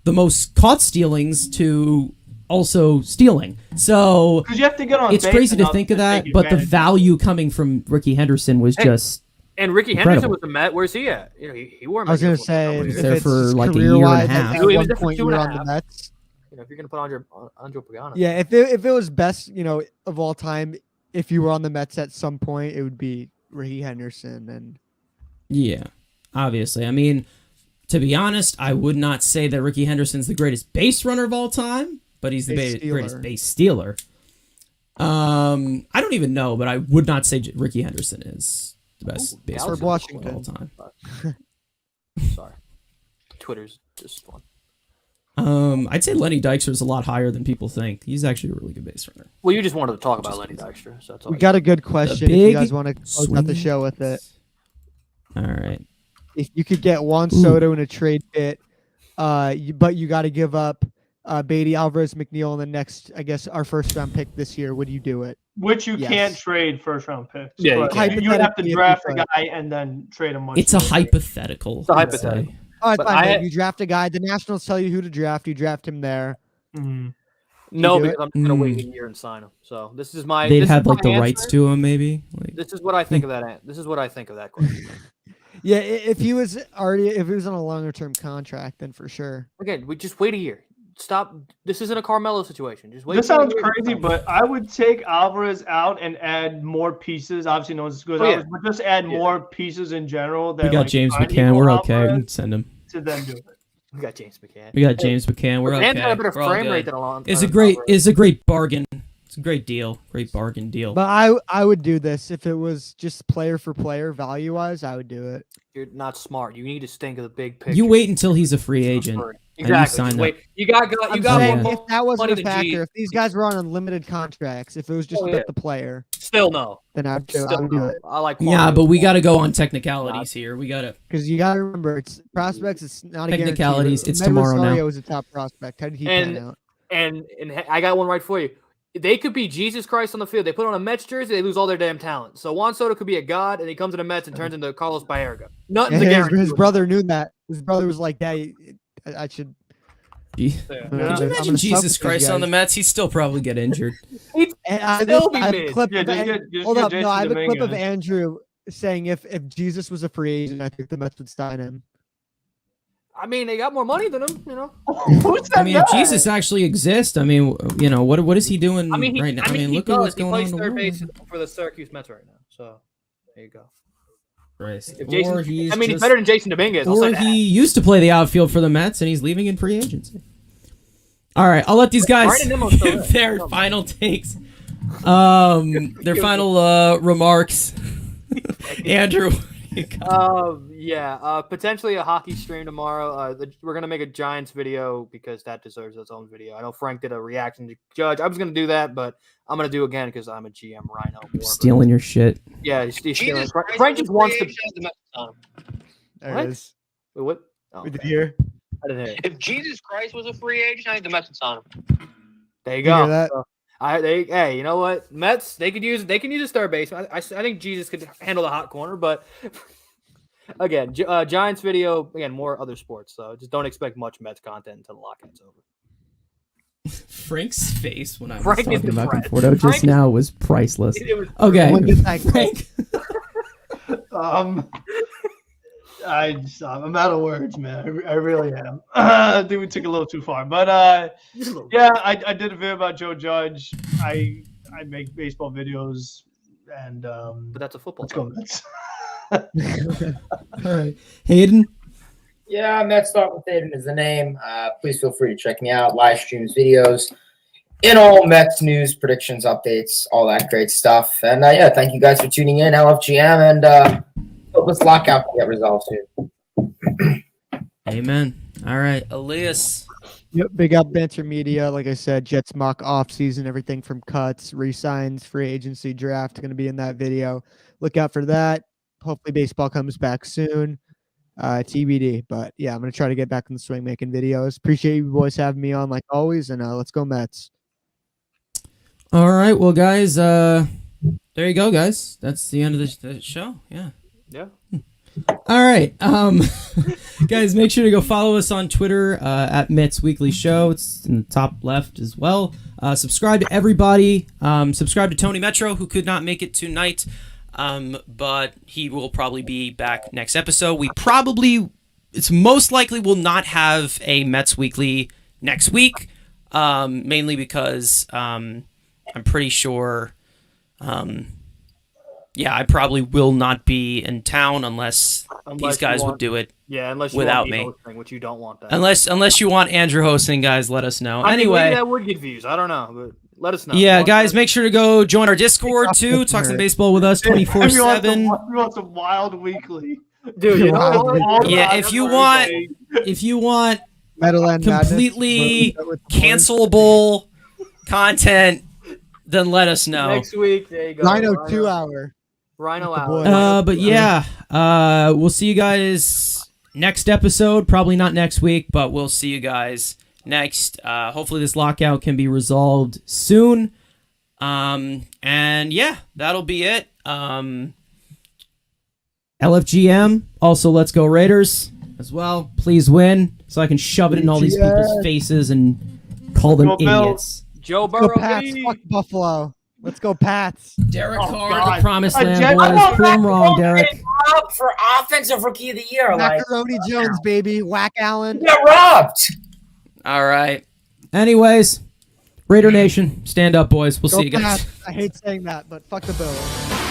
the most caught stealings to also stealing. So Because you have to get on it's base crazy to enough think of that, take but the advantage. value coming from Ricky Henderson was just And Ricky incredible. Henderson was the Met. Where's he at? You know, he wore. I was gonna say, was if there it's for like a career year and a wise, half. at He was one there for point you 2.5 were on the Mets. You know, if you're gonna put Andrew Pagano. Yeah, if it was best, of all time, if you were on the Mets at some point, it would be Ricky Henderson and. Yeah, obviously. I mean, to be honest, I would not say that Ricky Henderson's the greatest base runner of all time, but he's the greatest base stealer. I don't even know, but I would not say Ricky Henderson is the best base runner Washington. of all time. Sorry, Twitter's just fun. I'd say Lenny Dykstra's a lot higher than people think. He's actually a really good base runner. Well, you just wanted to talk about Lenny Dykstra, so that's all. We got a good question. If big you guys want to close out the show with it, All right. if you could get Juan Soto in a trade bit, but you got to give up Beatty, Alvarez, McNeil in the next, I guess, our first round pick this year, would you do it? Which you Yes. can't trade first round picks. Yeah, you but can't. you would have to Hypothetically, draft if a you guy and then trade him. It's a hypothetical. It's a I'd say. hypothetical. All right, But fine. I- man. You draft a guy. The Nationals tell you who to draft. You draft him there. Mhm. No, do because it? I'm just gonna wait a year and sign him. So this is my. They'd this have is my like the rights answer. to him, maybe. Like, This is what I think of that. This is what I think of that question. Yeah, if he was on a longer term contract, then for sure. Again, we just wait a year. Stop. This isn't a Carmelo situation. Just wait. This for a sounds year. crazy, but I would take Alvarez out and add more pieces. Obviously, no one's as good as Oh, yeah. Alvarez, but just add more pieces in general. That, we got like, James aren't McCann. equal We're okay. We Alvarez can send him. to then do it. We got James McCann. We got James McCann. We're McCann's okay. got a better We're all frame good. rate than a long. It's a great bargain. It's a great deal. Great bargain deal. But I would do this if it was just player for player value wise. I would do it. You're not smart. You need to think of the big picture. You wait until he's a free agent. Exactly. sign Just that. wait. You got. I'm You got. saying one if that wasn't money a to G. factor, if these guys were on unlimited contracts, if it was just Oh, about yeah. the player, Still no. then I would Still do no. it. I like. Yeah, quality. but we got to go on technicalities here. We got to. Because you got to remember, it's prospects. It's not a Technicalities, guarantee. it's Med tomorrow now. Rosario was a top prospect. How did he pan out? And I got one right for you. they could be Jesus Christ on the field. They put on a Mets jersey, they lose all their damn talent. So Juan Soto could be a god, and he comes to the Mets and turns into Carlos Baerga. Nothing's a guarantee. His brother knew that. His brother was like, "Dad, I should." Could you imagine Jesus Christ on the Mets? He'd still probably get injured. I have a clip of Andrew saying if Jesus was a free agent, I think the Mets would sign him. I mean, they got more money than him, you know. I mean, if Jesus actually exists, I mean, you know, what is he doing right now? I mean, look at what's going on in the world. He plays third base for the Syracuse Mets right now. So there you go. Christ. He's better than Jason Dominguez. Or he used to play the outfield for the Mets, and he's leaving in free agency. All right, I'll let these guys give their final takes, their final remarks. Andrew. Potentially a hockey stream tomorrow. We're gonna make a Giants video because that deserves its own video. I know Frank did a reaction to Judge. I was gonna do that, but I'm gonna do it again because I'm a GM Rhino. Stealing your shit. Yeah, he's stealing. Frank just wants to. There it is. Wait, what? We did hear. I didn't hear. If Jesus Christ was a free agent, I think the Mets would sign him. There you go. Hey, you know what? Mets, they can use a third baseman. I think Jesus could handle the hot corner, but again, Giants video, again, more other sports. So just don't expect much Mets content until the lockout's over. Frank's face when I was talking about Conforto just now was priceless. Okay, Frank. I'm out of words, man. I really am. I think we took it a little too far, but yeah, I did a video about Joe Judge. I make baseball videos, and but that's a football. Let's go Mets. All right, Hayden. Yeah, Mets Talk with Hayden is the name. Please feel free to check me out. Live streams, videos, in all Mets news, predictions, updates, all that great stuff. And yeah, thank you guys for tuning in, LFGM, and hope this lockout can get resolved soon. Amen. All right, Elias. Yep, big up Banter Media. Like I said, Jets mock off season, everything from cuts, re-signs, free agency, draft, going to be in that video. Look out for that. Hopefully baseball comes back soon. TBD. But yeah, I'm going to try to get back in the swing making videos. Appreciate you boys having me on like always, and let's go Mets. All right, well, guys, there you go, guys. That's the end of the show. Yeah. Yeah. All right. Guys, make sure to go follow us on Twitter at Mets Weekly Show. It's in the top left as well. Subscribe to everybody. Subscribe to TonyMetro, who could not make it tonight, but he will probably be back next episode. It's most likely will not have a Mets Weekly next week, mainly because I'm pretty sure... yeah, I probably will not be in town unless these guys would do it. Yeah, unless you without want me, hosting, which you don't want that. Unless you want Andrew hosting, guys, let us know. Anyway, maybe that would get views. I don't know, but let us know. Yeah, guys, make sure to go join our Discord too. Talk some baseball with us 24/7. We want some wild weekly, dude. You know yeah, if you want completely cancelable content, then let us know. Next week, there you go. Rhino 2 hour. Rhino hour. But yeah, we'll see you guys next episode. Probably not next week, but we'll see you guys next. Hopefully this lockout can be resolved soon. And yeah, that'll be it. LFGM, also Let's Go Raiders as well. Please win so I can shove it in all these people's faces and call them idiots. Joe Burrow. Go Pats. Fuck Buffalo. Let's go Pats. Derek Carr, the promised land boys. Prove him wrong, Derek. For offensive rookie of the year. Macaroni Jones, baby. Whack Allen. Get robbed. All right. Anyways, Raider Nation, stand up, boys. We'll see you guys. Pats. I hate saying that, but fuck the Bills.